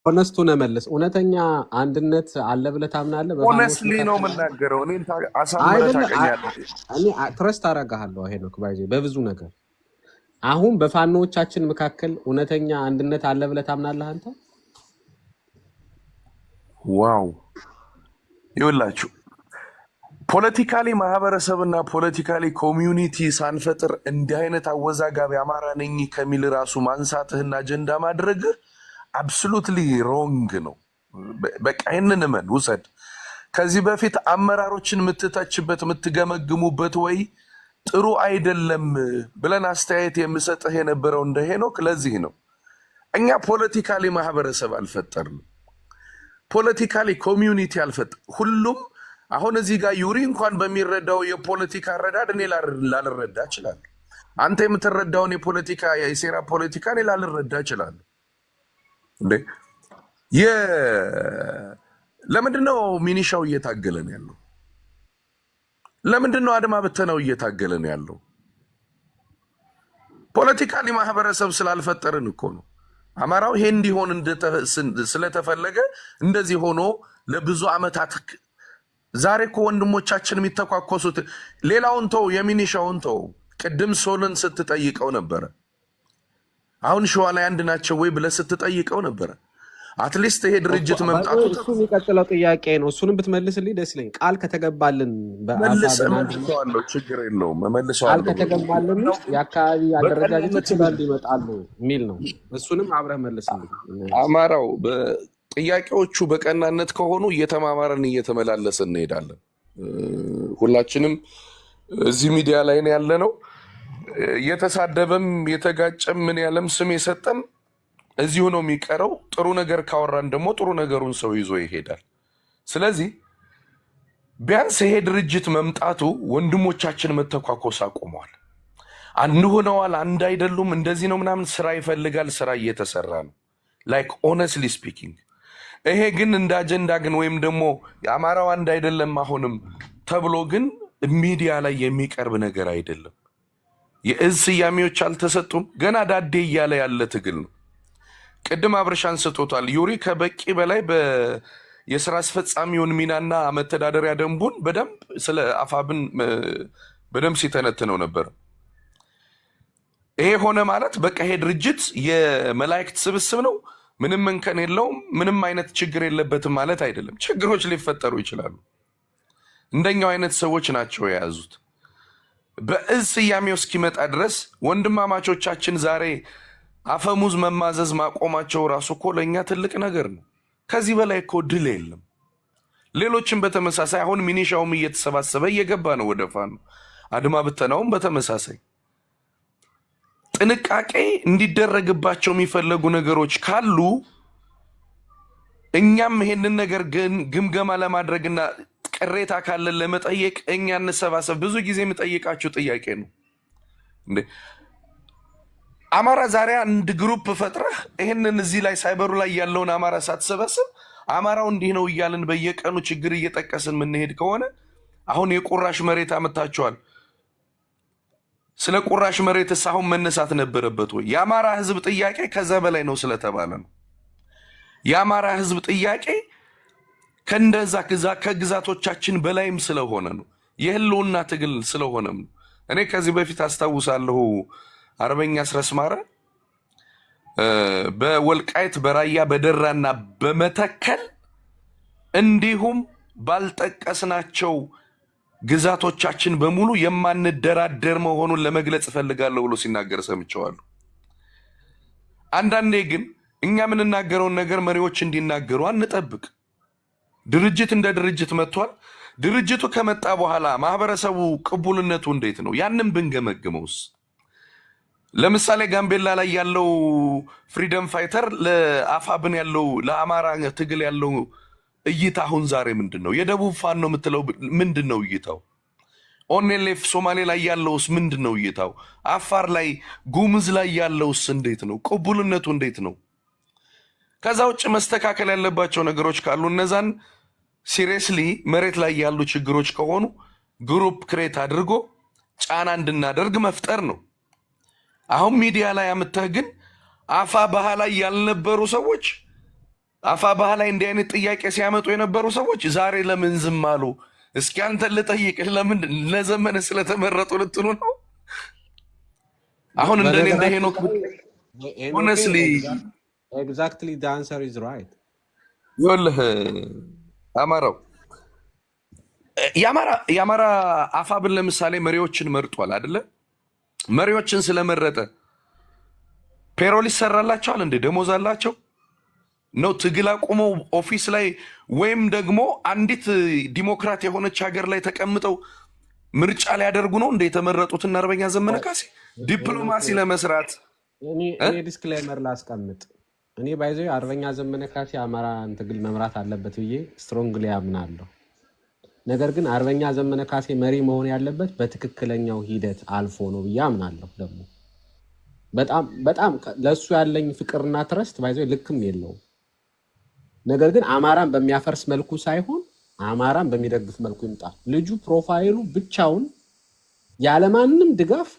ሆነስቱ ነመልስ እውነተኛ አንድነት አለ ብለህ ታምናለህ? በፋኖች ሆነስትሊ ነው የምናገረው። እኔን አሳምረህ አይደለም። ታውቀኛለህ። እኔ ትረስት አደርግሃለሁ ሄኖክ ባይዜ በብዙ ነገር። አሁን በፋኖቻችን መካከል እውነተኛ አንድነት አለ ብለህ ታምናለህ አንተ? ዋው ይኸውላችሁ፣ ፖለቲካሊ ማህበረሰብና ፖለቲካሊ ኮሚዩኒቲ ሳንፈጥር እንዲህ አይነት አወዛጋቢ አማራ ነኝ ከሚል ራሱ ማንሳትህና አጀንዳ ማድረግህ አብሶሉትሊ ሮንግ ነው። በቃ ይህንን እመን ውሰድ። ከዚህ በፊት አመራሮችን የምትተችበት የምትገመግሙበት ወይ ጥሩ አይደለም ብለን አስተያየት የምሰጥህ የነበረው እንደ ሄኖክ ለዚህ ነው። እኛ ፖለቲካሊ ማህበረሰብ አልፈጠርንም፣ ፖለቲካሊ ኮሚዩኒቲ አልፈጠር ሁሉም አሁን እዚህ ጋር ዩሪ እንኳን በሚረዳው የፖለቲካ አረዳድ እኔ ላልረዳ እችላለሁ። አንተ የምትረዳውን የፖለቲካ የሴራ ፖለቲካ እኔ ላልረዳ እችላለሁ። እንዴ ለምንድነው ሚኒሻው እየታገለን ያለው? ለምንድነው አድማ በተናው እየታገለን ያለው? ፖለቲካሊ ማህበረሰብ ስላልፈጠርን እኮ ነው። አማራው ይሄ እንዲሆን ስለተፈለገ እንደዚህ ሆኖ ለብዙ ዓመታት ዛሬ እኮ ወንድሞቻችን የሚተኳኮሱት ሌላውን ተው፣ የሚኒሻውን ተው። ቅድም ሶልን ስትጠይቀው ነበረ። አሁን ሸዋ ላይ አንድ ናቸው ወይ ብለህ ስትጠይቀው ነበረ። አትሊስት ይሄ ድርጅት መምጣቱ እሱ የሚቀጥለው ጥያቄ ነው። እሱንም ብትመልስልኝ ደስ ይለኝ። ቃል ከተገባልን መልሰዋለሁ፣ ችግር የለውም መልሰዋለሁ። ቃል ከተገባልን የአካባቢ አደረጃጀቶች ስላሉ ይመጣሉ የሚል ነው። እሱንም አብረህ መልስልኝ። አማራው ጥያቄዎቹ በቀናነት ከሆኑ እየተማማረን እየተመላለስን እንሄዳለን። ሁላችንም እዚህ ሚዲያ ላይ ያለ ነው። የተሳደበም የተጋጨም ምን ያለም ስም የሰጠም እዚሁ ነው የሚቀረው። ጥሩ ነገር ካወራን ደግሞ ጥሩ ነገሩን ሰው ይዞ ይሄዳል። ስለዚህ ቢያንስ ይሄ ድርጅት መምጣቱ ወንድሞቻችን መተኳኮስ አቁመዋል። አንድ ሆነዋል፣ አንድ አይደሉም፣ እንደዚህ ነው ምናምን። ስራ ይፈልጋል፣ ስራ እየተሰራ ነው። ላይክ ኦነስትሊ ስፒኪንግ ይሄ ግን እንደ አጀንዳ ግን ወይም ደግሞ የአማራው አንድ አይደለም አሁንም ተብሎ ግን ሚዲያ ላይ የሚቀርብ ነገር አይደለም። የእዝ ስያሜዎች አልተሰጡም። ገና ዳዴ እያለ ያለ ትግል ነው። ቅድም አብረሽ አንስቶታል። ዩሪ ከበቂ በላይ የስራ አስፈጻሚውን ሚናና መተዳደሪያ ደንቡን በደንብ ስለ አፋብን በደንብ ሲተነትነው ነበር። ይሄ ሆነ ማለት በቃ ይሄ ድርጅት የመላእክት ስብስብ ነው፣ ምንም እንከን የለውም፣ ምንም አይነት ችግር የለበትም ማለት አይደለም። ችግሮች ሊፈጠሩ ይችላሉ። እንደኛው አይነት ሰዎች ናቸው የያዙት። በእዝ ስያሜው እስኪመጣ ድረስ ወንድማማቾቻችን ዛሬ አፈሙዝ መማዘዝ ማቆማቸው ራሱ እኮ ለእኛ ትልቅ ነገር ነው። ከዚህ በላይ እኮ ድል የለም። ሌሎችም በተመሳሳይ አሁን ሚኒሻውም እየተሰባሰበ እየገባ ነው ወደ ፋኖ። አድማ ብተናውም በተመሳሳይ ጥንቃቄ እንዲደረግባቸው የሚፈለጉ ነገሮች ካሉ እኛም ይሄንን ነገር ግን ግምገማ ለማድረግና ቅሬታ ካለን ለመጠየቅ እኛ እንሰባሰብ። ብዙ ጊዜ የምጠይቃቸው ጥያቄ ነው። እንዴ አማራ ዛሬ አንድ ግሩፕ ፈጥረህ ይህንን እዚህ ላይ ሳይበሩ ላይ ያለውን አማራ ሳትሰበስብ አማራው እንዲህ ነው እያልን በየቀኑ ችግር እየጠቀስን የምንሄድ ከሆነ አሁን የቁራሽ መሬት አመታችኋል። ስለ ቁራሽ መሬትስ አሁን መነሳት ነበረበት ወይ? የአማራ ህዝብ ጥያቄ ከዛ በላይ ነው ስለተባለ ነው። የአማራ ህዝብ ጥያቄ ከእንደዛ ከግዛቶቻችን በላይም ስለሆነ ነው። የህልውና ትግል ስለሆነም ነው። እኔ ከዚህ በፊት አስታውሳለሁ አርበኛ አስረስ ማረ በወልቃይት በራያ በደራና በመተከል እንዲሁም ባልጠቀስናቸው ግዛቶቻችን በሙሉ የማንደራደር መሆኑን ለመግለጽ እፈልጋለሁ ብሎ ሲናገር ሰምቼዋለሁ። አንዳንዴ ግን እኛ የምንናገረውን ነገር መሪዎች እንዲናገሩ አንጠብቅ። ድርጅት እንደ ድርጅት መጥቷል። ድርጅቱ ከመጣ በኋላ ማህበረሰቡ ቅቡልነቱ እንዴት ነው? ያንን ብንገመግመውስ? ለምሳሌ ጋምቤላ ላይ ያለው ፍሪደም ፋይተር ለአፋብን ያለው ለአማራ ትግል ያለው እይታ አሁን ዛሬ ምንድን ነው? የደቡብ ፋኖ የምትለው ምንድን ነው እይታው? ኦኔሌፍ ሶማሌ ላይ ያለውስ ምንድን ነው እይታው? አፋር ላይ ጉምዝ ላይ ያለውስ እንዴት ነው? ቅቡልነቱ እንዴት ነው? ከዛ ውጭ መስተካከል ያለባቸው ነገሮች ካሉ እነዛን ሲሪየስሊ መሬት ላይ ያሉ ችግሮች ከሆኑ ግሩፕ ክሬት አድርጎ ጫና እንድናደርግ መፍጠር ነው። አሁን ሚዲያ ላይ አምጥተህ ግን አፋ ባህላ ያልነበሩ ሰዎች አፋብኃ ላይ እንዲህ አይነት ጥያቄ ሲያመጡ የነበሩ ሰዎች ዛሬ ለምን ዝም አሉ? እስኪ አንተን ልጠይቅህ፣ ለምን ለዘመነ ስለተመረጡ ልትሉ ነው? አሁን እንደኔ እንደ ሄኖክ ሆነስሊ ኤግዛክትሊ ዘ አንሰር ኢዝ ራይት። ይኸውልህ አማራው የአማራ አፋብን ለምሳሌ መሪዎችን መርጧል አይደለ? መሪዎችን ስለመረጠ ፔሮል ይሰራላቸዋል እንዴ? ደሞዝ አላቸው ነው? ትግል አቁመው ኦፊስ ላይ ወይም ደግሞ አንዲት ዲሞክራት የሆነች ሀገር ላይ ተቀምጠው ምርጫ ሊያደርጉ ነው እንደ የተመረጡትና አርበኛ ዘመነ ካሴ ዲፕሎማሲ ለመስራት። እኔ ዲስክሌመር ላስቀምጥ። እኔ ባይዘው አርበኛ ዘመነ ካሴ አማራን ትግል መምራት አለበት ብዬ ስትሮንግሊ አምናለሁ። ነገር ግን አርበኛ ዘመነ ካሴ መሪ መሆን ያለበት በትክክለኛው ሂደት አልፎ ነው ብዬ አምናለሁ። ደግሞ በጣም ለሱ ያለኝ ፍቅርና ትረስት ባይዘው ልክም የለውም። ነገር ግን አማራን በሚያፈርስ መልኩ ሳይሆን አማራን በሚደግፍ መልኩ ይምጣ። ልጁ ፕሮፋይሉ ብቻውን ያለማንም ድጋፍ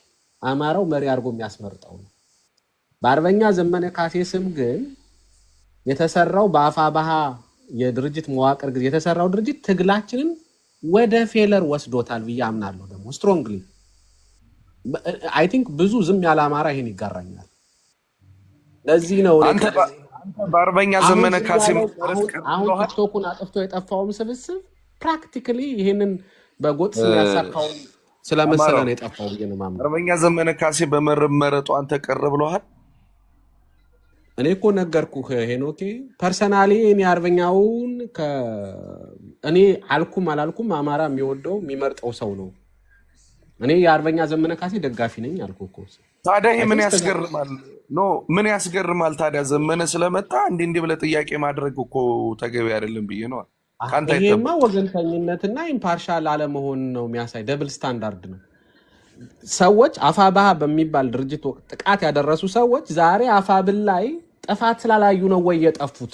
አማራው መሪ አድርጎ የሚያስመርጠው ነው። በአርበኛ ዘመነ ካሴ ስም ግን የተሰራው በአፋብኃ የድርጅት መዋቅር ጊዜ የተሰራው ድርጅት ትግላችንን ወደ ፌለር ወስዶታል ብዬ አምናለሁ። ደግሞ ስትሮንግሊ አይ ቲንክ ብዙ ዝም ያለ አማራ ይሄን ይጋራኛል። ለዚህ ነው አንተ በአርበኛ ዘመነ ካሴ አሁን ቲክቶኩን አጥፍቶ የጠፋውም ስብስብ ፕራክቲካሊ ይሄንን በጎጥ ያሳካው ስለመሰለ ነው የጠፋው ብዬ ነው የማምነው። አርበኛ ዘመነ ካሴ በመረጡ አንተ ቀር ብለሃል። እኔ እኮ ነገርኩህ ሄኖኬ፣ ፐርሰናሊ እኔ አርበኛውን እኔ አልኩም አላልኩም አማራ የሚወደው የሚመርጠው ሰው ነው። እኔ የአርበኛ ዘመነ ካሴ ደጋፊ ነኝ አልኩህ እኮ። ታዲያ ይሄ ምን ያስገርማል? ምን ያስገርማል ታዲያ? ዘመነ ስለመጣ እንዲህ ብለህ ጥያቄ ማድረግ እኮ ተገቢ አይደለም ብዬ ነው። ይሄማ ወገንተኝነትና ኢምፓርሻል አለመሆን ነው የሚያሳይ። ደብል ስታንዳርድ ነው። ሰዎች አፋብኃ በሚባል ድርጅት ወቅት ጥቃት ያደረሱ ሰዎች ዛሬ አፋብን ላይ ጥፋት ስላላዩ ነው ወይ የጠፉት?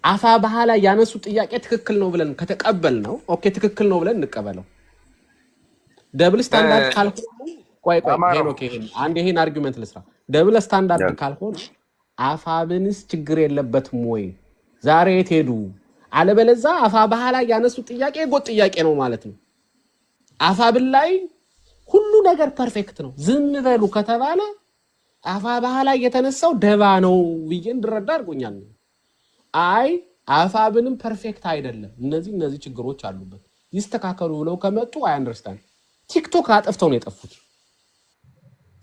አፋብኃ ላይ ያነሱ ጥያቄ ትክክል ነው ብለን ከተቀበል ነው ኦኬ፣ ትክክል ነው ብለን እንቀበለው። ደብል ስታንዳርድ ካልሆነ ቆይ ሄኖክ አንድ ይሄን አርጊመንት ልስራ። ደብል ስታንዳርድ ካልሆነ አፋብንስ ችግር የለበትም ወይ? ዛሬ የት ሄዱ? አለበለዛ አፋብኃ ላይ ያነሱ ጥያቄ ጎጥ ጥያቄ ነው ማለት ነው። አፋብን ላይ ሁሉ ነገር ፐርፌክት ነው ዝም በሉ ከተባለ አፋብኃ ላይ የተነሳው ደባ ነው ብዬ እንድረዳ አድርጎኛል። አይ አፋብንም ፐርፌክት አይደለም፣ እነዚህ ችግሮች አሉበት ይስተካከሉ ብለው ከመጡ አይ አንደርስታንድ። ቲክቶክ አጥፍተው ነው የጠፉት።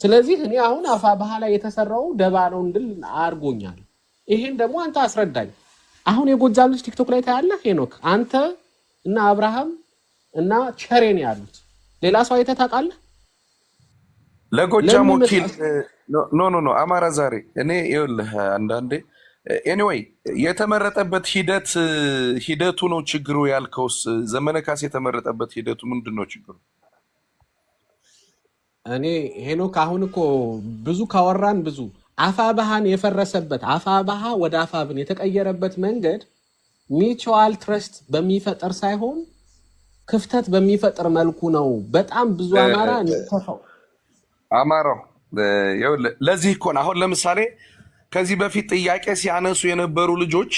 ስለዚህ እኔ አሁን አፋብኃ ላይ የተሰራው ደባ ነው እንድል አድርጎኛል። ይሄን ደግሞ አንተ አስረዳኝ። አሁን የጎጃም ልጅ ቲክቶክ ላይ ታያለህ ሄኖክ፣ አንተ እና አብርሃም እና ቸሬን ያሉት ሌላ ሰው አይተህ ታውቃለህ? ለጎጃም ወኪል ኖ አማራ ዛሬ እኔ ይኸውልህ አንዳንዴ ኤኒዌይ የተመረጠበት ሂደቱ ነው ችግሩ ያልከውስ? ዘመነ ካሴ የተመረጠበት ሂደቱ ምንድን ነው ችግሩ? እኔ ሄኖክ አሁን እኮ ብዙ ካወራን ብዙ አፋብኃን የፈረሰበት አፋብኃ ወደ አፋብን የተቀየረበት መንገድ ሚቹዋል ትረስት በሚፈጠር ሳይሆን ክፍተት በሚፈጥር መልኩ ነው። በጣም ብዙ አማራው ለዚህ እኮ ነው። አሁን ለምሳሌ ከዚህ በፊት ጥያቄ ሲያነሱ የነበሩ ልጆች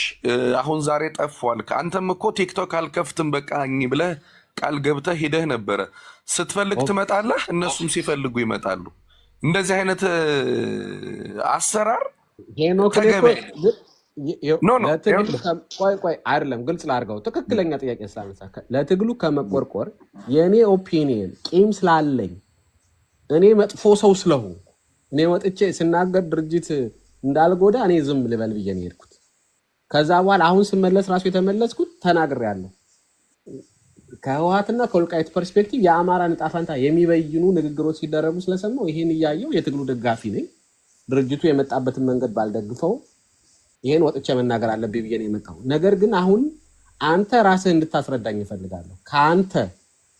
አሁን ዛሬ ጠፏል። አንተም እኮ ቲክቶክ አልከፍትም በቃኝ ብለህ ቃል ገብተህ ሂደህ ነበረ። ስትፈልግ ትመጣለህ፣ እነሱም ሲፈልጉ ይመጣሉ። እንደዚህ አይነት አሰራር ቆይ አይደለም፣ ግልጽ ላድርገው። ትክክለኛ ጥያቄ ስላነሳ ለትግሉ ከመቆርቆር የእኔ ኦፒኒየን ቂም ስላለኝ እኔ መጥፎ ሰው ስለሆንኩ እኔ ወጥቼ ስናገር ድርጅት እንዳልጎዳ እኔ ዝም ልበል ብዬ ነው የሄድኩት። ከዛ በኋላ አሁን ስመለስ ራሱ የተመለስኩት ተናግሬያለሁ። ከህወሓትና ከወልቃይት ፐርስፔክቲቭ የአማራን ዕጣ ፈንታ የሚበይኑ ንግግሮች ሲደረጉ ስለሰማሁ ይሄን እያየሁ የትግሉ ደጋፊ ነኝ። ድርጅቱ የመጣበትን መንገድ ባልደግፈው ይሄን ወጥቼ መናገር አለብኝ ብዬ ነው የመጣው። ነገር ግን አሁን አንተ ራስህ እንድታስረዳኝ እፈልጋለሁ። ከአንተ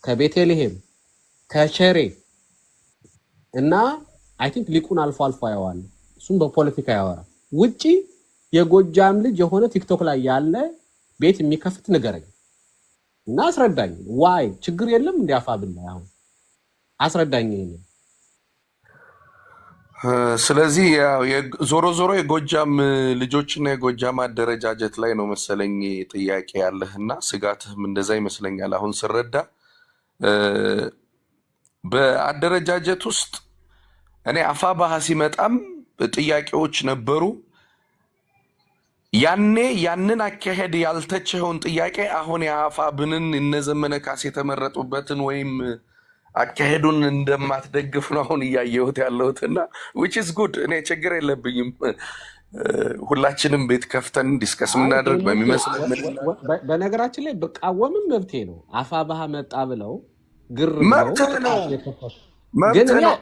ከቤተልሔም ከቸሬ እና አይ ቲንክ ሊቁን አልፎ ያዋል እሱም በፖለቲካ ያወራ ውጪ የጎጃም ልጅ የሆነ ቲክቶክ ላይ ያለ ቤት የሚከፍት ንገረኝ እና አስረዳኝ። ዋይ ችግር የለም እንዲ አፋብን ላይ አሁን አስረዳኝ። ይሄን ስለዚህ ያው ዞሮ ዞሮ የጎጃም ልጆችና የጎጃም አደረጃጀት ላይ ነው መሰለኝ ጥያቄ ያለህና ስጋትህም እንደዛ ይመስለኛል። አሁን ስረዳ እ፣ በአደረጃጀት ውስጥ እኔ አፋባሃ ሲመጣም ጥያቄዎች ነበሩ። ያኔ ያንን አካሄድ ያልተቸኸውን ጥያቄ አሁን የአፋብንን እነዘመነ ካሴ የተመረጡበትን ወይም አካሄዱን እንደማትደግፍ ነው አሁን እያየሁት ያለሁትና which is good። እኔ ችግር የለብኝም። ሁላችንም ቤት ከፍተን ዲስከስ አይ የምናደርግ ሄኖክ በሚመስል በነገራችን ላይ ብቃወምም መብቴ ነው። አፋብኃ መጣ ብለው ግር ብለው መብትህ ነው፣ ጥቃት የከፈቱ ግን መብትህ እኔ ነው።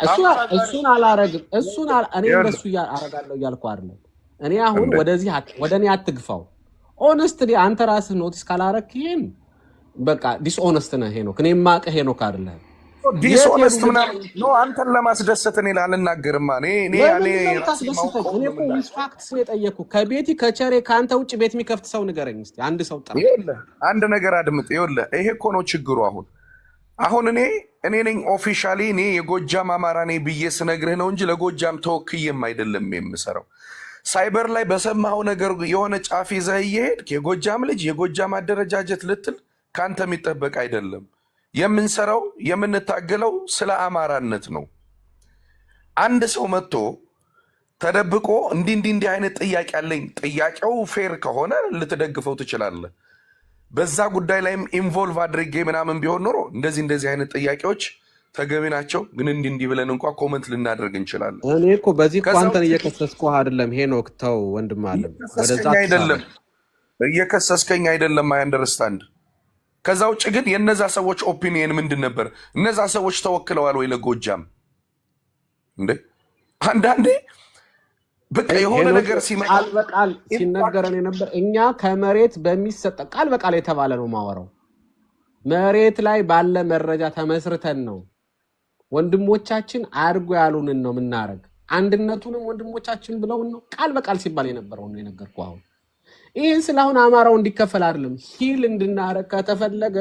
እሱን አላረግም። እኔ ይኸውልህ እንደሱ አረጋለሁ እያልኩ አይደለም። እኔ አሁን እንደ ወደ እኔ አትግፋው። ኦነስትሊ አንተ ራስህ ኖቲስ ካላረክ ይሄን በቃ ዲስኦነስት ነህ ሄኖክ። እኔ የማውቅህ ሄኖክ አይደለም። የት ሄዱ ዲስኦነስት ልጆች? ምናምን ነው። አንተን ለማስደሰት እኔ ላልናገርማ እኔ ያኔ ለምንድን ነው ራሴ የምታስደስተኝ? ማውቀው እኔ ነው እኮ የምናገር። ዊዝ ፋክትስ ነው የጠየኩህ። ከቤቲ ከቸሬ ከአንተ ውጭ ቤት የሚከፍት ሰው ንገረኝ እስኪ። አንድ ሰው ጥራ። ይኸውልህ አንድ ነገር አድምጥ። ይኸውልህ ይሄ እኮ ነው ችግሩ። አሁን እኔ ነኝ ኦፊሻሊ እኔ የጎጃም አማራ ነኝ ብዬ ስነግርህ ነው እንጂ ለጎጃም ተወክዬም አይደለም የምሰራው። ሳይበር ላይ በሰማኸው ነገር የሆነ ጫፍ ይዘህ እየሄድክ የጎጃም ልጅ የጎጃም አደረጃጀት ልትል ከአንተ የሚጠበቅ አይደለም። የምንሰራው የምንታገለው ስለ አማራነት ነው። አንድ ሰው መጥቶ ተደብቆ እንዲህ አይነት ጥያቄ አለኝ፣ ጥያቄው ፌር ከሆነ ልትደግፈው ትችላለህ። በዛ ጉዳይ ላይም ኢንቮልቭ አድርጌ ምናምን ቢሆን ኖሮ እንደዚህ አይነት ጥያቄዎች ተገቢ ናቸው፣ ግን እንዲህ ብለን እንኳ ኮመንት ልናደርግ እንችላለን። እኔ እኮ በዚህ እኮ ከዛ አንተን ውጭ እየከሰስኩህ አይደለም ሄኖክ፣ ተው ወንድም አለም፣ ወደዛ እየከሰስከኝ አይደለም አትሳበል። እየከሰስከኝ አይደለም። አይ አንደርስታንድ። ከዛ ውጭ ግን የነዛ ሰዎች ኦፒኒየን ምንድን ነበር? እነዛ ሰዎች ተወክለዋል ወይ ለጎጃም? እንዴ አንዳንዴ በቃ የሆነ ሄኖክ ነገር ሲመጣ ቃል በቃል ኢምፓክት ሲነገረን የነበር እኛ ከመሬት በሚሰጠ ቃል በቃል የተባለ ነው ማወራው። መሬት ላይ ባለ መረጃ ተመስርተን ነው ወንድሞቻችን አድርጎ ያሉንን ነው የምናረግ። አንድነቱንም ወንድሞቻችን ብለውን ነው ቃል በቃል ሲባል የነበረው ነው የነገርኩህ። አሁን ይህን ስለአሁን አማራው እንዲከፈል አይደለም፣ ሂል እንድናረግ ከተፈለገ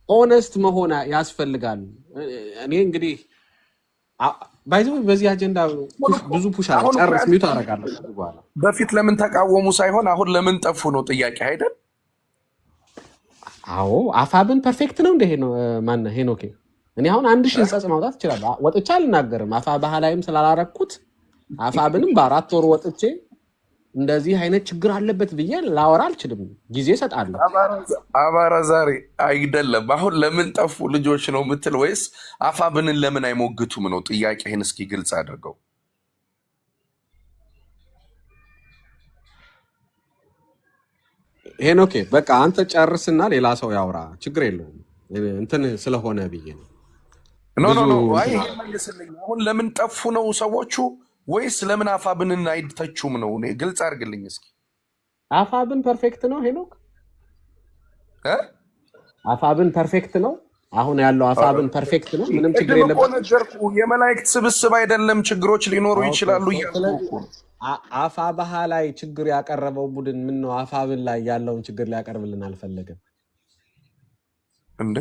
ኦነስት መሆን ያስፈልጋል። እኔ እንግዲህ ባይዘ በዚህ አጀንዳ ብዙ ፑሽ አለ። አሁን ጨርስ፣ ሚዩት አደርጋለሁ ከዚህ በኋላ። በፊት ለምን ተቃወሙ ሳይሆን አሁን ለምን ጠፉ ነው ጥያቄ አይደል? አዎ አፋብን ፐርፌክት ነው እንደ ማነው ሄኖኬ። እኔ አሁን 1000 ህጸጽ ማውጣት እችላለሁ። ወጥቼ አልናገርም። አፋብኃ ላይም ስላላረኩት አፋብንም በ4 ወር ወጥቼ እንደዚህ አይነት ችግር አለበት ብዬ ላወራ አልችልም። ጊዜ እሰጣለሁ። አማራ ዛሬ አይደለም አሁን ለምን ጠፉ ልጆች ነው የምትል ወይስ አፋብንን ለምን አይሞግቱም ነው ጥያቄህን እስኪ ግልጽ አድርገው። ሄኖኬ በቃ አንተ ጨርስና ሌላ ሰው ያውራ፣ ችግር የለውም። እንትን ስለሆነ ብዬ ነው ኖ ብዙ ኖ ኖ አይ እንትን ይሄን መልስልኝ። አሁን ለምን ጠፉ ነው ሰዎቹ ወይስ ለምን አፋብንን አይተቹም ነው? እኔ ግልጽ አድርግልኝ እስኪ። አፋብን ፐርፌክት ነው ሄኖክ፣ እ? አፋብን ፐርፌክት ነው። አሁን ያለው አፋብን ፐርፌክት ነው፣ ምንም ችግር ቅድም እኮ የለበትም። ነገርኩ፣ የመላእክት ስብስብ አይደለም፣ ችግሮች ሊኖሩ ኦኬ፣ ይችላሉ እያልኩ ስለዚህ እኮ ነው። አፋብኃ ላይ ችግር ያቀረበው ቡድን ምን ነው አፋብን ላይ ያለውን ችግር ሊያቀርብልን አልፈለገም? እንደ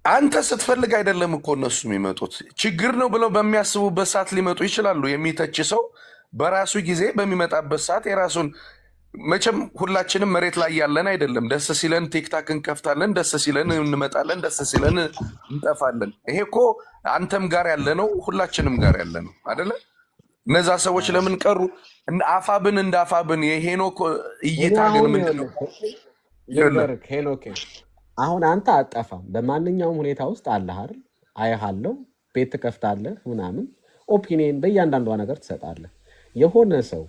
አንተ ስትፈልግ አይደለም እኮ እነሱ የሚመጡት። ችግር ነው ብለው በሚያስቡበት ሰዓት ሊመጡ ይችላሉ። የሚተች ሰው በራሱ ጊዜ በሚመጣበት ሰዓት የራሱን መቼም ሁላችንም መሬት ላይ ያለን አይደለም። ደስ ሲለን ቲክታክ እንከፍታለን፣ ደስ ሲለን እንመጣለን፣ ደስ ሲለን እንጠፋለን። ይሄ እኮ አንተም ጋር ያለ ነው፣ ሁላችንም ጋር ያለ ነው አደለ? እነዛ ሰዎች ለምን ቀሩ? አፋብን እንደ አፋብን የሄኖክ እኔ እይታ ግን አሁን ምንድን ነው? ልንገርህ ሄኖኬ፣ አሁን አንተ አጠፋም በማንኛውም ሁኔታ ውስጥ አለህ አይደል? አየሃለሁ፣ ቤት ትከፍታለህ ምናምን፣ ኦፒኒየን በእያንዳንዷ ነገር ትሰጣለህ። የሆነ ሰው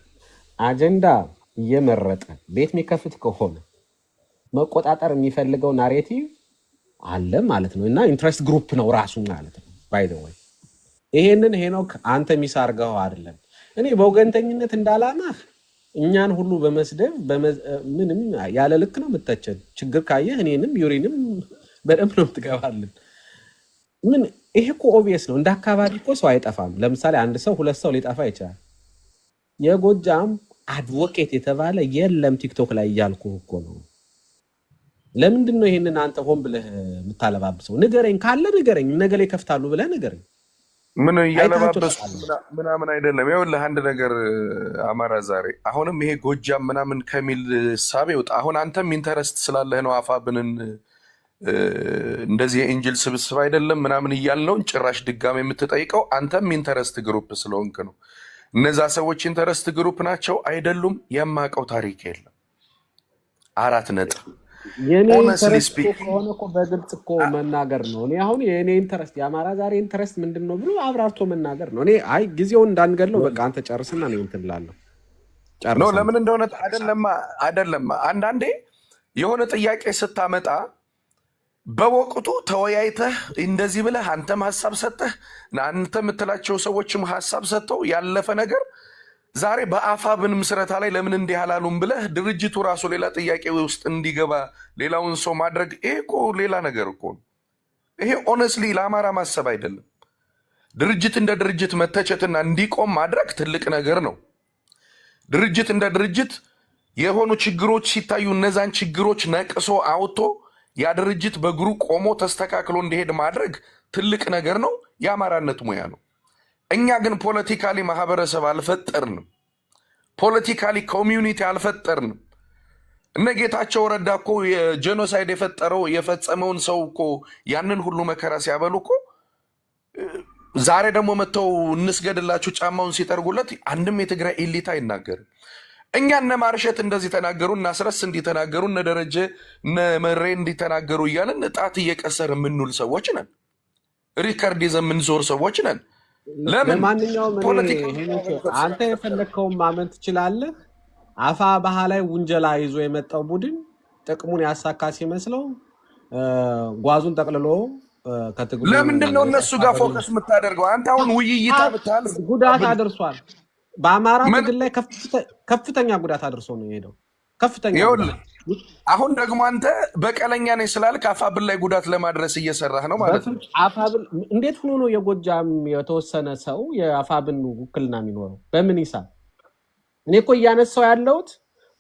አጀንዳ እየመረጠ ቤት የሚከፍት ከሆነ መቆጣጠር የሚፈልገው ናሬቲቭ አለ ማለት ነው፣ እና ኢንትረስት ግሩፕ ነው ራሱ ማለት ነው። ባይ ዘ ወይ ይሄንን ሄኖክ አንተ ሚስ አድርገኸው አይደለም። እኔ በወገንተኝነት እንዳላማህ እኛን ሁሉ በመስደብ ምንም ያለ ልክ ነው የምተቸን። ችግር ካየህ እኔንም ዩሪንም በደንብ ነው የምትገባልን። ምን ይሄ እኮ ኦብቪየስ ነው። እንደ አካባቢ እኮ ሰው አይጠፋም። ለምሳሌ አንድ ሰው 2 ሰው ሊጠፋ ይችላል። የጎጃም አድቮኬት የተባለ የለም ቲክቶክ ላይ እያልኩ እኮ ነው። ለምንድን ነው ይሄንን አንተ ሆን ብለህ የምታለባብሰው? ንገረኝ፣ ካለ ንገረኝ። ነገ ላይ ከፍታሉ ብለህ ንገረኝ። ምን አይታችሁ እያለባበሱ ታውቃለህ? ምናምን አይደለም። ይኸውልህ አንድ ነገር አማራ ዛሬ አሁንም ይሄ ጎጃም ምናምን ከሚል ሳቤ ወጣ። አሁን አንተም ኢንተረስት ስላለህ ነው አፋብንን እንደዚህ የኤንጅል ስብስብ አይደለም ምናምን እያልነውን ጭራሽ ድጋሚ የምትጠይቀው አንተም ኢንተረስት ግሩፕ ስለሆንክ ነው። እነዛ ሰዎች ኢንተረስት ግሩፕ ናቸው አይደሉም? የማውቀው ታሪክ የለም። 4 ነጥብ። የኔ ሆነስሊ ኢንተረስት እኮ ስፒክ ከሆነ እኮ በግልጽ እኮ መናገር ነው። እኔ አሁን የእኔ ኢንተረስት የአማራ ዛሬ ኢንተረስት ምንድን ነው ብሎ አብራርቶ መናገር ነው። እኔ አይ ጊዜውን እንዳንገለው በቃ አንተ ጨርስና እኔ እንትን እላለሁ። ኖ ጨርስ አንተ። ለምን እንደሆነ አይደለማ አንዳንዴ የሆነ ጥያቄ ስታመጣ በወቅቱ ተወያይተህ እንደዚህ ብለህ አንተም ሀሳብ ሰጠህ አንተ የምትላቸው ሰዎችም ሀሳብ ሰጥተው ያለፈ ነገር ዛሬ በአፋብን ምስረታ ላይ ለምን እንዲህ አላሉም ብለህ ድርጅቱ ራሱ ሌላ ጥያቄ ውስጥ እንዲገባ ሌላውን ሰው ማድረግ ይሄ እኮ ሌላ ነገር እኮ ነው። ይሄ ኦነስትሊ ለአማራ ማሰብ አይደለም። ድርጅት እንደ ድርጅት መተቸትና እንዲቆም ማድረግ ትልቅ ነገር ነው። ድርጅት እንደ ድርጅት የሆኑ ችግሮች ሲታዩ እነዛን ችግሮች ነቅሶ አውጥቶ ያ ድርጅት በእግሩ ቆሞ ተስተካክሎ እንዲሄድ ማድረግ ትልቅ ነገር ነው። የአማራነት ሙያ ነው። እኛ ግን ፖለቲካሊ ማህበረሰብ አልፈጠርንም። ፖለቲካሊ ኮሚዩኒቲ አልፈጠርንም። እነ ጌታቸው ረዳ እኮ የጄኖሳይድ የፈጸመውን ሰው እኮ ያንን ሁሉ መከራ ሲያበሉ እኮ ዛሬ ደግሞ መጥተው እንስገድላችሁ ጫማውን ሲጠርጉለት አንድም የትግራይ ኤሊት አይናገርም። እኛ እነ ማርሸት እንደዚህ ተናገሩ፣ እነ አስረስ እንዲተናገሩ፣ እነ ደረጀ እነ መሬ እንዲተናገሩ እያለን ጣት እየቀሰር የምንውል ሰዎች ነን። ሪከርድ ይዘን የምንዞር ሰዎች ነን። ለምን ለማንኛውም ፖለቲካ አንተ የፈለግከውን ማመን ትችላለህ። አፋብኃ ላይ ውንጀላ ይዞ የመጣው ቡድን ጥቅሙን ያሳካ ሲመስለው ጓዙን ጠቅልሎ ከትግሉ ለምንድን ነው እነሱ ጋር ፎከስ የምታደርገው? አንተ አሁን ውይይታ ብታል ጉዳት አድርሷል። በአማራ ትግል ላይ ከፍተኛ ጉዳት አድርሶ ነው የሄደው። ከፍተኛ ይኸውልህ አሁን ደግሞ አንተ በቀለኛ ነኝ ስላልክ አፋብን ላይ ጉዳት ለማድረስ እየሰራህ ነው ማለት ነው። አፋብን እንዴት ሆኖ ነው የጎጃም የተወሰነ ሰው የአፋብን ውክልና የሚኖረው? በምን ሂሳብ? እኔ እኮ እያነሳው ያለሁት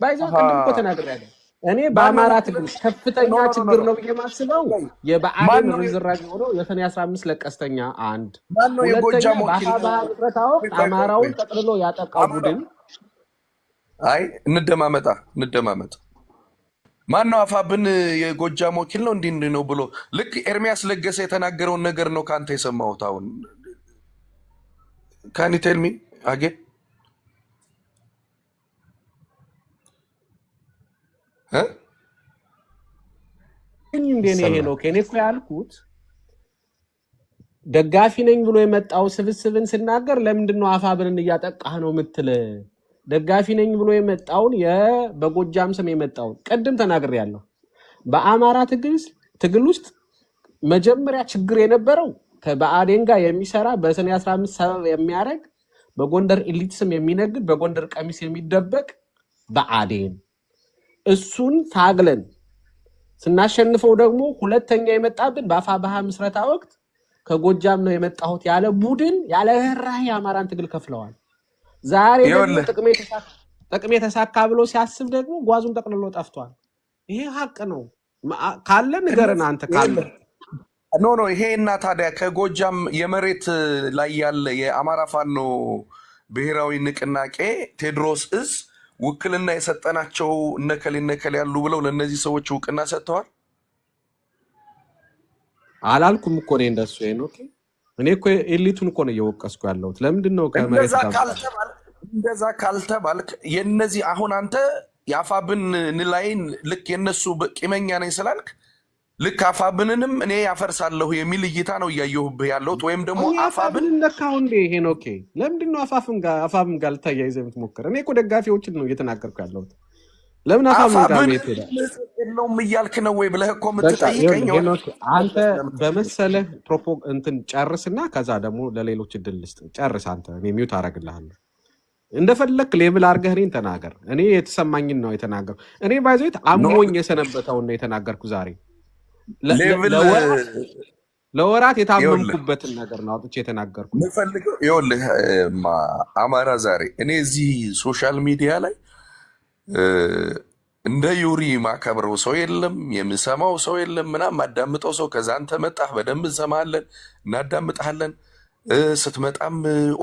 ባይዛ ቅድም እኮ ተናግሬያለሁ። እኔ በአማራ ትግል ከፍተኛ ችግር ነው ብዬ ማስበው የበዓልን ርዝራዥ ሆኖ የሰኔ 15 ለቀስተኛ አንድ፣ ሁለተኛ በአፋብኃ ምስረታ ወቅት አማራውን ጠቅልሎ ያጠቃው ቡድን። አይ እንደማመጣ ማን ነው አፋብን የጎጃም ወኪል ነው እንዲህ ነው ብሎ ልክ ኤርሚያስ ለገሰ የተናገረውን ነገር ነው ከአንተ የሰማሁት። አሁን ካን ቴል ሚ አጌ እንዴ ነው ከኔ እኮ ያልኩት ደጋፊ ነኝ ብሎ የመጣው ስብስብን ስናገር ለምንድን ነው አፋብንን እያጠቃህ ነው ምትል? ደጋፊ ነኝ ብሎ የመጣውን በጎጃም ስም የመጣውን ቅድም ተናግሬያለሁ። በአማራ ትግል ውስጥ መጀመሪያ ችግር የነበረው ከብአዴን ጋር የሚሰራ በሰኔ 15 ሰበብ የሚያደርግ በጎንደር ኤሊት ስም የሚነግድ በጎንደር ቀሚስ የሚደበቅ ብአዴን፣ እሱን ታግለን ስናሸንፈው ደግሞ ሁለተኛ የመጣብን በአፋብኃ ምስረታ ወቅት ከጎጃም ነው የመጣሁት ያለ ቡድን ያለ ራህ የአማራን ትግል ከፍለዋል። ዛሬ ደግሞ ጥቅሜ ተሳካ ብሎ ሲያስብ ደግሞ ጓዙን ጠቅልሎ ጠፍቷል። ይሄ ሀቅ ነው። ካለ ንገረን አንተ ካለ። ኖ ይሄ እና ታዲያ ከጎጃም የመሬት ላይ ያለ የአማራ ፋኖ ብሔራዊ ንቅናቄ ቴዎድሮስ እዝ ውክልና የሰጠናቸው እነከሌ ያሉ ብለው ለእነዚህ ሰዎች እውቅና ሰጥተዋል። አላልኩም እኮ እኔ እንደሱ ኦኬ። እኔ እኮ ኤሊቱን እኮ ነው እየወቀስኩ ያለሁት። ለምንድን ነው ከመሬት እንደዛ ካልተባልክ የነዚህ አሁን አንተ የአፋብን ንላይን ልክ የነሱ ቂመኛ ነኝ ስላልክ ልክ አፋብንንም እኔ ያፈርሳለሁ የሚል እይታ ነው እያየሁብህ ያለሁት። ወይም ደግሞ አፋብን ነካው እንዴ ሄኖኬ? ለምንድን ነው አፋብን ጋር ልታያይዘህ የምትሞክር? እኔ እኮ ደጋፊዎችን ነው እየተናገርኩ ያለሁት። ለምን አፋብን የለውም እያልክ ነው ወይ ብለህ እኮ የምትጠይቀኝ አንተ በመሰለህ እንትን ጨርስና ከዛ ደግሞ ለሌሎች እድል ልስጥ። ጨርስ አንተ። እኔ ሚውት አደርግልሃለሁ። እንደፈለክ ሌብል አድርገህ እኔን ተናገር። እኔ የተሰማኝን ነው የተናገርኩ። እኔ ባይዘት አሞኝ የሰነበተውን ነው የተናገርኩ ዛሬ ለወራት የታመምኩበትን ነገር ነው አውጥቼ የተናገርኩ። ይኸውልህ አማራ ዛሬ እኔ እዚህ ሶሻል ሚዲያ ላይ እንደ ዩሪ ማከብረው ሰው የለም፣ የምሰማው ሰው የለም፣ ምናምን ማዳምጠው ሰው። ከዛ አንተ መጣህ፣ በደንብ እንሰማለን፣ እናዳምጣለን። ስትመጣም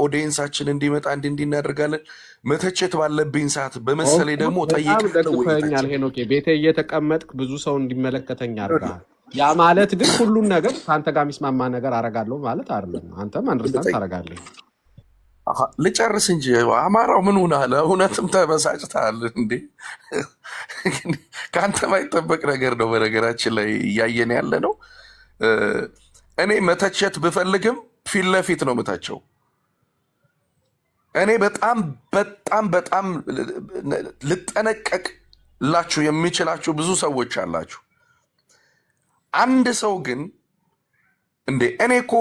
ኦዲየንሳችን እንዲመጣ እንዲህ እናደርጋለን። መተቸት ባለብኝ ሰዓት በመሰለኝ ደግሞ በጣም ጠይቃለሁ ወይ ደግፈኛል እታችን ሄኖኬ። ቤቴ እየተቀመጥክ ብዙ ሰው እንዲመለከተኝ አድርገሃል። ያ ማለት ግን ሁሉን ነገር ከአንተ ጋር የሚስማማ ነገር አረጋለሁ ማለት አይደለም። አንተም አንደርስታንድ ታደርጋለህ። ልጨርስ እንጂ አማራው ምን ሆናል? እውነትም ተበሳጭተሃል እንዴ? ከአንተ ማይጠበቅ ነገር ነው። በነገራችን ላይ እያየን ያለ ነው። እኔ መተቸት ብፈልግም ፊት ለፊት ነው ምታቸው። እኔ በጣም በጣም በጣም ልጠነቀቅላችሁ የሚችላችሁ ብዙ ሰዎች አላችሁ። አንድ ሰው ግን እንዴ እኔ እኮ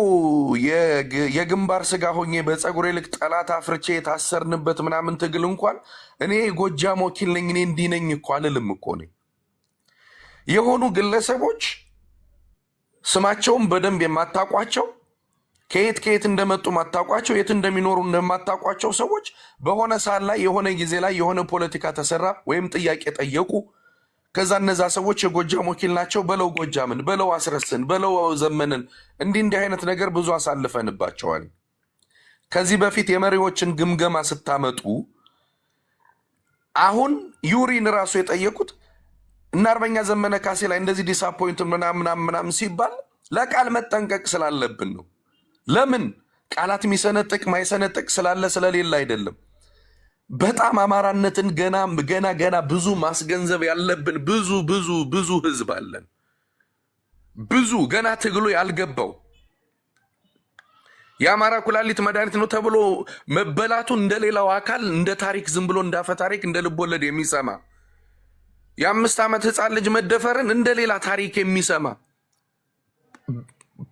የግንባር ስጋ ሆኜ በፀጉሬ ልክ ጠላት አፍርቼ የታሰርንበት ምናምን ትግል እንኳን እኔ ጎጃም ወኪል ነኝ እኔ እንዲህ ነኝ እኮ አልልም እኮ እኔ። የሆኑ ግለሰቦች ስማቸውን በደንብ የማታውቋቸው ከየት እንደመጡ ማታውቋቸው የት እንደሚኖሩ እንደማታውቋቸው ሰዎች በሆነ ሰዓት ላይ የሆነ ጊዜ ላይ የሆነ ፖለቲካ ተሰራ ወይም ጥያቄ ጠየቁ። ከዛ እነዛ ሰዎች የጎጃም ወኪል ናቸው በለው ጎጃምን በለው አስረስን በለው ዘመንን እንዲህ አይነት ነገር ብዙ አሳልፈንባቸዋል። ከዚህ በፊት የመሪዎችን ግምገማ ስታመጡ አሁን ዩሪን ራሱ የጠየቁት እና አርበኛ ዘመነ ካሴ ላይ እንደዚህ ዲስአፖይንት ምናምን ሲባል ለቃል መጠንቀቅ ስላለብን ነው። ለምን ቃላት የሚሰነጥቅ ማይሰነጥቅ ስላለ ስለሌለ አይደለም። በጣም አማራነትን ገና ብዙ ማስገንዘብ ያለብን ብዙ ህዝብ አለን። ብዙ ገና ትግሉ ያልገባው የአማራ ኩላሊት መድኃኒት ነው ተብሎ መበላቱ እንደሌላው አካል እንደ ታሪክ ዝም ብሎ እንዳፈ ታሪክ እንደ ልቦለድ የሚሰማ የ5 ዓመት ህፃን ልጅ መደፈርን እንደሌላ ታሪክ የሚሰማ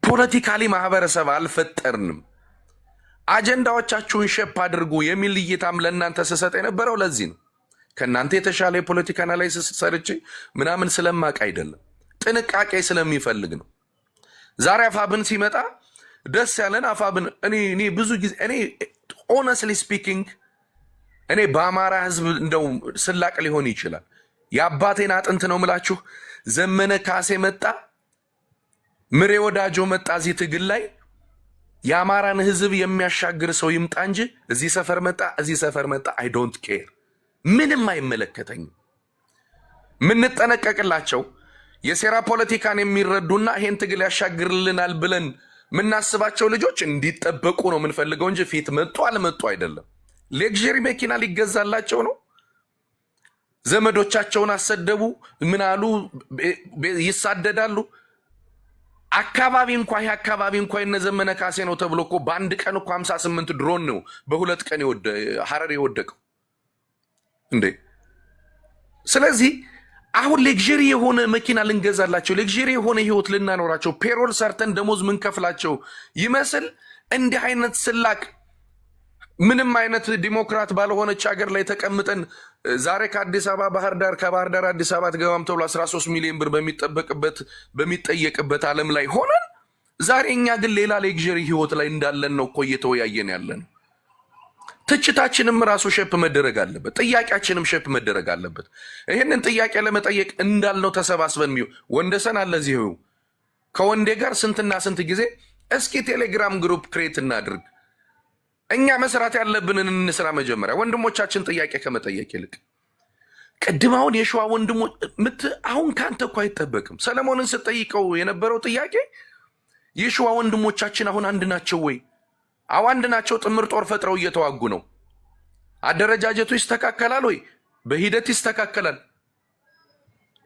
ፖለቲካሊ ማህበረሰብ አልፈጠርንም። አጀንዳዎቻችሁን ሼፕ አድርጉ የሚል እይታም ለእናንተ ስሰጥ የነበረው ለዚህ ነው። ከእናንተ የተሻለ የፖለቲካ አናላይሲስ ሰርቼ ምናምን ስለማቅ አይደለም፣ ጥንቃቄ ስለሚፈልግ ነው። ዛሬ አፋብን ሲመጣ ደስ ያለን አፋብን እኔ ብዙ ጊዜ እኔ ሆነስትሊ ስፒኪንግ እኔ በአማራ ህዝብ እንደው ስላቅ ሊሆን ይችላል የአባቴን አጥንት ነው ምላችሁ። ዘመነ ካሴ መጣ፣ ምሬ ወዳጆ መጣ፣ እዚህ ትግል ላይ የአማራን ህዝብ የሚያሻግር ሰው ይምጣ እንጂ እዚህ ሰፈር መጣ አይ ዶንት ኬር፣ ምንም አይመለከተኝም። ምንጠነቀቅላቸው የሴራ ፖለቲካን የሚረዱና ይሄን ትግል ያሻግርልናል ብለን ምናስባቸው ልጆች እንዲጠበቁ ነው የምንፈልገው እንጂ ፊት መጡ አልመጡ አይደለም። ሌክዠሪ መኪና ሊገዛላቸው ነው። ዘመዶቻቸውን አሰደቡ፣ ምናሉ ይሳደዳሉ። አካባቢ እንኳ የነዘመነ ካሴ ነው ተብሎ እኮ በአንድ ቀን እኮ 58 ድሮን ነው በሁለት ቀን ሐረር የወደቀው እንዴ። ስለዚህ አሁን ሌክዠሪ የሆነ መኪና ልንገዛላቸው፣ ሌክዠሪ የሆነ ህይወት ልናኖራቸው፣ ፔሮል ሰርተን ደሞዝ ምንከፍላቸው ይመስል እንዲህ አይነት ስላቅ ምንም አይነት ዲሞክራት ባልሆነች ሀገር ላይ ተቀምጠን ዛሬ ከአዲስ አበባ ባህር ዳር ከባህር ዳር አዲስ አበባ ትገባም ተብሎ 13 ሚሊዮን ብር በሚጠየቅበት ዓለም ላይ ሆነን ዛሬ እኛ ግን ሌላ ሌክዠሪ ህይወት ላይ እንዳለን ነው እኮ እየተወያየን ያለን። ትችታችንም ራሱ ሼፕ መደረግ አለበት፣ ጥያቄያችንም ሼፕ መደረግ አለበት። ይህንን ጥያቄ ለመጠየቅ እንዳልነው ተሰባስበን ወንደሰን አለ እዚሁ ከወንዴ ጋር ስንትና ስንት ጊዜ እስኪ ቴሌግራም ግሩፕ ክሬት እናድርግ፣ እኛ መስራት ያለብንን እንስራ። መጀመሪያ ወንድሞቻችን ጥያቄ ከመጠየቅ ይልቅ ቅድም አሁን የሸዋ ወንድሞች አሁን ካንተ እኮ አይጠበቅም። ሰለሞንን ስጠይቀው የነበረው ጥያቄ የሸዋ ወንድሞቻችን አሁን አንድ ናቸው ወይ? አዎ አንድ ናቸው። ጥምር ጦር ፈጥረው እየተዋጉ ነው። አደረጃጀቱ ይስተካከላል ወይ? በሂደት ይስተካከላል።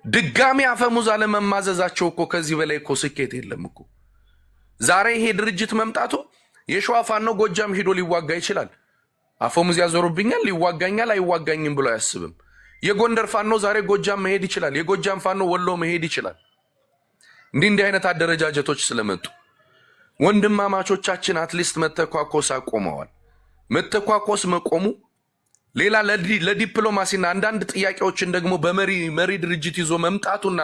ድጋሚ አፈሙዝ አለመማዘዛቸው እኮ ከዚህ በላይ እኮ ስኬት የለም እኮ። ዛሬ ይሄ ድርጅት መምጣቱ የሸዋ ፋኖ ጎጃም ሂዶ ሊዋጋ ይችላል። አፈሙዝ ያዞሩብኛል፣ ሊዋጋኛል፣ አይዋጋኝም ብሎ አያስብም። የጎንደር ፋኖ ዛሬ ጎጃም መሄድ ይችላል። የጎጃም ፋኖ ወሎ መሄድ ይችላል። እንዲህ አይነት አደረጃጀቶች ስለመጡ ወንድማማቾቻችን አትሊስት መተኳኮስ አቆመዋል። መተኳኮስ መቆሙ ሌላ ለዲፕሎማሲና አንዳንድ ጥያቄዎችን ደግሞ በመሪ ድርጅት ይዞ መምጣቱና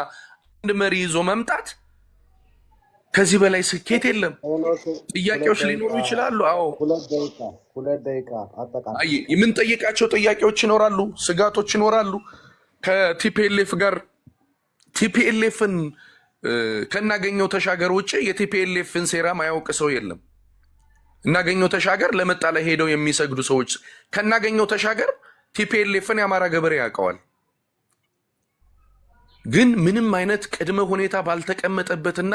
አንድ መሪ ይዞ መምጣት ከዚህ በላይ ስኬት የለም። ጥያቄዎች ሊኖሩ ይችላሉ። አዎ 2 ደቂቃ አጠቃላይ የምንጠይቃቸው ጥያቄዎች ይኖራሉ፣ ስጋቶች ይኖራሉ። ከቲፒኤልኤፍ ጋር ቲፒኤልኤፍን ከናገኘው ተሻገር ውጭ የቲፒኤልኤፍን ሴራ ማያውቅ ሰው የለም። እናገኘው ተሻገር ለመጣ ላይ ሄደው የሚሰግዱ ሰዎች ከናገኘው ተሻገር ቲፒኤልኤፍን የአማራ ገበሬ ያውቀዋል። ግን ምንም አይነት ቅድመ ሁኔታ ባልተቀመጠበትና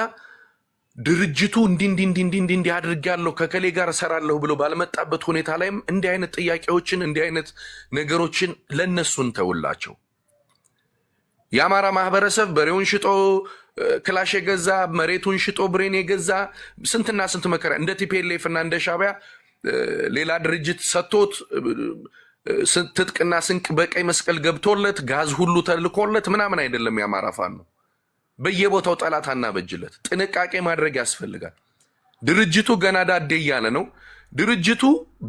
ድርጅቱ እንዲ አድርጋለሁ ከከሌ ጋር እሰራለሁ ብሎ ባልመጣበት ሁኔታ ላይም እንዲህ አይነት ጥያቄዎችን እንዲህ አይነት ነገሮችን ለነሱን ተውላቸው። የአማራ ማህበረሰብ በሬውን ሽጦ ክላሽ የገዛ መሬቱን ሽጦ ብሬን የገዛ ስንትና ስንት መከራ እንደ ቲፒኤልኤፍ እና እንደ ሻዕቢያ ሌላ ድርጅት ሰጥቶት ትጥቅና ስንቅ በቀይ መስቀል ገብቶለት ጋዝ ሁሉ ተልኮለት ምናምን አይደለም። የአማራ ፋኖ በየቦታው ጠላት አናበጅለት። ጥንቃቄ ማድረግ ያስፈልጋል። ድርጅቱ ገና ዳዴ እያለ ነው። ድርጅቱ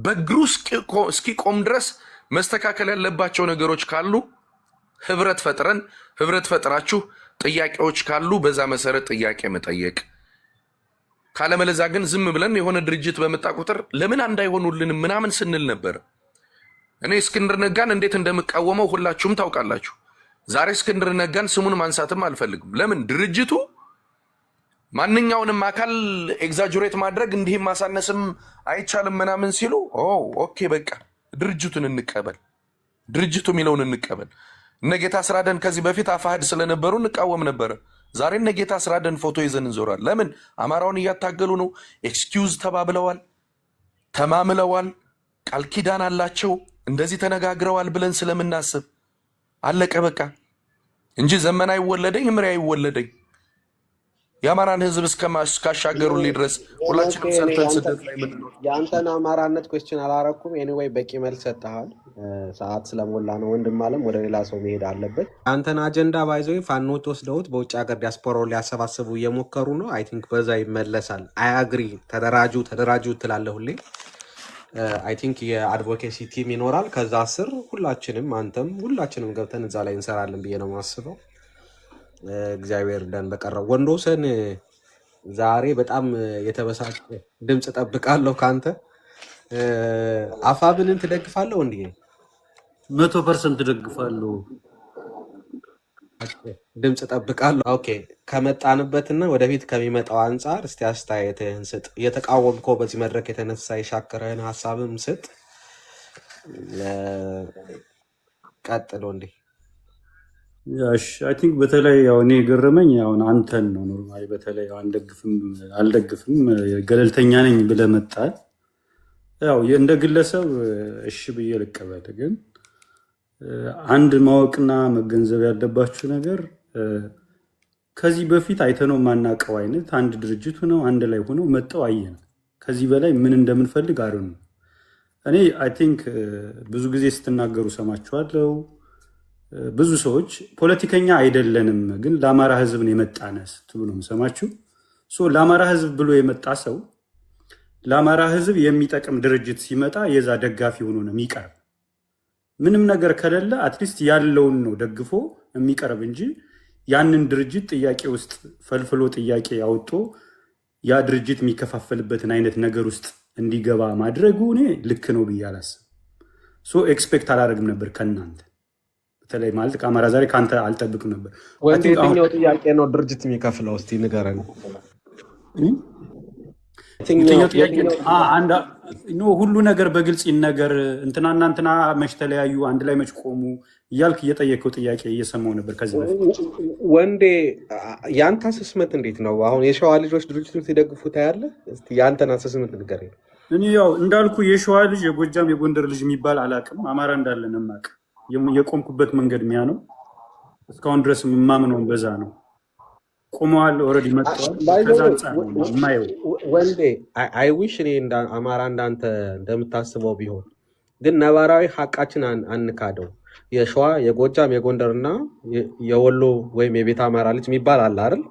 በእግሩ እስኪቆም ድረስ መስተካከል ያለባቸው ነገሮች ካሉ ህብረት ፈጥራችሁ ጥያቄዎች ካሉ በዛ መሰረት ጥያቄ መጠየቅ፣ ካለመለዛ ግን ዝም ብለን የሆነ ድርጅት በመጣ ቁጥር ለምን እንዳይሆኑልንም ምናምን ስንል ነበር። እኔ እስክንድር ነጋን እንዴት እንደምቃወመው ሁላችሁም ታውቃላችሁ። ዛሬ እስክንድር ነጋን ስሙን ማንሳትም አልፈልግም። ለምን ድርጅቱ ማንኛውንም አካል ኤግዛጁሬት ማድረግ እንዲህም ማሳነስም አይቻልም ምናምን ሲሉ ኦኬ በቃ ድርጅቱን እንቀበል፣ ድርጅቱ የሚለውን እንቀበል። እነጌታ አስራደን ከዚህ በፊት አፋሕድ ስለነበሩ እንቃወም ነበረ። ዛሬ እነጌታ አስራደን ፎቶ ይዘን እንዞራል። ለምን? አማራውን እያታገሉ ነው። ኤክስኪውዝ ተባብለዋል፣ ተማምለዋል፣ ቃል ኪዳን አላቸው፣ እንደዚህ ተነጋግረዋል ብለን ስለምናስብ አለቀ በቃ እንጂ ዘመን አይወለደኝ ምሪ አይወለደኝ የአማራን ህዝብ እስካሻገሩልኝ ድረስ ሁላችንም ሰርተን ስደት ላይ ምንኖር። የአንተን አማራነት ኩዌስችን አላረኩም። ኤኒዌይ በቂ መልስ ሰጥተሃል። ሰዓት ስለሞላ ነው ወንድም አለም ወደ ሌላ ሰው መሄድ አለበት። አንተን አጀንዳ ባይዘው ፋኖች ወስደውት በውጭ ሀገር ዲያስፖራውን ሊያሰባስቡ እየሞከሩ ነው። አይ ቲንክ በዛ ይመለሳል። አይ አግሪ። ተደራጁ ትላለህ ሁሌ። አይ ቲንክ የአድቮኬሲ ቲም ይኖራል። ከዛ ስር ሁላችንም አንተም ሁላችንም ገብተን እዛ ላይ እንሰራለን ብዬ ነው የማስበው። እግዚአብሔር እንዳን በቀረው ወንዶሰን ዛሬ በጣም የተበሳጨ ድምጽ ጠብቃለሁ ካንተ። አፋብንን ትደግፋለህ እንዴ? 100% ትደግፋለሁ። ድምጽ ጠብቃለሁ። ኦኬ ከመጣንበትና ወደፊት ከሚመጣው አንፃር እስቲ አስተያየትህን ስጥ። የተቃወምከው በዚህ መድረክ የተነሳ የሻከረህን ሐሳብም ስጥ። ቀጥሎ እንዴ ያሽ አይ ቲንክ በተለይ ያው እኔ ገረመኝ ያው አንተን ነው ኖርማሊ በተለይ አልደግፍም ገለልተኛ ነኝ ብለህ መጣል። ያው እንደ ግለሰብ እሺ ብዬ ልቀበል። ግን አንድ ማወቅና መገንዘብ ያለባችሁ ነገር ከዚህ በፊት አይተነው ማናቀው አይነት አንድ ድርጅት ሆነው አንድ ላይ ሆነው መጣው አየን። ከዚህ በላይ ምን እንደምንፈልግ አይደለም። እኔ አይ ቲንክ ብዙ ጊዜ ስትናገሩ ሰማችኋለሁ። ብዙ ሰዎች ፖለቲከኛ አይደለንም ግን ለአማራ ህዝብ ነው የመጣነስ ትሉ ነው የምሰማችሁ። ለአማራ ህዝብ ብሎ የመጣ ሰው ለአማራ ህዝብ የሚጠቅም ድርጅት ሲመጣ የዛ ደጋፊ ሆኖ ነው የሚቀርብ። ምንም ነገር ከሌለ አትሊስት ያለውን ነው ደግፎ የሚቀርብ እንጂ ያንን ድርጅት ጥያቄ ውስጥ ፈልፍሎ ጥያቄ ያወጡ ያ ድርጅት የሚከፋፈልበትን አይነት ነገር ውስጥ እንዲገባ ማድረጉ እኔ ልክ ነው ብዬ አላስብም። ኤክስፔክት አላደርግም ነበር ከእናንተ በተለይ ማለት ከአማራ ዛሬ ከአንተ አልጠብቅም ነበር። የትኛው ጥያቄ ነው ድርጅት የሚከፍለው? እስቲ ንገረን። ሁሉ ነገር በግልጽ ይነገር። እንትናና እንትና መች ተለያዩ፣ አንድ ላይ መች ቆሙ እያልክ እየጠየቀው ጥያቄ እየሰማው ነበር ከዚህ በፊት። ወንዴ የአንተ አሰስመንት እንዴት ነው? አሁን የሸዋ ልጆች ድርጅቱን ሲደግፉ ታያለህ? እስቲ የአንተን አሰስመንት ንገረኝ። እኔ ያው እንዳልኩ የሸዋ ልጅ የጎጃም የጎንደር ልጅ የሚባል አላውቅም። አማራ እንዳለን ማቅ የቆምኩበት መንገድ ሚያ ነው። እስካሁን ድረስ የማምነውን በዛ ነው። ቆመዋል፣ ኦልሬዲ መጥተዋል። ወንዴ አይ ዊሽ እኔ አማራ እንዳንተ እንደምታስበው ቢሆን፣ ግን ነባራዊ ሀቃችን አንካደው። የሸዋ የጎጃም የጎንደርና የወሎ ወይም የቤተ አማራ ልጅ የሚባል አለ አይደል?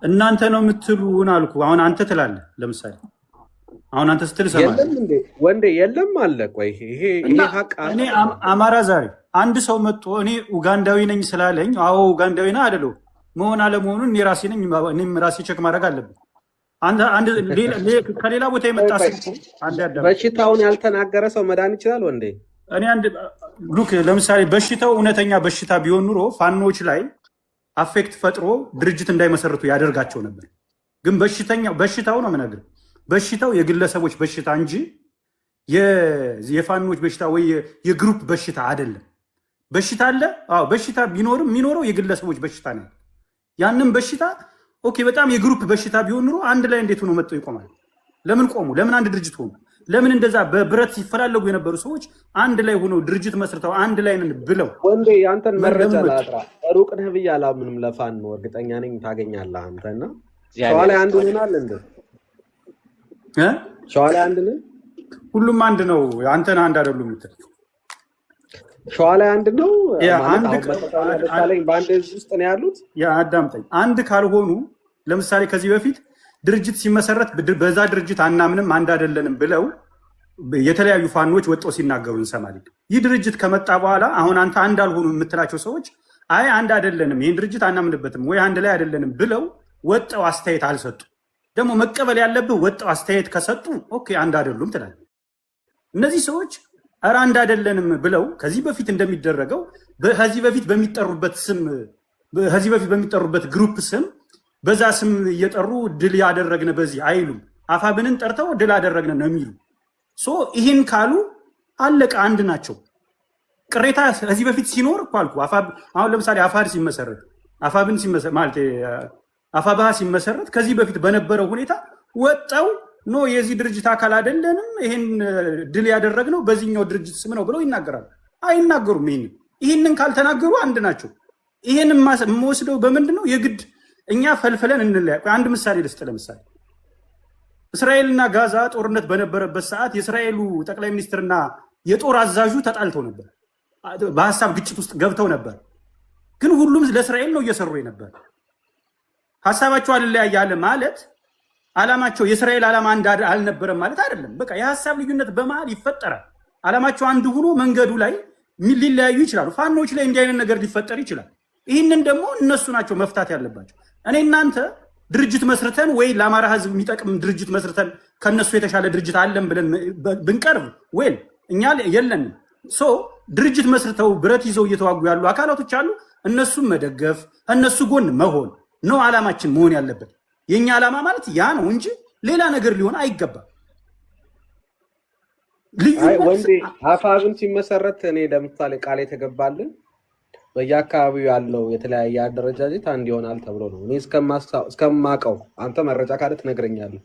እናንተ ነው የምትሉን አልኩ። አሁን አንተ ትላለህ ለምሳሌ አሁን አንተ ስትል ሰማለህ ወንዴ የለም አለ። ቆይ ይሄ ሀቅ እኔ አማራ ዛሬ አንድ ሰው መጥቶ እኔ ኡጋንዳዊ ነኝ ስላለኝ አዎ ኡጋንዳዊ ነህ አይደለው መሆን አለመሆኑን እኔ ራሴ ነኝ እኔም ራሴ ቼክ ማድረግ አለብን። አንድ ከሌላ ቦታ የመጣ ሰው በሽታውን ያልተናገረ ሰው መዳን ይችላል ወንዴ? እኔ ሉክ ለምሳሌ በሽታው እውነተኛ በሽታ ቢሆን ኑሮ ፋኖች ላይ አፌክት ፈጥሮ ድርጅት እንዳይመሰርቱ ያደርጋቸው ነበር። ግን በሽታው ነው የምነግርህ በሽታው የግለሰቦች በሽታ እንጂ የፋኖች በሽታ ወይ የግሩፕ በሽታ አይደለም። በሽታ አለ። አዎ በሽታ ቢኖርም የሚኖረው የግለሰቦች በሽታ ነው። ያንን በሽታ ኦኬ በጣም የግሩፕ በሽታ ቢሆን ኑሮ አንድ ላይ እንዴት ሆኖ መጥተው ይቆማል? ለምን ቆሙ? ለምን አንድ ድርጅት ሆኑ? ለምን እንደዛ በብረት ሲፈላለጉ የነበሩ ሰዎች አንድ ላይ ሆነው ድርጅት መስርተው አንድ ላይ ነን ብለው ወንዴ ያንተን መረጃ ላጥራ ሩቅ ነህ ብዬ አላምንም። ለፋን ነው እርግጠኛ ነኝ ታገኛለህ አንተና ሸዋ ላይ አንድ ሆናል እንዴ? ሸዋ ላይ አንድ ነህ? ሁሉም አንድ ነው። አንተና አንድ አይደሉም የምትል ሸዋ ላይ አንድ ነው ማለት በአንድ ውስጥ ነው ያሉት። አዳምጠኝ። አንድ ካልሆኑ ለምሳሌ ከዚህ በፊት ድርጅት ሲመሰረት በዛ ድርጅት አናምንም አንድ አይደለንም ብለው የተለያዩ ፋኖች ወጥተው ሲናገሩ እንሰማለን። ይህ ድርጅት ከመጣ በኋላ አሁን አንተ አንድ አልሆኑ የምትላቸው ሰዎች አይ አንድ አይደለንም ይህን ድርጅት አናምንበትም ወይ አንድ ላይ አይደለንም ብለው ወጥተው አስተያየት አልሰጡ። ደግሞ መቀበል ያለብህ ወጥተው አስተያየት ከሰጡ ኦኬ አንድ አይደሉም ትላለህ። እነዚህ ሰዎች ኧረ አንድ አይደለንም ብለው ከዚህ በፊት እንደሚደረገው ከዚህ በፊት በሚጠሩበት ስም ከዚህ በፊት በሚጠሩበት ግሩፕ ስም በዛ ስም እየጠሩ ድል ያደረግን በዚህ አይሉም። አፋብንን ጠርተው ድል አደረግን ነው የሚሉ። ይህን ካሉ አለቀ፣ አንድ ናቸው። ቅሬታ ከዚህ በፊት ሲኖር እኮ አልኩ። አሁን ለምሳሌ አፋድ ሲመሰረት አፋብን ማለት አፋብሃ ሲመሰረት ከዚህ በፊት በነበረው ሁኔታ ወጣው ኖ የዚህ ድርጅት አካል አይደለንም ይህን ድል ያደረግነው በዚህኛው ድርጅት ስም ነው ብለው ይናገራሉ። አይናገሩም። ይህንን ካልተናገሩ አንድ ናቸው። ይህን የምወስደው በምንድን ነው? የግድ እኛ ፈልፈለን እንለያ። አንድ ምሳሌ ልስጥ። ለምሳሌ እስራኤልና ጋዛ ጦርነት በነበረበት ሰዓት የእስራኤሉ ጠቅላይ ሚኒስትርና የጦር አዛዡ ተጣልተው ነበር፣ በሀሳብ ግጭት ውስጥ ገብተው ነበር። ግን ሁሉም ለእስራኤል ነው እየሰሩ ነበር። ሀሳባቸው አልለያያለ ማለት ዓላማቸው የእስራኤል ዓላማ አንድ አልነበረም ማለት አይደለም። በቃ የሀሳብ ልዩነት በመሃል ይፈጠራል። ዓላማቸው አንድ ሆኖ መንገዱ ላይ ሊለያዩ ይችላሉ። ፋኖች ላይ እንዲህ አይነት ነገር ሊፈጠር ይችላል። ይህንን ደግሞ እነሱ ናቸው መፍታት ያለባቸው። እኔ እናንተ ድርጅት መስርተን ወይ ለአማራ ሕዝብ የሚጠቅም ድርጅት መስርተን ከነሱ የተሻለ ድርጅት አለን ብለን ብንቀርብ ወይ እኛ የለንም። ድርጅት መስርተው ብረት ይዘው እየተዋጉ ያሉ አካላቶች አሉ። እነሱም መደገፍ እነሱ ጎን መሆን ነው ዓላማችን መሆን ያለበት። የኛ ዓላማ ማለት ያ ነው እንጂ ሌላ ነገር ሊሆን አይገባም። ወንዴ አፋብን ሲመሰረት እኔ ለምሳሌ ቃል የተገባልን በየአካባቢው ያለው የተለያየ አደረጃጀት አንድ ይሆናል ተብሎ ነው። እኔ እስከማውቀው አንተ መረጃ ካለ ትነግረኛለህ።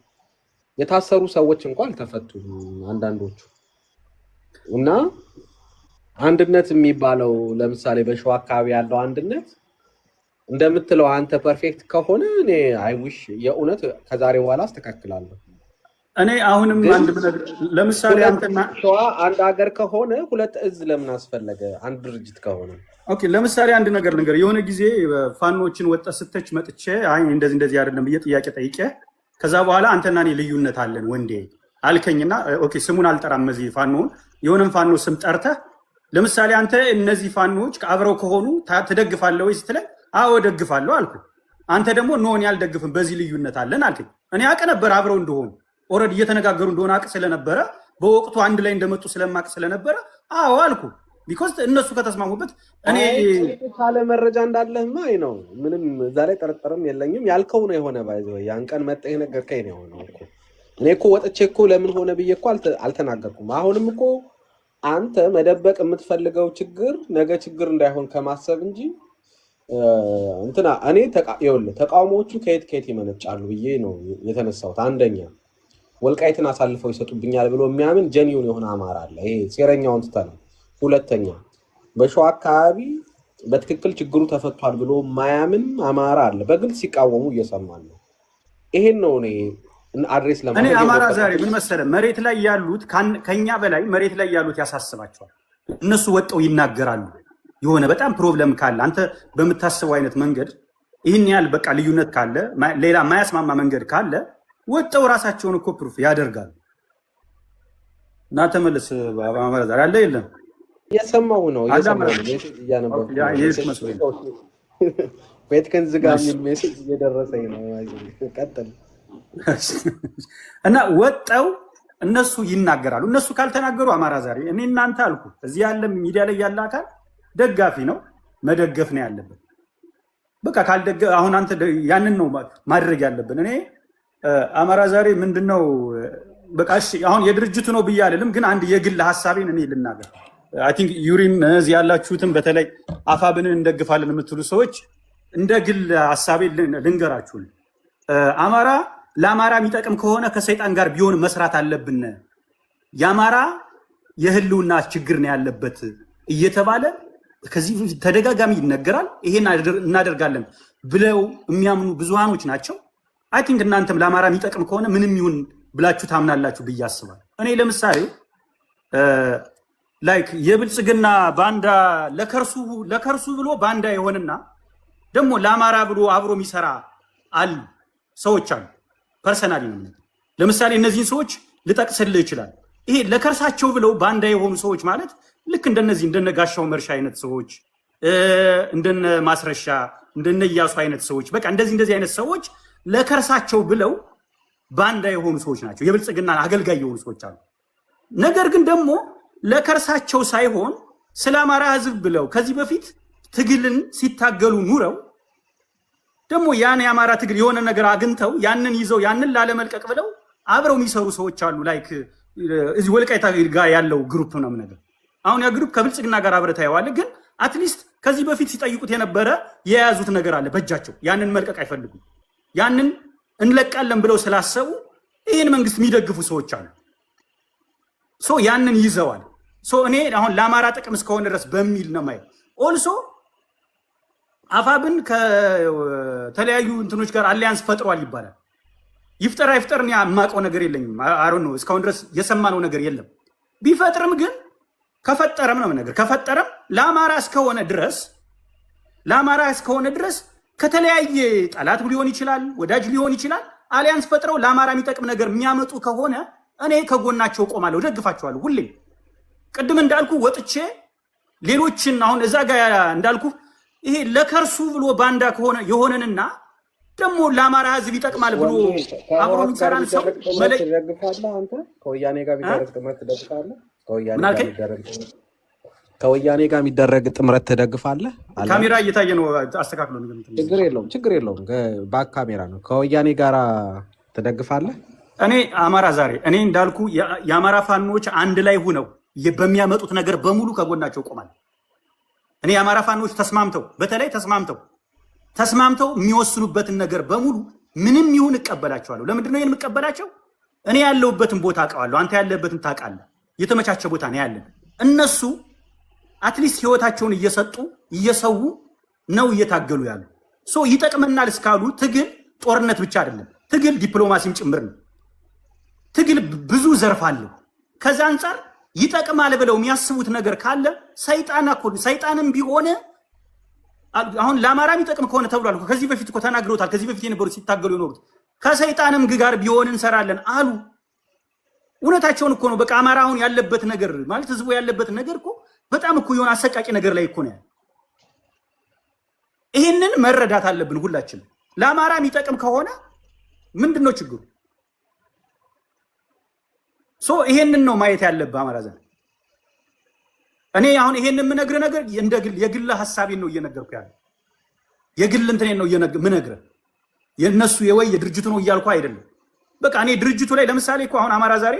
የታሰሩ ሰዎች እንኳን አልተፈቱም አንዳንዶቹ። እና አንድነት የሚባለው ለምሳሌ በሸዋ አካባቢ ያለው አንድነት እንደምትለው አንተ ፐርፌክት ከሆነ እኔ አይዊሽ የእውነት ከዛሬ በኋላ አስተካክላለሁ። እኔ አሁንም አንድ ለምሳሌ አንተና ሸዋ አንድ ሀገር ከሆነ ሁለት እዝ ለምን አስፈለገ? አንድ ድርጅት ከሆነ ኦኬ። ለምሳሌ አንድ ነገር የሆነ ጊዜ ፋኖችን ወጣ ስተች መጥቼ አይ እንደዚህ አይደለም ብዬ ጥያቄ ጠይቄ ከዛ በኋላ አንተና እኔ ልዩነት አለን ወንዴ አልከኝና ኦኬ ስሙን አልጠራም እዚህ ፋኖን የሆነም ፋኖ ስም ጠርተህ ለምሳሌ አንተ እነዚህ ፋኖች አብረው ከሆኑ ትደግፋለህ ወይ ስትለኝ አዎ ደግፋለሁ አልኩ። አንተ ደግሞ ኖ እኔ አልደግፍም በዚህ ልዩነት አለን አልከኝ። እኔ አውቅ ነበር አብረው እንደሆኑ ኦልሬዲ እየተነጋገሩ እንደሆነ አውቅ ስለነበረ በወቅቱ አንድ ላይ እንደመጡ ስለማውቅ ስለነበረ አዎ አልኩ። ቢኮዝ እነሱ ከተስማሙበት እኔ ካለ መረጃ እንዳለህማ ነው ምንም እዛ ላይ ጠርጠርም የለኝም። ያልከው ነው የሆነ ባይዘው ያን ቀን መጣህ ነገርከኝ ነው የሆነው እኮ። እኔ እኮ ወጥቼ እኮ ለምን ሆነ ብዬ እኮ አልተናገርኩም። አሁንም እኮ አንተ መደበቅ የምትፈልገው ችግር ነገ ችግር እንዳይሆን ከማሰብ እንጂ እንትና እኔ ተቃውሞዎቹ ከየት ይመነጫሉ ብዬ ነው የተነሳሁት። አንደኛ ወልቃይትን አሳልፈው ይሰጡብኛል ብሎ የሚያምን ጀኒውን የሆነ አማራ አለ። ይሄ ሴረኛውን ትተህ። ሁለተኛ በሸዋ አካባቢ በትክክል ችግሩ ተፈቷል ብሎ ማያምን አማራ አለ። በግልጽ ሲቃወሙ እየሰማን ነው። ይሄን ነው እኔ አድሬስ ለማድረግ እኔ አማራ ዛሬ ምን መሰለህ መሬት ላይ ያሉት ከኛ በላይ መሬት ላይ ያሉት ያሳስባቸዋል። እነሱ ወጣው ይናገራሉ። የሆነ በጣም ፕሮብለም ካለ አንተ በምታስበው አይነት መንገድ ይህን ያህል በቃ ልዩነት ካለ ሌላ ማያስማማ መንገድ ካለ ወጣው ራሳቸውን እኮ ፕሩፍ ያደርጋሉ። እና ተመለስ አማራ ዛሬ አለ የለም እየሰማሁ ነው ቤት ከንዝጋ የሚል ሜሴጅ እየደረሰኝ ነው። ቀጥል። እና ወጣው እነሱ ይናገራሉ። እነሱ ካልተናገሩ አማራ ዛሬ እኔ እናንተ አልኩ እዚህ ያለ ሚዲያ ላይ ያለ አካል ደጋፊ ነው መደገፍ ነው ያለብን። በቃ ካልደገ አሁን አንተ ያንን ነው ማድረግ ያለብን። እኔ አማራ ዛሬ ምንድነው በቃ እሺ አሁን የድርጅቱ ነው ብዬ አይደለም፣ ግን አንድ የግል ሐሳቤን እኔ ልናገር። አይ ቲንክ ዩሪም እዚህ ያላችሁትም በተለይ አፋብንን እንደግፋለን የምትሉ ሰዎች እንደ ግል ሐሳቤ ልንገራችሁ። አማራ ለአማራ የሚጠቅም ከሆነ ከሰይጣን ጋር ቢሆን መስራት አለብን። የአማራ የህልውና ችግር ነው ያለበት እየተባለ ከዚህ ተደጋጋሚ ይነገራል። ይሄን እናደርጋለን ብለው የሚያምኑ ብዙሃኖች ናቸው። አይ ቲንክ እናንተም ለአማራ የሚጠቅም ከሆነ ምንም ይሁን ብላችሁ ታምናላችሁ ብዬ አስባለሁ። እኔ ለምሳሌ ላይክ የብልጽግና ባንዳ ለከርሱ ብሎ ባንዳ የሆነና ደግሞ ለአማራ ብሎ አብሮ የሚሰራ አሉ ሰዎች አሉ። ፐርሰናሊ ነው። ለምሳሌ እነዚህን ሰዎች ልጠቅስልህ ይችላል። ይሄ ለከርሳቸው ብለው ባንዳ የሆኑ ሰዎች ማለት ልክ እንደነዚህ እንደነ ጋሻው መርሻ አይነት ሰዎች፣ እንደነ ማስረሻ፣ እንደነ ኢያሱ አይነት ሰዎች በቃ እንደዚህ አይነት ሰዎች ለከርሳቸው ብለው ባንዳ የሆኑ ሰዎች ናቸው። የብልጽግና አገልጋይ የሆኑ ሰዎች አሉ። ነገር ግን ደግሞ ለከርሳቸው ሳይሆን ስለ አማራ ህዝብ ብለው ከዚህ በፊት ትግልን ሲታገሉ ኑረው ደግሞ ያን የአማራ ትግል የሆነ ነገር አግኝተው ያንን ይዘው ያንን ላለመልቀቅ ብለው አብረው የሚሰሩ ሰዎች አሉ። ላይክ እዚህ ወልቃይታ ጋር ያለው ግሩፕ ነው ነገር አሁን ያ ግሩፕ ከብልጽግና ጋር አብረህ ታየዋለህ። ግን አትሊስት ከዚህ በፊት ሲጠይቁት የነበረ የያዙት ነገር አለ በእጃቸው። ያንን መልቀቅ አይፈልጉም። ያንን እንለቃለን ብለው ስላሰቡ ይህን መንግስት የሚደግፉ ሰዎች አሉ። ሶ ያንን ይዘዋል። ሶ እኔ አሁን ለአማራ ጥቅም እስከሆነ ድረስ በሚል ነው ማየው። ኦልሶ አፋብን ከተለያዩ እንትኖች ጋር አሊያንስ ፈጥሯል ይባላል። ይፍጠር አይፍጠር እኔ የማውቀው ነገር የለኝም። አሮ ነው እስካሁን ድረስ የሰማነው ነገር የለም። ቢፈጥርም ግን ከፈጠረም ነው ነገር ከፈጠረም ለአማራ እስከሆነ ድረስ ከተለያየ ጠላት ሊሆን ይችላል፣ ወዳጅ ሊሆን ይችላል። አሊያንስ ፈጥረው ለአማራ የሚጠቅም ነገር የሚያመጡ ከሆነ እኔ ከጎናቸው ቆማለሁ፣ ደግፋቸዋለሁ። ሁሌ ቅድም እንዳልኩ ወጥቼ ሌሎችን አሁን እዛ ጋር እንዳልኩ ይሄ ለከርሱ ብሎ ባንዳ ከሆነ የሆነንና ደግሞ ለአማራ ህዝብ ይጠቅማል ብሎ አብሮ የሚሰራን ሰው መለይ ትደግፋለህ። አንተ ከወያኔ ጋር ቢደረግ ጥምረት ትደግፋለህ? ከወያኔ ጋር የሚደረግ ጥምረት ትደግፋለህ? ካሜራ እየታየ ነው፣ አስተካክሎ ነው። ችግር የለውም። ባክ ካሜራ ነው። ከወያኔ ጋር ትደግፋለህ? እኔ አማራ ዛሬ እኔ እንዳልኩ የአማራ ፋኖች አንድ ላይ ሆነው በሚያመጡት ነገር በሙሉ ከጎናቸው ቆማል። እኔ የአማራ ፋኖች በተለይ ተስማምተው የሚወስኑበትን ነገር በሙሉ ምንም ይሁን እቀበላቸዋለሁ። ለምንድን ነው ይሄን የምቀበላቸው? እኔ ያለሁበትን ቦታ አውቀዋለሁ፣ አንተ ያለበትን ታውቃለህ። የተመቻቸ ቦታ ነው ያለን። እነሱ አትሊስት ህይወታቸውን እየሰው ነው እየታገሉ ያሉ። ሶ ይጠቅመናል እስካሉ ትግል ጦርነት ብቻ አይደለም፣ ትግል ዲፕሎማሲም ጭምር ነው። ትግል ብዙ ዘርፍ አለው። ከዛ አንጻር ይጠቅማል ብለው የሚያስቡት ነገር ካለ ሰይጣንም ቢሆን አሁን ለአማራ የሚጠቅም ከሆነ ተብሏል። ከዚህ በፊት እኮ ተናግረውታል። ከዚህ በፊት የነበሩት ሲታገሉ የኖሩት ከሰይጣንም ጋር ቢሆን እንሰራለን አሉ። እውነታቸውን እኮ ነው። በቃ አማራ አሁን ያለበት ነገር ማለት ህዝቡ ያለበት ነገር እኮ በጣም እኮ የሆነ አሰቃቂ ነገር ላይ እኮ ነው ያለው። ይህንን መረዳት አለብን ሁላችን። ለአማራ የሚጠቅም ከሆነ ምንድን ነው ችግሩ? ይሄንን ነው ማየት ያለብህ አማራ ዘንድ። እኔ አሁን ይሄንን የምነግርህ ነገር የግል ሐሳቤን ነው እየነገርኩ ያለው። የግል እንትኔን ነው የምነግርህ። የነሱ የድርጅቱ ነው እያልኩ አይደለም። በቃ እኔ ድርጅቱ ላይ ለምሳሌ እኮ አሁን አማራ ዛሬ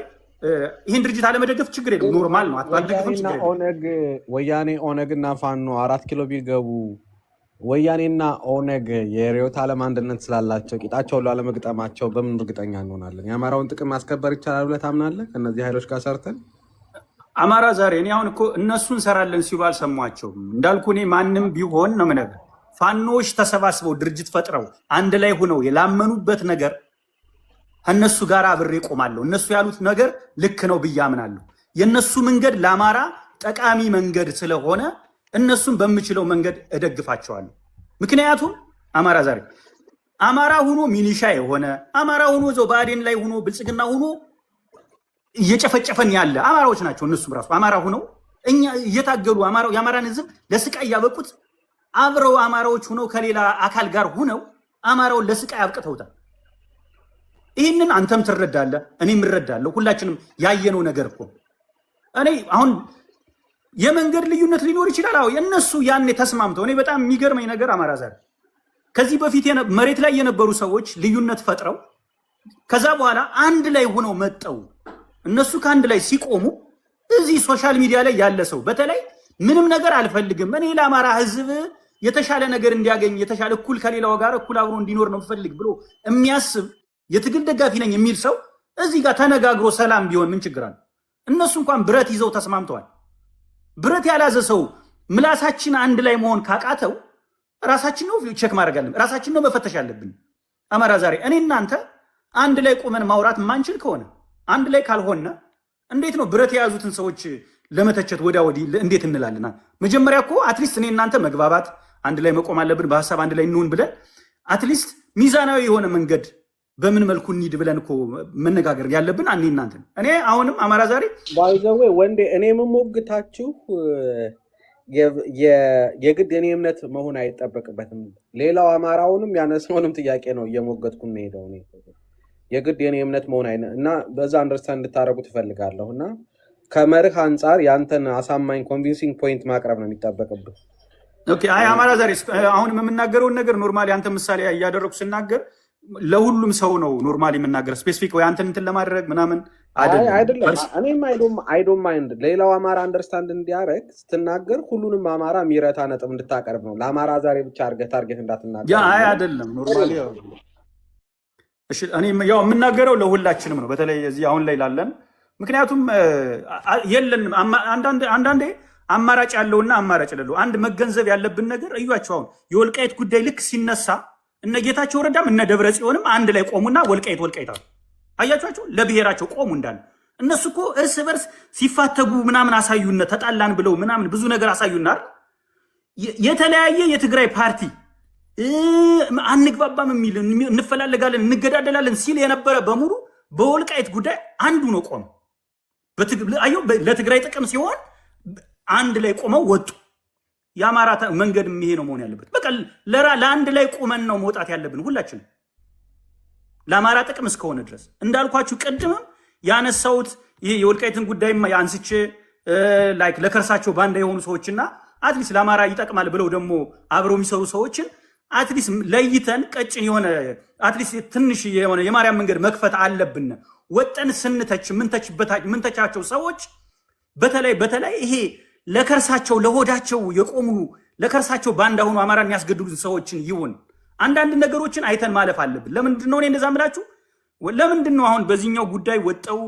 ይሄን ድርጅት አለመደገፍ ችግር የለም፣ ኖርማል ነው። ወያኔ ኦነግና ፋኖ 4 ኪሎ ቢገቡ ወያኔና ኦነግ የርዕዮተ ዓለም አንድነት ስላላቸው ቂጣቸውን ላለመግጠማቸው በምን እርግጠኛ እንሆናለን? የአማራውን ጥቅም ማስከበር ይቻላል ብለህ ታምናለህ? ከእነዚህ ኃይሎች ጋር ሰርተን አማራ ዛሬ እኔ አሁን እኮ እነሱ እንሰራለን ሲሉ አልሰማቸውም። እንዳልኩ እኔ ማንም ቢሆን ነው የምነግርህ፣ ፋኖዎች ተሰባስበው ድርጅት ፈጥረው አንድ ላይ ሆነው የላመኑበት ነገር ከእነሱ ጋር አብሬ ቆማለሁ። እነሱ ያሉት ነገር ልክ ነው ብዬ አምናለሁ። የእነሱ መንገድ ለአማራ ጠቃሚ መንገድ ስለሆነ እነሱን በምችለው መንገድ እደግፋቸዋለሁ። ምክንያቱም አማራ ሆኖ ሚኒሻ የሆነ አማራ ሆኖ ዘው ባዴን ላይ ሆኖ ብልጽግና ሆኖ እየጨፈጨፈን ያለ አማራዎች ናቸው። እነሱም ራሱ አማራ ሆነው እኛ እየታገሉ የአማራን ህዝብ ለስቃይ ያበቁት አብረው አማራዎች ሆነው ከሌላ አካል ጋር ሆነው አማራውን ለስቃይ አብቅተውታል። ይህንን አንተም ትረዳለህ፣ እኔም እረዳለሁ። ሁላችንም ያየነው ነገር እኮ እኔ አሁን የመንገድ ልዩነት ሊኖር ይችላል። አዎ የነሱ ያኔ ተስማምተው እኔ በጣም የሚገርመኝ ነገር አማራ ዛሬ ከዚህ በፊት መሬት ላይ የነበሩ ሰዎች ልዩነት ፈጥረው ከዛ በኋላ አንድ ላይ ሆነው መጠው እነሱ ከአንድ ላይ ሲቆሙ እዚህ ሶሻል ሚዲያ ላይ ያለ ሰው በተለይ ምንም ነገር አልፈልግም እኔ ለአማራ ህዝብ የተሻለ ነገር እንዲያገኝ የተሻለ እኩል ከሌላው ጋር እኩል አብሮ እንዲኖር ነው ፈልግ ብሎ የሚያስብ የትግል ደጋፊ ነኝ የሚል ሰው እዚህ ጋር ተነጋግሮ ሰላም ቢሆን ምን ችግር አለ? እነሱ እንኳን ብረት ይዘው ተስማምተዋል። ብረት ያላዘ ሰው ምላሳችን አንድ ላይ መሆን ካቃተው ራሳችን ነው ቼክ ማድረግ አለብን። ራሳችን ነው መፈተሽ አለብን። አማራ ዛሬ እኔ እናንተ አንድ ላይ ቆመን ማውራት ማንችል ከሆነ አንድ ላይ ካልሆነ እንዴት ነው ብረት የያዙትን ሰዎች ለመተቸት ወዲያ ወዲህ እንዴት እንላለን? መጀመሪያ እኮ አትሊስት እኔ እናንተ መግባባት አንድ ላይ መቆም አለብን። በሐሳብ አንድ ላይ እንሁን ብለን አትሊስት ሚዛናዊ የሆነ መንገድ በምን መልኩ እንሂድ ብለን እኮ መነጋገር ያለብን እኔ እናንተ። እኔ አሁንም አማራ ዛሬ ባይዘዌ ወንዴ እኔ የምሞግታችሁ የግድ የኔ እምነት መሆን አይጠበቅበትም። ሌላው አማራውንም ያነሳውንም ጥያቄ ነው እየሞገትኩ ሄደው ነው የግድ የኔ እምነት መሆን አይነ እና በዛ አንደርስታንድ እንድታረጉ ትፈልጋለሁ እና ከመርህ አንጻር ያንተን አሳማኝ ኮንቪንሲንግ ፖይንት ማቅረብ ነው የሚጠበቅብህ። ኦኬ አይ አማራ ዛሬ አሁን የምናገረውን ነገር ኖርማሊ አንተ ምሳሌ እያደረኩ ስናገር ለሁሉም ሰው ነው ኖርማሊ የምናገር ስፔሲፊክ ወይ አንተን እንትን ለማድረግ ምናምን አይደለም። እኔም አይ ዶንት ማይንድ ሌላው አማራ አንደርስታንድ እንዲያረግ ስትናገር ሁሉንም አማራ ሚረታ ነጥብ እንድታቀርብ ነው። ለአማራ ዛሬ ብቻ አርገህ ታርጌት እንዳትናገር ያ አይ አይደለም ኖርማሊ እሺ እኔ ያው የምናገረው ለሁላችንም ነው፣ በተለይ እዚህ አሁን ላይ ላለን። ምክንያቱም የለንም አንዳንዴ አማራጭ ያለውና አማራጭ የሌለው አንድ መገንዘብ ያለብን ነገር እዩዋቸው። አሁን የወልቃይት ጉዳይ ልክ ሲነሳ እነ ጌታቸው ረዳም እነ ደብረ ጽዮንም አንድ ላይ ቆሙና ወልቃይት አሉ። አያችኋቸው? ለብሔራቸው ቆሙ እንዳለ። እነሱ እኮ እርስ በርስ ሲፋተጉ ምናምን አሳዩና ተጣላን ብለው ምናምን ብዙ ነገር አሳዩና የተለያየ የትግራይ ፓርቲ አንግባባም የሚል እንፈላለጋለን እንገዳደላለን ሲል የነበረ በሙሉ በወልቃይት ጉዳይ አንዱ ነው ቆመ። ለትግራይ ጥቅም ሲሆን አንድ ላይ ቆመው ወጡ። የአማራ መንገድ ይሄ ነው መሆን ያለበት። በቃ ለአንድ ላይ ቆመን ነው መውጣት ያለብን ሁላችንም ለአማራ ጥቅም እስከሆነ ድረስ። እንዳልኳችሁ ቅድምም ያነሳሁት ይሄ የወልቃይትን ጉዳይ አንስቼ ላይክ ለከርሳቸው ባንዳ የሆኑ ሰዎችና አትሊስት ለአማራ ይጠቅማል ብለው ደግሞ አብረው የሚሰሩ ሰዎችን አትሊስት ለይተን ቀጭን የሆነ አትሊስት ትንሽ የሆነ የማርያም መንገድ መክፈት አለብን። ወጠን ስንተች ምንተቻቸው ሰዎች በተለይ ይሄ ለከርሳቸው ለሆዳቸው የቆሙ ለከርሳቸው ባንዳ ሆኑ አማራ የሚያስገድሉ ሰዎችን ይሁን አንዳንድ ነገሮችን አይተን ማለፍ አለብን። ለምንድን ነው እኔ እንደዛ ምላችሁ? ለምንድን ነው አሁን በዚህኛው ጉዳይ ወጠው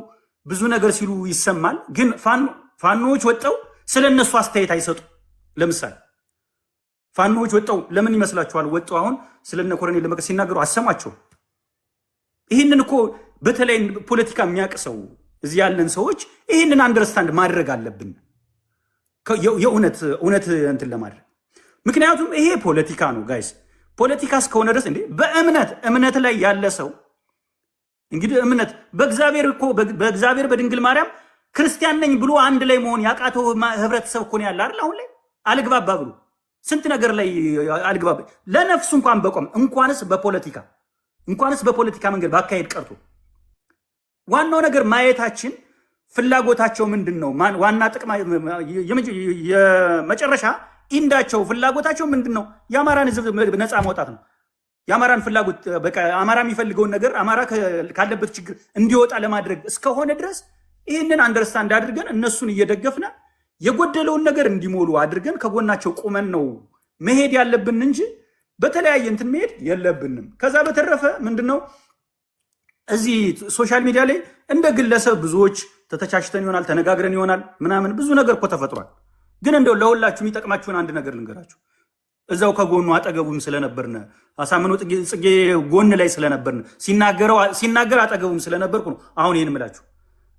ብዙ ነገር ሲሉ ይሰማል፣ ግን ፋኖዎች ወጠው ስለነሱ አስተያየት አይሰጡ? ለምሳሌ ፋኖዎች ወጠው ለምን ይመስላችኋል? ወጠው አሁን ስለነ ኮሎኔል ደመቀ ሲናገሩ አሰማቸው። ይህንን እኮ በተለይ ፖለቲካ የሚያውቅ ሰው እዚህ ያለን ሰዎች ይህንን አንደርስታንድ ማድረግ አለብን የእውነት እንትን ለማድረግ። ምክንያቱም ይሄ ፖለቲካ ነው ጋይስ። ፖለቲካ እስከሆነ ድረስ እንዴ በእምነት ላይ ያለ ሰው እንግዲህ እምነት በእግዚአብሔር በድንግል ማርያም ክርስቲያን ነኝ ብሎ አንድ ላይ መሆን ያቃተው ህብረተሰብ እኮ ነው ያለ አይደል? አሁን ላይ አልግባባ ብሎ ስንት ነገር ላይ አልግባባ ለነፍሱ እንኳን በቆም እንኳንስ በፖለቲካ መንገድ ባካሄድ ቀርቶ ዋናው ነገር ማየታችን ፍላጎታቸው ምንድን ነው? ዋና ጥቅማ የመጨረሻ ኢንዳቸው ፍላጎታቸው ምንድን ነው? የአማራን ህዝብ ነፃ ማውጣት ነው። የአማራን ፍላጎት በቃ አማራ የሚፈልገውን ነገር አማራ ካለበት ችግር እንዲወጣ ለማድረግ እስከሆነ ድረስ ይህንን አንደርስታንድ አድርገን እነሱን እየደገፍን የጎደለውን ነገር እንዲሞሉ አድርገን ከጎናቸው ቁመን ነው መሄድ ያለብን እንጂ በተለያየ እንትን መሄድ የለብንም። ከዛ በተረፈ ምንድነው እዚህ ሶሻል ሚዲያ ላይ እንደ ግለሰብ ብዙዎች ተተቻችተን ይሆናል ተነጋግረን ይሆናል ምናምን ብዙ ነገር እኮ ተፈጥሯል። ግን እንደው ለሁላችሁ የሚጠቅማችሁን አንድ ነገር ልንገራችሁ። እዛው ከጎኑ አጠገቡም ስለነበርነ አሳምነው ጽጌ ጎን ላይ ስለነበርነ ሲናገር አጠገቡም ስለነበርኩ ነው አሁን ይሄን እምላችሁ።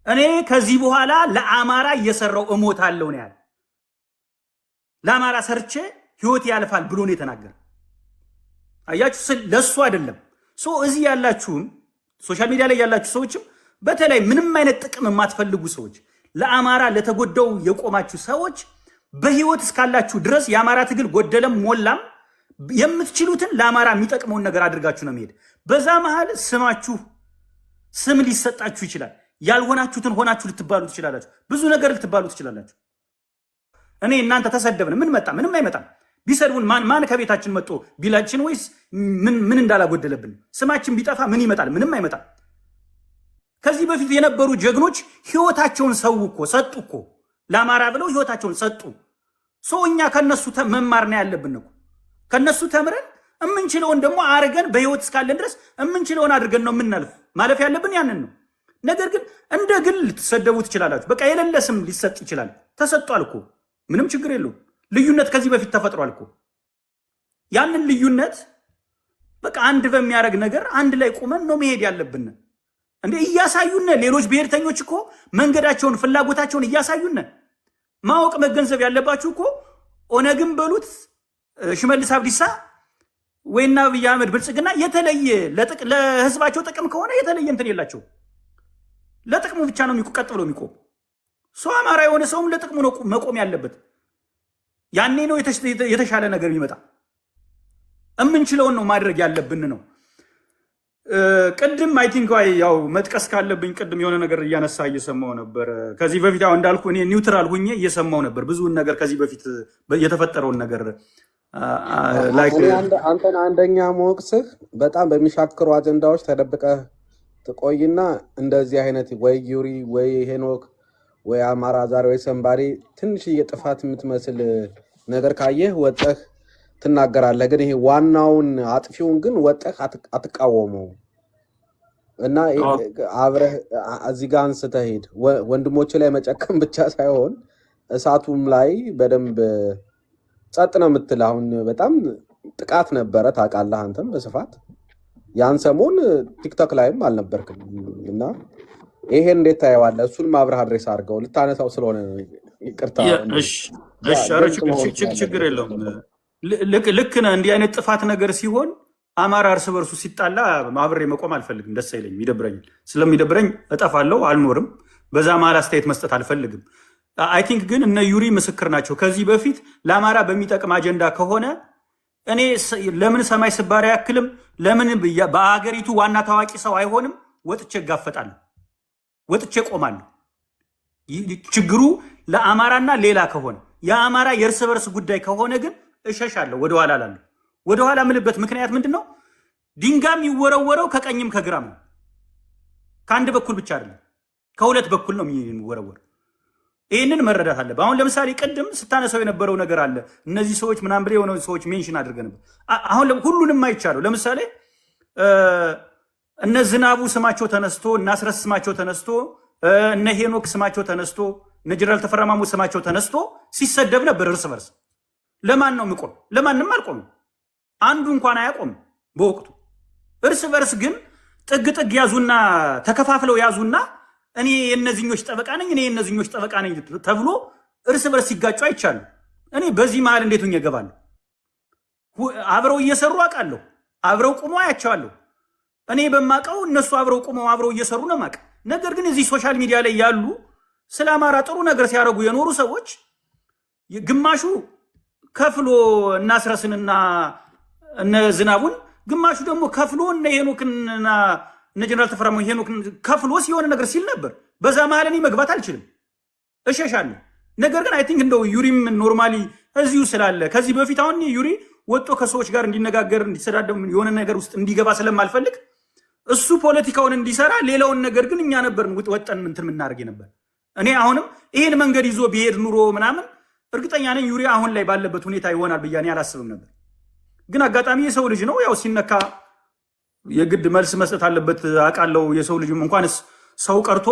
እኔ ከዚህ በኋላ ለአማራ እየሰራው እሞታለሁ ነው ያለ። ለአማራ ሰርቼ ህይወት ያልፋል ብሎ ነው የተናገረ። አያችሁ፣ ለሱ አይደለም። እዚህ ያላችሁም ሶሻል ሚዲያ ላይ ያላችሁ ሰዎችም በተለይ ምንም አይነት ጥቅም የማትፈልጉ ሰዎች ለአማራ ለተጎዳው የቆማችሁ ሰዎች በህይወት እስካላችሁ ድረስ የአማራ ትግል ጎደለም ሞላም የምትችሉትን ለአማራ የሚጠቅመውን ነገር አድርጋችሁ ነው መሄድ። በዛ መሃል ስም ሊሰጣችሁ ይችላል። ያልሆናችሁትን ሆናችሁ ልትባሉ ትችላላችሁ። ብዙ ነገር ልትባሉ ትችላላችሁ። እኔ እናንተ ተሰደብን ምን መጣ? ምንም አይመጣም። ቢሰድቡን ማን ከቤታችን መጥቶ ቢላችን ወይስ ምን እንዳላጎደለብን? ስማችን ቢጠፋ ምን ይመጣል? ምንም አይመጣም። ከዚህ በፊት የነበሩ ጀግኖች ህይወታቸውን ሰጡ እኮ ለአማራ ብለው ህይወታቸውን ሰጡ። እኛ ከነሱ መማር ነው ያለብን እኮ። ከነሱ ተምረን እምንችለውን ደግሞ አርገን በህይወት እስካለን ድረስ እምንችለውን አድርገን ነው የምናልፍ። ማለፍ ያለብን ያንን ነው። ነገር ግን እንደ ግል ልትሰደቡ ትችላላችሁ። በቃ የሌለ ስም ሊሰጥ ይችላል። ተሰጥቷል እኮ ምንም ችግር የለውም። ልዩነት ከዚህ በፊት ተፈጥሯል እኮ። ያንን ልዩነት በቃ አንድ በሚያደርግ ነገር አንድ ላይ ቁመን ነው መሄድ ያለብን። እንዴ እያሳዩን ሌሎች ብሔርተኞች እኮ መንገዳቸውን ፍላጎታቸውን እያሳዩን። ማወቅ መገንዘብ ያለባችሁ እኮ ኦነግም በሉት ሽመልስ አብዲሳ ወይና አብይ አህመድ ብልጽግና የተለየ ለህዝባቸው ጥቅም ከሆነ የተለየ እንትን የላቸው። ለጥቅሙ ብቻ ነው ቀጥ ብሎ የሚቆም ሰው። አማራ የሆነ ሰውም ለጥቅሙ ነው መቆም ያለበት። ያኔ ነው የተሻለ ነገር የሚመጣ። እምንችለውን ነው ማድረግ ያለብን ነው። ቅድም አይ ቲንክ ያው መጥቀስ ካለብኝ ቅድም የሆነ ነገር እያነሳ እየሰማው ነበር። ከዚህ በፊት ያው እንዳልኩ እኔ ኒውትራል ሁኜ እየሰማው ነበር ብዙውን ነገር ከዚህ በፊት የተፈጠረውን ነገር አንተን አንደኛ መወቅስህ በጣም በሚሻክሩ አጀንዳዎች ተደብቀህ ትቆይና እንደዚህ አይነት ወይ ዩሪ ወይ ሄኖክ ወይ አማራ ዛሬ ወይ ሰንባሪ ትንሽዬ ጥፋት የምትመስል ነገር ካየህ ወጠህ ትናገራለህ። ግን ይሄ ዋናውን አጥፊውን ግን ወጠህ አትቃወመው እና አብረህ እዚህ ጋር አንስተህ ሄድ። ወንድሞች ላይ መጨከም ብቻ ሳይሆን እሳቱም ላይ በደንብ ጸጥ ነው የምትል። አሁን በጣም ጥቃት ነበረ ታውቃለህ አንተም በስፋት ያን ሰሞን ቲክቶክ ላይም አልነበርክም እና ይሄን እንዴት ታየዋለህ? እሱንም አብረህ አድሬስ አድርገው ልታነሳው ስለሆነ ይቅርታ። ችግር የለውም። ልክ ነህ። እንዲህ አይነት ጥፋት ነገር ሲሆን አማራ እርስ በርሱ ሲጣላ አብሬ መቆም አልፈልግም፣ ደስ አይለኝም፣ ይደብረኛል። ስለሚደብረኝ እጠፋለሁ፣ አልኖርም። በዛ መሀል አስተያየት መስጠት አልፈልግም። አይ ቲንክ ግን እነ ዩሪ ምስክር ናቸው። ከዚህ በፊት ለአማራ በሚጠቅም አጀንዳ ከሆነ እኔ ለምን ሰማይ ስባሪ ያክልም ለምን በአገሪቱ ዋና ታዋቂ ሰው አይሆንም? ወጥቼ እጋፈጣለሁ፣ ወጥቼ ቆማለሁ። ችግሩ ለአማራና ሌላ ከሆነ የአማራ የእርስ በርስ ጉዳይ ከሆነ ግን እሸሻለሁ፣ ወደኋላ ላለሁ። ወደኋላ ምልበት ምክንያት ምንድን ነው? ድንጋይ የሚወረወረው ከቀኝም ከግራም ነው። ከአንድ በኩል ብቻ አይደለም፣ ከሁለት በኩል ነው የሚወረወር። ይህንን መረዳት አለብህ። አሁን ለምሳሌ ቅድም ስታነሳው የነበረው ነገር አለ። እነዚህ ሰዎች ምናምን ብለህ የሆነ ሰዎች ሜንሽን አድርገህ ነበር። አሁን ሁሉንም አይቻለሁ። ለምሳሌ እነ ዝናቡ ስማቸው ተነስቶ፣ እነ አስረስ ስማቸው ተነስቶ፣ እነ ሄኖክ ስማቸው ተነስቶ፣ እነ ጀነራል ተፈራ ማሞ ስማቸው ተነስቶ ሲሰደብ ነበር እርስ በርስ። ለማን ነው የሚቆም? ለማንም አልቆምም። አንዱ እንኳን አያቆምም በወቅቱ። እርስ በርስ ግን ጥግ ጥግ ያዙና ተከፋፍለው ያዙና እኔ የእነዚህኞች ጠበቃ ነኝ፣ እኔ የእነዚህኞች ጠበቃ ነኝ ተብሎ እርስ በርስ ሲጋጩ አይቻሉ። እኔ በዚህ መሀል እንዴት ሆኜ እገባለሁ? አብረው እየሰሩ አውቃለሁ፣ አብረው ቁመው አያቸዋለሁ። እኔ በማውቀው እነሱ አብረው ቁመው አብረው እየሰሩ ነው የማውቅ። ነገር ግን እዚህ ሶሻል ሚዲያ ላይ ያሉ ስለ አማራ ጥሩ ነገር ሲያደርጉ የኖሩ ሰዎች ግማሹ ከፍሎ እናስረስንና እነ ዝናቡን፣ ግማሹ ደግሞ ከፍሎ እነ ሄኖክንና እነ ጀነራል ተፈራ ሄኖክን ከፍሎ ሲሆን ነገር ሲል ነበር። በዛ መሀል እኔ መግባት አልችልም፣ እሸሻለሁ። ነገር ግን አይ ቲንክ እንደው ዩሪም ኖርማሊ እዚሁ ስላለ ከዚህ በፊት አሁን ዩሪ ወጦ ከሰዎች ጋር እንዲነጋገር እንዲሰዳደም የሆነ ነገር ውስጥ እንዲገባ ስለማልፈልግ እሱ ፖለቲካውን እንዲሰራ፣ ሌላውን ነገር ግን እኛ ነበርን ወጠን እንትን የምናደርግ ነበር። እኔ አሁንም ይሄን መንገድ ይዞ ቢሄድ ኑሮ ምናምን እርግጠኛ ነኝ ዩሪ አሁን ላይ ባለበት ሁኔታ ይሆናል ብዬ እኔ አላስብም ነበር። ግን አጋጣሚ የሰው ልጅ ነው፣ ያው ሲነካ የግድ መልስ መስጠት አለበት አውቃለሁ። የሰው ልጅ እንኳንስ ሰው ቀርቶ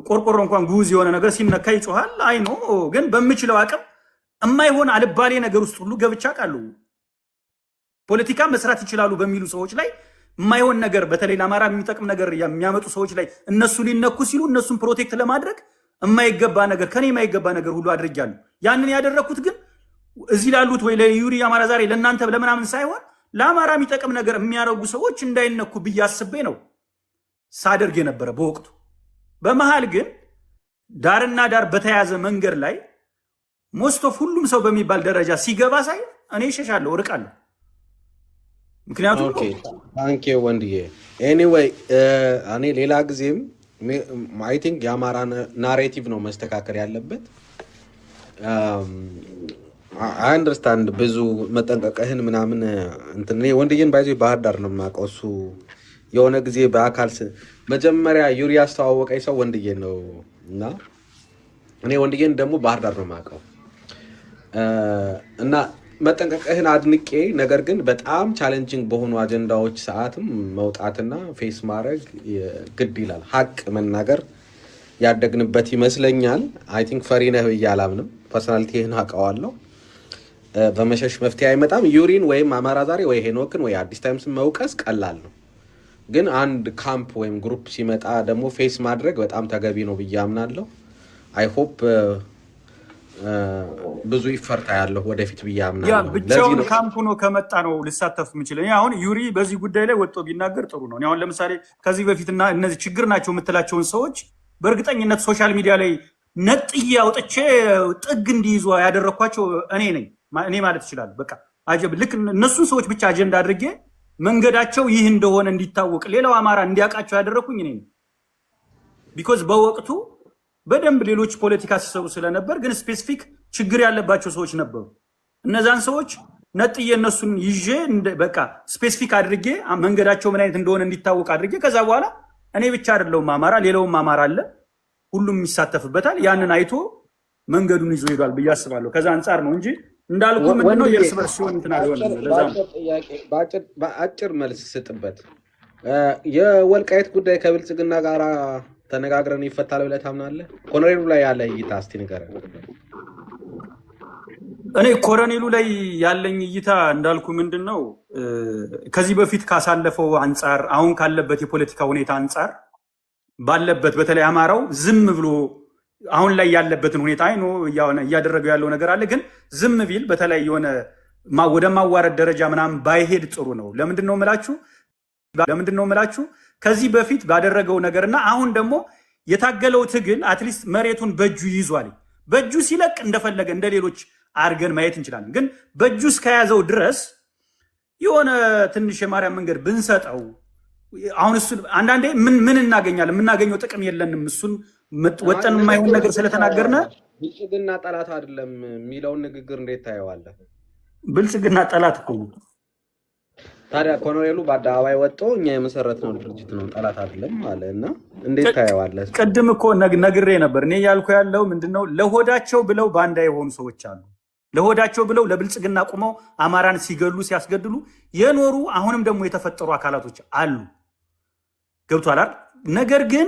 ቆርቆሮ እንኳን ጉዝ የሆነ ነገር ሲነካ ይጮሃል። አይ ነው። ግን በምችለው አቅም የማይሆን አልባሌ ነገር ውስጥ ሁሉ ገብቻ አውቃለሁ። ፖለቲካ መስራት ይችላሉ በሚሉ ሰዎች ላይ የማይሆን ነገር፣ በተለይ ለአማራ የሚጠቅም ነገር የሚያመጡ ሰዎች ላይ እነሱ ሊነኩ ሲሉ እነሱን ፕሮቴክት ለማድረግ የማይገባ ነገር ከኔ የማይገባ ነገር ሁሉ አድርጊያለሁ። ያንን ያደረኩት ግን እዚህ ላሉት ወይ ለዩሪ አማራ ዛሬ ለእናንተ ለምናምን ሳይሆን ለአማራ የሚጠቅም ነገር የሚያደርጉ ሰዎች እንዳይነኩ ብዬ አስቤ ነው ሳደርግ የነበረ በወቅቱ። በመሃል ግን ዳርና ዳር በተያዘ መንገድ ላይ ሞስቶፍ ሁሉም ሰው በሚባል ደረጃ ሲገባ ሳይ እኔ እሸሻለሁ፣ እርቃለሁ። ምክንያቱም ታንኪ ወንድዬ። ኤኒዌይ እኔ ሌላ ጊዜም አይ ቲንክ የአማራ ናሬቲቭ ነው መስተካከል ያለበት። አይ አንደርስታንድ ብዙ መጠንቀቅህን ምናምን እንትን። እኔ ወንድዬን ባይዞ ባህር ዳር ነው የማውቀው። እሱ የሆነ ጊዜ በአካል መጀመሪያ ዩሪ ያስተዋወቀኝ ሰው ወንድዬ ነው እና እኔ ወንድዬን ደግሞ ባህር ዳር ነው የማውቀው እና መጠንቀቅህን አድንቄ፣ ነገር ግን በጣም ቻሌንጂንግ በሆኑ አጀንዳዎች ሰዓትም መውጣትና ፌስ ማድረግ ግድ ይላል። ሀቅ መናገር ያደግንበት ይመስለኛል። አይ ቲንክ ፈሪ ነህ ብዬ አላምንም። ፐርሶናሊቲህን አውቀዋለሁ። በመሸሽ መፍትሄ አይመጣም። ዩሪን ወይም አማራ ዛሬ ወይ ሄኖክን ወይ አዲስ ታይምስን መውቀስ ቀላል ነው፣ ግን አንድ ካምፕ ወይም ግሩፕ ሲመጣ ደግሞ ፌስ ማድረግ በጣም ተገቢ ነው ብዬ አምናለሁ። አይ ሆፕ ብዙ ይፈርታ ያለሁ ወደፊት ብዬ አምናለሁ። ብቻውን ካምፕ ሆኖ ከመጣ ነው ልሳተፍ የምችለው። አሁን ዩሪ በዚህ ጉዳይ ላይ ወጥቶ ቢናገር ጥሩ ነው። አሁን ለምሳሌ ከዚህ በፊትና እነዚህ ችግር ናቸው የምትላቸውን ሰዎች በእርግጠኝነት ሶሻል ሚዲያ ላይ ነጥዬ አውጥቼ ጥግ እንዲይዙ ያደረኳቸው እኔ ማለት ይችላል። በቃ ልክ እነሱን ሰዎች ብቻ አጀንዳ አድርጌ መንገዳቸው ይህ እንደሆነ እንዲታወቅ ሌላው አማራ እንዲያውቃቸው ያደረኩኝ እኔ ነኝ። ቢኮዝ በወቅቱ በደንብ ሌሎች ፖለቲካ ሲሰሩ ስለነበር፣ ግን ስፔሲፊክ ችግር ያለባቸው ሰዎች ነበሩ። እነዛን ሰዎች ነጥዬ እነሱን ይዤ በቃ ስፔሲፊክ አድርጌ መንገዳቸው ምን አይነት እንደሆነ እንዲታወቅ አድርጌ ከዛ በኋላ እኔ ብቻ አይደለሁም አማራ፣ ሌላውም አማራ አለ፣ ሁሉም ይሳተፍበታል። ያንን አይቶ መንገዱን ይዞ ሄዷል ብዬ አስባለሁ። ከዛ አንጻር ነው እንጂ እንዳልኩ ምንድነው የእርስ በርስ ሲሆን እንትን በአጭር መልስ ስጥበት። የወልቃይት ጉዳይ ከብልጽግና ጋር ተነጋግረን ይፈታል ብለህ ታምናለህ? ኮሎኔሉ ላይ ያለ እይታ እስቲ ንገረን። እኔ ኮሎኔሉ ላይ ያለኝ እይታ እንዳልኩ ምንድነው ከዚህ በፊት ካሳለፈው አንጻር አሁን ካለበት የፖለቲካ ሁኔታ አንጻር ባለበት በተለይ አማራው ዝም ብሎ አሁን ላይ ያለበትን ሁኔታ አይኖ እያደረገው ያለው ነገር አለ። ግን ዝም ቢል በተለይ የሆነ ወደ ማዋረድ ደረጃ ምናምን ባይሄድ ጥሩ ነው። ለምንድነው ምላችሁ ከዚህ በፊት ባደረገው ነገርና አሁን ደግሞ የታገለው ትግል አትሊስት መሬቱን በእጁ ይዟል። በእጁ ሲለቅ እንደፈለገ እንደ ሌሎች አድርገን ማየት እንችላለን። ግን በእጁ እስከያዘው ድረስ የሆነ ትንሽ የማርያም መንገድ ብንሰጠው አሁን እሱ አንዳንዴ ምን እናገኛለን? የምናገኘው ጥቅም የለንም። እሱን ወጠን የማይሆን ነገር ስለተናገርነ ብልጽግና ጠላት አይደለም የሚለውን ንግግር እንዴት ታየዋለህ? ብልጽግና ጠላት እኮ ነው። ታዲያ ኮሎኔሉ በአደባባይ ወጥቶ እኛ የመሰረትነው ድርጅት ነው ጠላት አይደለም አለ እና እንዴት ታየዋለህ? ቅድም እኮ ነግሬ ነበር። እኔ ያልኩ ያለው ምንድነው ለሆዳቸው ብለው ባንዳ የሆኑ ሰዎች አሉ። ለሆዳቸው ብለው ለብልጽግና ቁመው አማራን ሲገሉ ሲያስገድሉ የኖሩ አሁንም ደግሞ የተፈጠሩ አካላቶች አሉ። ገብቷል አይደል? ነገር ግን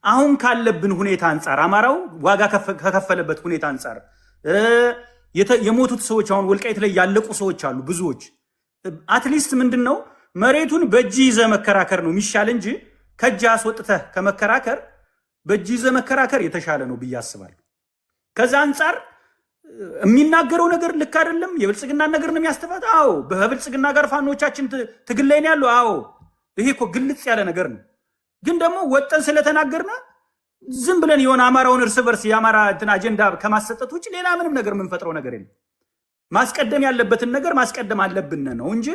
አሁን ካለብን ሁኔታ አንጻር አማራው ዋጋ ከከፈለበት ሁኔታ አንጻር የሞቱት ሰዎች አሁን ወልቃይት ላይ ያለቁ ሰዎች አሉ ብዙዎች። አትሊስት ምንድነው መሬቱን በእጅ ይዘህ መከራከር ነው የሚሻል እንጂ ከእጅ አስወጥተህ ከመከራከር በእጅ ይዘህ መከራከር የተሻለ ነው ብዬ አስባለሁ። ከዛ አንጻር የሚናገረው ነገር ልክ አይደለም። የብልጽግና ነገር ነው የሚያስተፋት። አዎ በብልጽግና ጋር ፋኖቻችን ትግል ላይ ነው ያለው። አዎ ይሄ እኮ ግልጽ ያለ ነገር ነው። ግን ደግሞ ወጠን ስለተናገርና ዝም ብለን የሆነ አማራውን እርስ በርስ የአማራ አጀንዳ ከማሰጠት ውጭ ሌላ ምንም ነገር የምንፈጥረው ነገር የለም። ማስቀደም ያለበትን ነገር ማስቀደም አለብን ነው እንጂ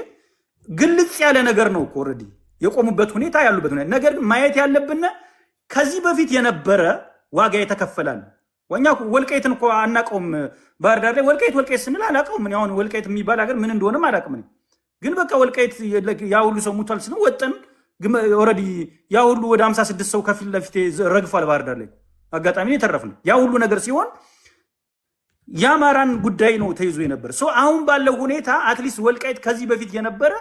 ግልጽ ያለ ነገር ነው እኮ ኦልሬዲ የቆሙበት ሁኔታ ያሉበት ሁኔታ። ነገር ግን ማየት ያለብን ከዚህ በፊት የነበረ ዋጋ የተከፈላል። ወኛ ወልቃይትን እኮ አናውቀውም። ባህር ዳር ላይ ወልቃይት ስንል አላውቀውም። አሁን ወልቃይት የሚባል ሀገር ምን እንደሆነም አላውቅም። ግን በቃ ወልቃይት ያ ሁሉ ሰው ሙቷል ስንል ወጠን ኦልሬዲ ያ ሁሉ ወደ 56 ሰው ከፊት ለፊት ረግፏል። ባህር ዳር ላይ አጋጣሚ የተረፍን ያ ሁሉ ነገር ሲሆን የአማራን ጉዳይ ነው ተይዞ የነበር ሰው። አሁን ባለው ሁኔታ አትሊስት ወልቃይት ከዚህ በፊት የነበረ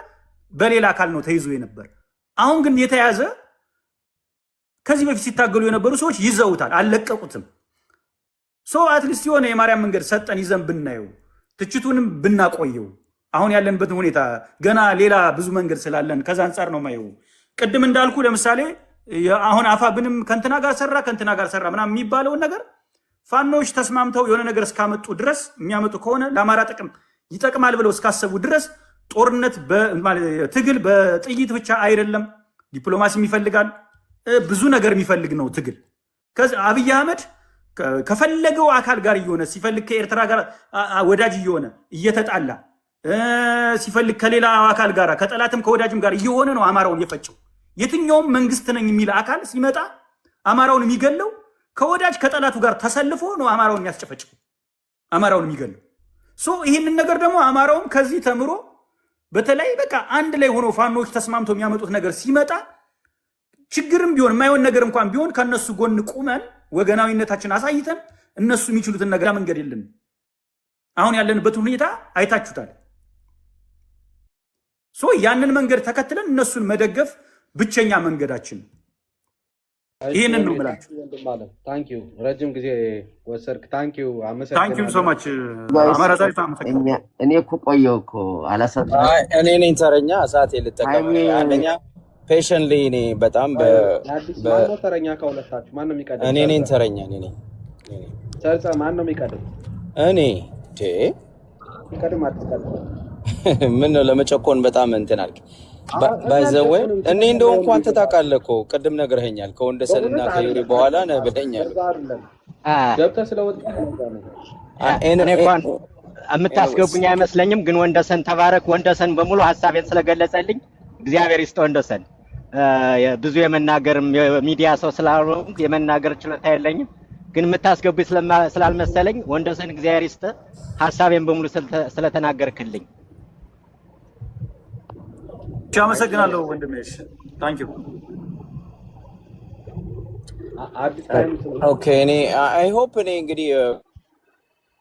በሌላ አካል ነው ተይዞ የነበር። አሁን ግን የተያዘ ከዚህ በፊት ሲታገሉ የነበሩ ሰዎች ይዘውታል፣ አልለቀቁትም። ሰው አትሊስት የሆነ የማርያም መንገድ ሰጠን ይዘን ብናየው ትችቱንም ብናቆየው አሁን ያለንበትን ሁኔታ ገና ሌላ ብዙ መንገድ ስላለን ከዛ አንጻር ነው ማየው። ቅድም እንዳልኩ ለምሳሌ አሁን አፋብንም ከንትና ጋር ሰራ ምናምን የሚባለውን ነገር ፋኖች ተስማምተው የሆነ ነገር እስካመጡ ድረስ የሚያመጡ ከሆነ ለአማራ ጥቅም ይጠቅማል ብለው እስካሰቡ ድረስ ጦርነት ትግል በጥይት ብቻ አይደለም፣ ዲፕሎማሲም ይፈልጋል፣ ብዙ ነገር የሚፈልግ ነው ትግል። አብይ አህመድ ከፈለገው አካል ጋር እየሆነ ሲፈልግ ከኤርትራ ጋር ወዳጅ እየሆነ እየተጣላ ሲፈልግ ከሌላ አካል ጋር ከጠላትም ከወዳጅም ጋር እየሆነ ነው አማራውን የፈጨው። የትኛውም መንግስት ነኝ የሚል አካል ሲመጣ አማራውን የሚገለው ከወዳጅ ከጠላቱ ጋር ተሰልፎ ነው አማራውን የሚያስጨፈጭው፣ አማራውን የሚገለው። ይህንን ነገር ደግሞ አማራውም ከዚህ ተምሮ በተለይ በቃ አንድ ላይ ሆኖ ፋኖች ተስማምቶ የሚያመጡት ነገር ሲመጣ ችግርም ቢሆን የማይሆን ነገር እንኳን ቢሆን ከነሱ ጎን ቁመን ወገናዊነታችን አሳይተን እነሱ የሚችሉትን ነገር መንገድ የለም። አሁን ያለንበት ሁኔታ አይታችሁታል። ያንን መንገድ ተከትለን እነሱን መደገፍ ብቸኛ መንገዳችን ይሄንን ነው ብላችሁ ታንክ ዩ ረጅም ጊዜ ወሰርክ። ታንክ ዩ ሶ ማች አማራ ዛሬ ታመሰግናለሁ። እኔ እኮ ቆየሁ እኮ አላሰብ እኔ ነኝ ተረኛ ሰዓት ልጠቀም አንደኛ ፔሽንሊ እኔ በጣም ማነው ተረኛ ከሁለታችሁ ማነው የሚቀድም? እኔ ነኝ ተረኛ እኔ ነኝ። ሰርጸ ማነው የሚቀድም? እኔ የሚቀድም አትቀድም። ምን ነው ለመጨቆን በጣም እንትን አልክ ባይዘው እኔ እንደው እንኳን ተታቃለህ እኮ ቅድም ነግረኸኛል። ከወንደሰንና ከዩሪ በኋላ ነው ብለኛል። ገብተህ ስለወጣ እኔ እንኳን የምታስገቡኝ አይመስለኝም። ግን ወንደሰን ተባረክ። ወንደሰን በሙሉ ሐሳቤን ስለገለጸልኝ እግዚአብሔር ይስጥ። ወንደሰን ብዙ የመናገርም የሚዲያ ሰው ስላልሆንኩ የመናገር ችሎታ የለኝም። ግን የምታስገቡኝ ስላልመሰለኝ ወንደሰን እግዚአብሔር ይስጥ ሐሳቤን በሙሉ ስለተናገርክልኝ አመሰግናለሁ ወንድሜ። ታንክ ዩ ኦኬ። እኔ አይ ሆፕ እኔ እንግዲህ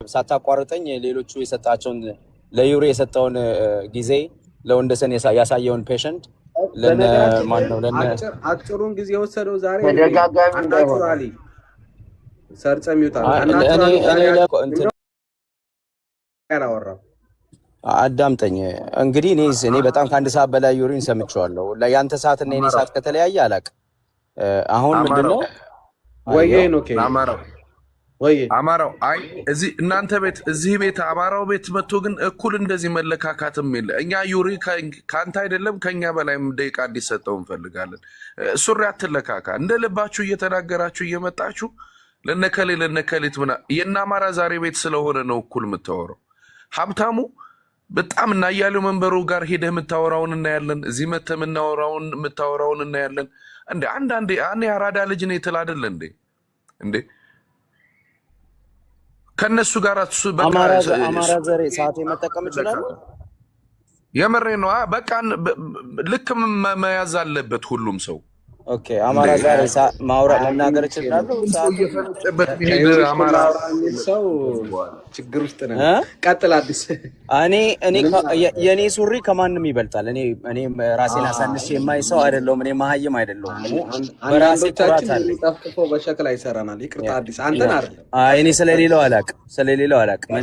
ሳታቋርጠኝ ሌሎቹ የሰጣቸውን ለዩሪ የሰጠውን ጊዜ ለወንደሰን ያሳየውን ፔሽንት ለነ ማን ነው ለነ አጭሩን ጊዜ ወሰደው ዛሬ ተደጋጋሚ ናቹራሊ ሰርጸ ሚውታል እንትን ያላወራው አዳምጠኝ እንግዲህ እኔ በጣም ከአንድ ሰዓት በላይ ዩሪን ሰምቼዋለሁ። ያንተ ሰዓት እና የኔ ሰዓት ከተለያየ አላውቅም። አሁን ምንድነው ወይ ነው አማራው አይ እዚህ እናንተ ቤት እዚህ ቤት አማራው ቤት መጥቶ ግን እኩል እንደዚህ መለካካትም የለ። እኛ ዩሪ ካንተ አይደለም ከኛ በላይም ደቂቃ እንዲሰጠው እንፈልጋለን። ሱሪ አትለካካ። እንደ ልባችሁ እየተናገራችሁ እየመጣችሁ ለነከሌት ምና የና አማራ ዛሬ ቤት ስለሆነ ነው እኩል የምታወራው። ሀብታሙ በጣም እና ያለው መንበሩ ጋር ሄደህ የምታወራውን እናያለን። እዚህ መተህ የምታወራውን እናያለን። እንዴ አንዳንዴ እኔ አራዳ ልጅ ነኝ ትል አይደል እንዴ ከነሱ ጋር አማራ ዘሬ ሰዓት መጠቀም ይችላል። የመሬ ነው። በቃ ልክ መያዝ አለበት ሁሉም ሰው። ኦኬ አማራ ዛሬ ማውራት መናገር ይችላል። እየፈረጨበት ቢሄድ አማራ ሰው ችግር ውስጥ ነው። ቀጥል አዲስ። እኔ የኔ ሱሪ ከማንም ይበልጣል። እኔ ራሴን አሳንሼ የማይ ሰው አይደለሁም። እኔ መሀይም አይደለሁም። በራሴ ኩራት አለ። ጠፍጥፎ በሸክላ ይሰራናል። ይቅርታ አዲስ አንተን አይደለም። እኔ ስለሌለው አላውቅም።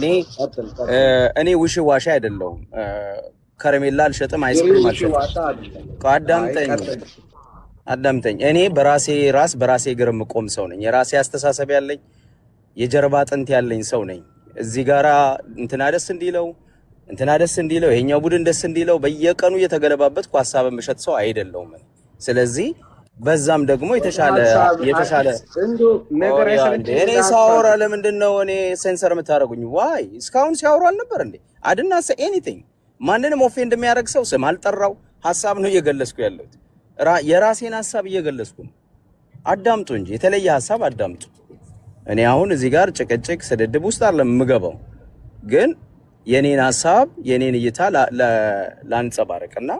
እኔ ውሽዋሽ አይደለሁም። ከረሜላ አልሸጥም፣ አይስክሪም አልሸጥም። አዳምጠኝ። እኔ በራሴ እግር የምቆም ሰው ነኝ። የራሴ አስተሳሰብ ያለኝ የጀርባ አጥንት ያለኝ ሰው ነኝ። እዚህ ጋራ እንትና ደስ እንዲለው ይሄኛው ቡድን ደስ እንዲለው በየቀኑ እየተገለባበትኩ ሐሳብ የምሸጥ ሰው አይደለሁም። ስለዚህ በዛም ደግሞ የተሻለ ነገር እኔ ሳወራ ለምንድን ነው እኔ ሴንሰር የምታደርጉኝ? ዋይ እስካሁን ሲያወሩ አልነበር እንዴ? አድና ሰ ኤኒቲንግ ማንንም ኦፌንድ የሚያደርግ ሰው ስም አልጠራው። ሐሳብ ነው እየገለጽኩ ያለሁት። የራሴን ሐሳብ እየገለጽኩ ነው። አዳምጡ እንጂ የተለየ ሐሳብ አዳምጡ። እኔ አሁን እዚህ ጋር ጭቅጭቅ ስድድብ ውስጥ አይደለም የምገባው፣ ግን የኔን ሐሳብ የኔን እይታ ላንጸባርቅና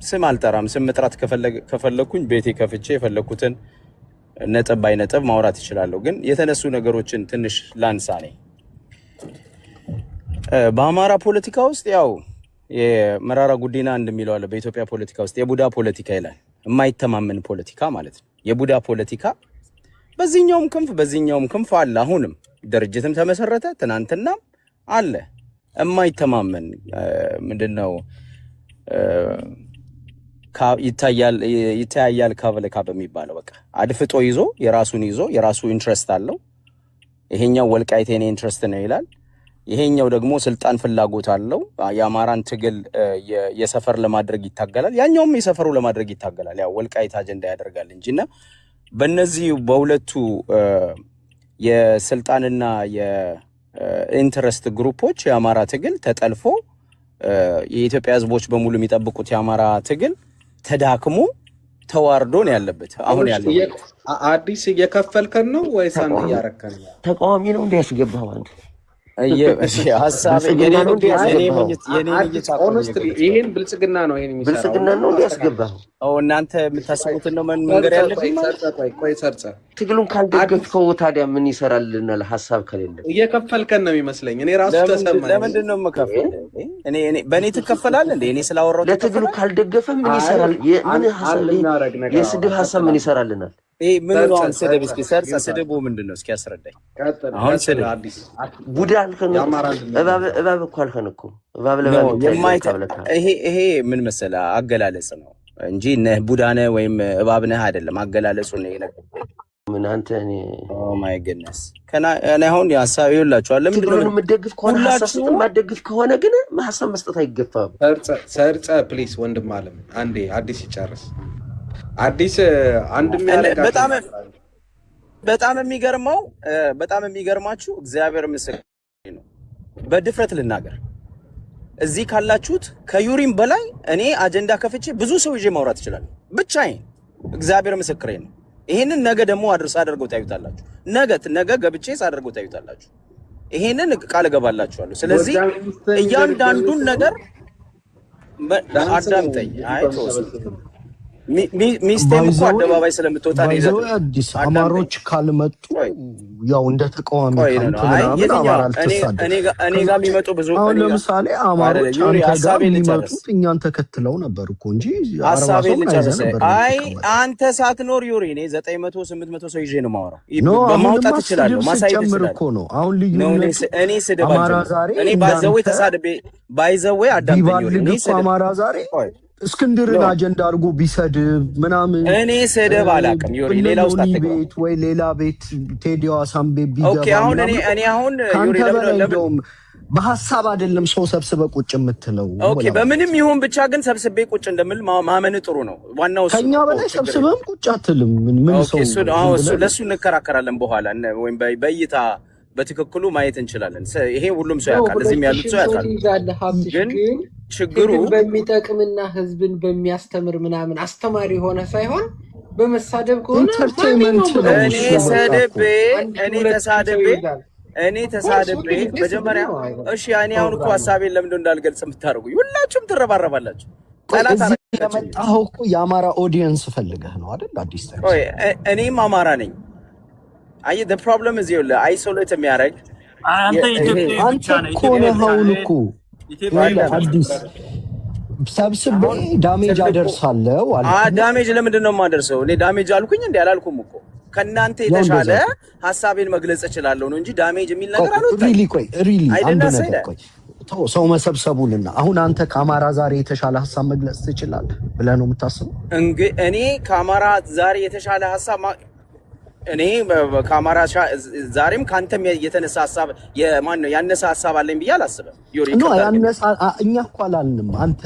ስም አልጠራም። ስም መጥራት ከፈለኩኝ ቤቴ ከፍቼ የፈለኩትን ነጥብ ባይ ነጥብ ማውራት ይችላለሁ። ግን የተነሱ ነገሮችን ትንሽ ላንሳ ነኝ። በአማራ ፖለቲካ ውስጥ ያው የመራራ ጉዲና እንደሚለው አለ። በኢትዮጵያ ፖለቲካ ውስጥ የቡዳ ፖለቲካ ይላል። የማይተማመን ፖለቲካ ማለት ነው። የቡዳ ፖለቲካ በዚህኛውም ክንፍ አለ። አሁንም ድርጅትም ተመሰረተ፣ ትናንትና አለ። የማይተማመን ምንድነው ይታያል ካበለካ በሚባለው በቃ አድፍጦ ይዞ የራሱ ኢንትረስት አለው። ይሄኛው ወልቃይት የኔ ኢንትረስት ነው ይላል። ይሄኛው ደግሞ ስልጣን ፍላጎት አለው። የአማራን ትግል የሰፈር ለማድረግ ይታገላል። ያኛውም የሰፈሩ ለማድረግ ይታገላል። ያው ወልቃይት አጀንዳ ያደርጋል እንጂና በእነዚህ በሁለቱ የስልጣንና የኢንትረስት ግሩፖች የአማራ ትግል ተጠልፎ የኢትዮጵያ ሕዝቦች በሙሉ የሚጠብቁት የአማራ ትግል ተዳክሞ ተዋርዶ ነው ያለበት። አሁን ያለው አዲስ እየከፈልከን ነው ወይስ አንተ እያረከን ነው? ተቃዋሚ ነው እንዲያስገባው አንተ ሀሳብ ይሄን ብልጽግና ነው ይሄን ብልጽግና ነው እንዲያስገባው እናንተ የምታስቡትን ነው መንገር ያለብኝ ማለት ቆይ ሰርጸ ትግሉን ካልደገፍከው ታዲያ ምን ይሰራልናል? ሀሳብ ከሌለ እየከፈልከን ነው የሚመስለኝ። እኔ ራሱ ተሰማኝ። ለምንድን ነው የምከፍል? እኔ በእኔ ትከፈላለህ እንዴ? እኔ ስላወራሁ ለትግሉ ካልደገፈ ምን ይሰራል? ምን ሀሳብ የስድብ ሀሳብ ምን ይሰራልናል? ምን ነው አሁን ስድብ? እስኪ ሰርጸ ስድቡ ምንድን ነው? እስኪ አስረዳኝ። አሁን ስድብ አዲስ ቡዳ አልከን፣ እባብ እኮ አልከን እኮ እባብ ለባብ ይሄ ምን መሰለህ አገላለጽ ነው እንጂ ነህ ቡዳ ነህ ወይም እባብ ነህ አይደለም። አገላለጹ ነው የነገርኩህ። ምን አንተ እኔ ኦ ማይ ጎድነስ እኔ አሁን ሀሳብ ይኸውላችኋል። ለምንድን ነው የምትደግፍ ከሆነ ሀሳብ የማትደግፍ ከሆነ ግን ሀሳብ መስጠት አይገፋም። ሰርጸ ፕሊስ ወንድም አለም አንዴ አዲስ ይጨርስ። አዲስ አንድም በጣም የሚገርማችሁ እግዚአብሔር ምስክሬ ነው። በድፍረት ልናገር እዚህ ካላችሁት ከዩሪም በላይ እኔ አጀንዳ ከፍቼ ብዙ ሰው ይዤ ማውራት ይችላል ብቻዬን። እግዚአብሔር ምስክሬ ነው። ይሄንን ነገ ደግሞ አድርገው ታዩታላችሁ። ነገ ገብቼ ሳደርገው ታዩታላችሁ። ይሄንን ቃል እገባላችኋለሁ። ስለዚህ እያንዳንዱን ነገር አዳምጠኝ። ሚስቴም እኮ አደባባይ ስለምትወጣ ነው። አዲስ አማሮች ካልመጡ ያው እንደ ተቃዋሚ እኔ ጋር የሚመጡ ብዙ አሁን ለምሳሌ አማሮች አንተ ጋር የሚመጡት እኛን ተከትለው ነበር እኮ እንጂ ሀሳቤን ልጨርስ። አንተ ሳትኖር ዩሪ እኔ 900 800 ሰው ይዤ ነው የማወራው። በማውጣት እችላለሁ፣ ማሳየት እችላለሁ እኮ ነው። አሁን ልዩነቱ እኔ ስድብ እኔ ባይዘዌ አዳምጠኝ ዩሪ እኔ ስድብ አማራ ዛሬ እስክንድርን አጀንዳ አድርጎ ቢሰድብ ምናምን እኔ ስድብ አላውቅም ዩሪ። ሌላ ውስጥ አትገባ ቤት ወይ ሌላ ቤት ቴዲ አዋሳም ቤት ቢገባ ኦኬ። አሁን እኔ አሁን ዩሪ ለምን በሐሳብ አይደለም ሰው ሰብስበ ቁጭ የምትለው? ኦኬ በምንም ይሁን ብቻ ግን ሰብስቤ ቁጭ እንደምል ማመን ጥሩ ነው። ዋናው እሱ ከኛ በላይ ሰብስበም ቁጭ አትልም። ምን ሰው እሱ ለሱ እንከራከራለን በኋላ ወይም በእይታ በትክክሉ ማየት እንችላለን። ይሄ ሁሉም ሰው ያውቃል፣ እዚህም ያሉት ሰው ያውቃል። ግን ችግሩ በሚጠቅምና ህዝብን በሚያስተምር ምናምን አስተማሪ ሆነ ሳይሆን በመሳደብ ከሆነ እኔ ተሳደቤ መጀመሪያ እሺ እኔ አሁን እኮ ሀሳቤን ለምንድን እንዳልገልጽ የምታደርጉኝ ሁላችሁም ትረባረባላችሁ። ጠላት የመጣኸው እኮ የአማራ ኦዲየንስ ፈልገህ ነው አይደል? አዲስ እኔም አማራ ነኝ። አይ the problem is you isolate የሚያደርግ አንተ ኢትዮጵያ ብቻ ነህ። እኮ ነው እኮ አዲስ ሰብስቤ ዳሜጅ አደርሳለሁ አለ። ዳሜጅ ለምንድን ነው የማደርሰው? እኔ ዳሜጅ አልኩኝ እንዴ? አላልኩም እኮ ከናንተ የተሻለ ሐሳቤን መግለጽ እችላለሁ ነው እንጂ ዳሜጅ የሚል ነገር አልወጣም። ሪሊ አንድ ነገር ቆይ ሰው መሰብሰቡንና አሁን አንተ ከአማራ ዛሬ የተሻለ ሐሳብ መግለጽ ትችላለህ ብለህ ነው የምታስበው? እኔ ከአማራ ዛሬ የተሻለ ሐሳብ እኔ ከአማራ ዛሬም ካንተም የተነሳ ሐሳብ የማን ነው ያነሳ ሐሳብ አለኝ ብዬ አላስብም። ዩሪ ነው ያነሳ እኛ እኮ አላልንም። አንተ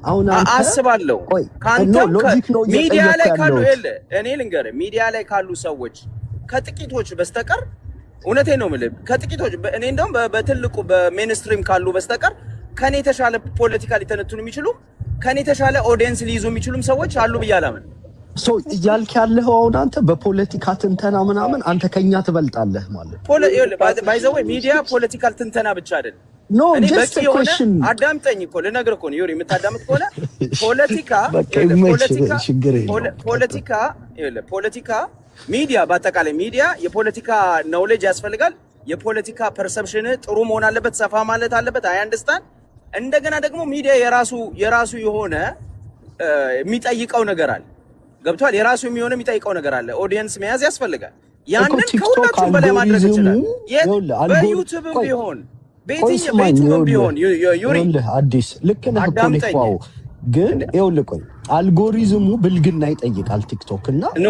አሁን አንተ አስባለሁ ካንተ ሚዲያ ላይ ካሉ እኔ ልንገርህ ሚዲያ ላይ ካሉ ሰዎች ከጥቂቶች በስተቀር እውነቴን ነው የምልህ ከጥቂቶች እኔ እንደውም በትልቁ በሜንስትሪም ካሉ በስተቀር ከኔ የተሻለ ፖለቲካ ሊተነትኑ የሚችሉ ከኔ የተሻለ ኦዲየንስ ሊይዙ የሚችሉም ሰዎች አሉ ብዬ አላምን። እያልክ ያለኸው አሁን አንተ በፖለቲካ ትንተና ምናምን አንተ ከኛ ትበልጣለህ ማለት ባይ ዘ ወይ ሚዲያ ፖለቲካል ትንተና ብቻ አይደለም። እኔ በቂ የሆነ አዳምጠኝ እኮ ልነግርህ እኮ ነው ዩሪ የምታዳምጥ ከሆነ ፖለቲካ ሚዲያ በአጠቃላይ ሚዲያ የፖለቲካ ኖሌጅ ያስፈልጋል። የፖለቲካ ፐርሰፕሽን ጥሩ መሆን አለበት፣ ሰፋ ማለት አለበት። አይ አንደርስታንድ። እንደገና ደግሞ ሚዲያ የራሱ የሆነ የሚጠይቀው ነገር አለ። ገብቷል? የራሱ የሚሆነ የሚጠይቀው ነገር አለ። ኦዲየንስ መያዝ ያስፈልጋል። ያንን ከሁላችሁም በላይ ማድረግ ይችላል። በዩቲዩብም ቢሆን በየትኛውም ቢሆን ዩሪ አዲስ ልክ ነህ እኮ ልኳው ግን ይኸውልህ ቆይ አልጎሪዝሙ ብልግና ይጠይቃል። ቲክቶክ እና እኔ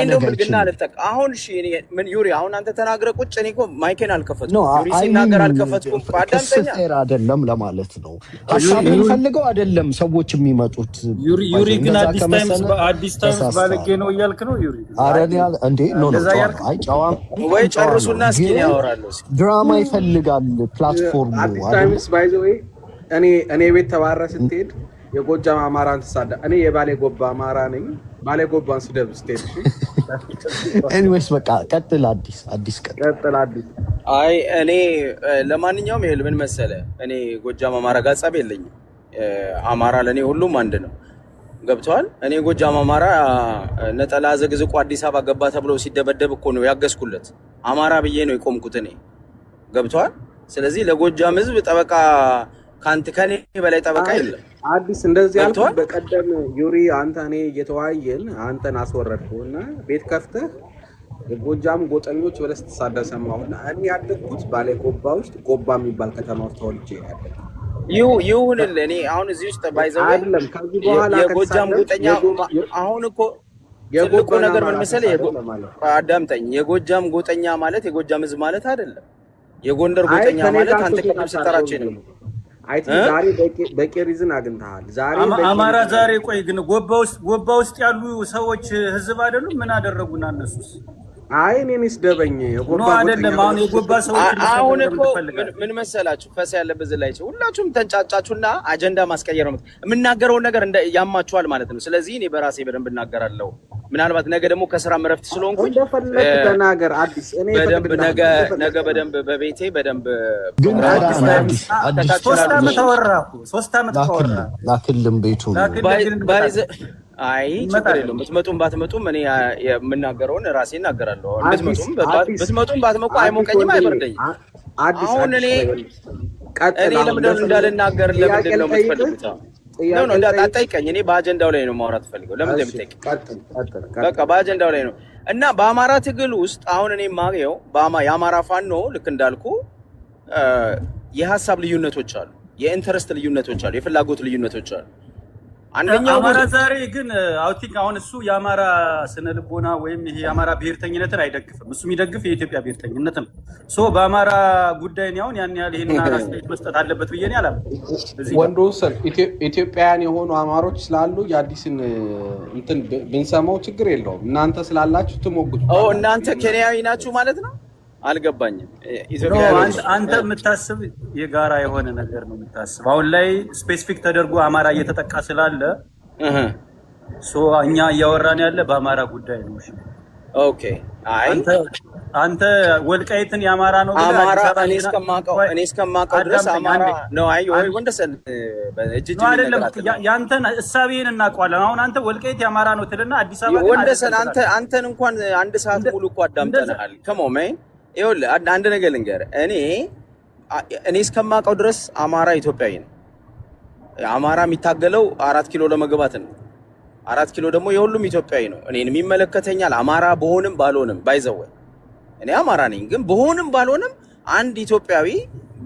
እንደው ብልግና አልጠቅም። አሁን እሺ እኔ ምን ዩሪ አሁን አንተ ተናግረህ ቁጭ እኔ እኮ ማይኬን አልከፈትኩም። ዩሪ ሲናገር አልከፈትኩም። ባዳምጠኛ አይደለም ለማለት ነው። ሀሳብን ፈልገው አይደለም ሰዎች የሚመጡት። ዩሪ ግን አዲስ ታይምስ ባለጌ ነው እያልክ ነው ዩሪ? አረን ያለ እንዴ ኖ አይ ጨዋ ወይ ጨርሱና እስኪ ያወራሉ። ድራማ ይፈልጋል ፕላትፎርሙ አዲስ ታይምስ ባይ ዘ ዌይ እኔ ቤት ተባረ ስትሄድ የጎጃም አማራን ተሳዳ እኔ የባሌ ጎባ አማራ ነኝ። ባሌ ጎባን ስደብ ስትሄድ ኤኒዌይስ በቃ ቀጥል። አዲስ ቀጥል። አይ እኔ ለማንኛውም ይሄ ምን መሰለ እኔ ጎጃም አማራ ጋር ጸብ የለኝም። አማራ ለኔ ሁሉም አንድ ነው። ገብቷል። እኔ ጎጃም አማራ ነጠላ ዘግዝቆ አዲስ አበባ ገባ ተብሎ ሲደበደብ እኮ ነው ያገዝኩለት። አማራ ብዬ ነው የቆምኩት እኔ። ገብቷል። ስለዚህ ለጎጃም ህዝብ ጠበቃ ካንተ ከኔ በላይ ጠበቃ የለም። አዲስ እንደዚህ ያልኩት በቀደም ዩሪ አንተ እኔ እየተወያየን አንተን አስወረድኩና ቤት ከፍተህ የጎጃም ጎጠኞች ብለህ ስትሳደብ ሰማሁና እኔ ያደግኩት ባሌ ጎባ ውስጥ ጎባ የሚባል ከተማ ውስጥ ተወልጄ ያለሁ ይሁንልህ። እኔ አሁን እዚህ ውስጥ ባይዘው አይደለም ከዚህ በኋላ የጎጃም ጎጠኛ አሁን እኮ ትልቁ ነገር ምን መሰለህ፣ አዳምጠኝ። የጎጃም ጎጠኛ ማለት የጎጃም ህዝብ ማለት አይደለም። የጎንደር ጎጠኛ ማለት አንተ ቅድም ስትጠራቸው ነው። አይ ዛሬ በቂ ሪዝን አግኝተሃል። ዛሬ አማራ ዛሬ ቆይ ግን ጎባ ውስጥ ያሉ ሰዎች ህዝብ አይደሉም? ምን አደረጉና እነሱስ? አይ እኔን ይስደበኝ ነው አይደለም። አሁን የጎባ ሰዎች አሁን እኮ ምን መሰላችሁ ፈሳ ያለበት ላይ ሁላችሁም ተንጫጫችሁና አጀንዳ ማስቀየር ነው የምናገረው ነገር ያማችኋል ማለት ነው። ስለዚህ እኔ በራሴ በደንብ እናገራለሁ። ምናልባት ነገ ደግሞ ከስራ መረፍት ስለሆንኩኝ እንደፈለክ ተናገር። አዲስ እኔ በደንብ ነገ በደንብ በቤቴ በደንብ ግን አዲስ 3 ዓመት አወራኩ 3 ዓመት አወራ ላክልም ቤቱ አይ ችግር የለውም። ብትመጡም ባትመጡም እኔ የምናገረውን ራሴ እናገራለሁ። ብትመጡም ባትመጡ አይሞቀኝም፣ አይበርደኝም። አሁን እኔ ለምንድን እንዳልናገር ለምንድን ነው የምትፈልጉት? ነው እንዳትጠይቀኝ። እኔ በአጀንዳው ላይ ነው ማውራት ፈልገው። ለምን እንደምትጠይቀኝ በቃ በአጀንዳው ላይ ነው። እና በአማራ ትግል ውስጥ አሁን እኔ ማገው የአማራ ፋኖ ልክ እንዳልኩ የሀሳብ ልዩነቶች አሉ፣ የኢንተረስት ልዩነቶች አሉ፣ የፍላጎት ልዩነቶች አሉ። አንደኛው አማራ ዛሬ ግን አውቲክ አሁን እሱ የአማራ ስነ ልቦና ወይም ይሄ የአማራ ብሔርተኝነትን አይደግፍም። እሱ የሚደግፍ የኢትዮጵያ ብሔርተኝነት ነው። ሶ በአማራ ጉዳይ ነው ያን ያህል ይሄን አስተያየት መስጠት አለበት ብዬ ነው ያላም። ወንዶ ሰር ኢትዮጵያውያን የሆኑ አማሮች ስላሉ የአዲስን እንትን ብንሰማው ችግር የለውም። እናንተ ስላላችሁ ትሞግቱ። እናንተ ኬንያዊ ናችሁ ማለት ነው። አልገባኝም። አንተ የምታስብ የጋራ የሆነ ነገር ነው የምታስብ። አሁን ላይ ስፔሲፊክ ተደርጎ አማራ እየተጠቃ ስላለ እኛ እያወራን ያለ በአማራ ጉዳይ ነው። ኦኬ። አይ አንተ ወልቃይትን የአማራ ነው ግን አማራ እኔ እስከማውቀው ድረስ አማራ ነው። አይ ወይ ወንደሰን በእጅጅ አይደለም። ያንተን እሳቤን እናውቀዋለን። አሁን አንተ ወልቃይት የአማራ ነው ትልና አዲስ አበባ ወንደሰን አንተን እንኳን አንድ ሰዓት ሙሉ እኮ አዳምጠናል። ከሞመን ይኸውልህ አንድ ነገር ልንገርህ። እኔ እስከማውቀው ድረስ አማራ ኢትዮጵያዊ ነው። አማራ የሚታገለው 4 ኪሎ ለመግባት ነው። 4 ኪሎ ደግሞ የሁሉም ኢትዮጵያዊ ነው። እኔንም ይመለከተኛል። አማራ በሆንም ባልሆንም ባይዘው እኔ አማራ ነኝ። ግን በሆንም ባልሆንም አንድ ኢትዮጵያዊ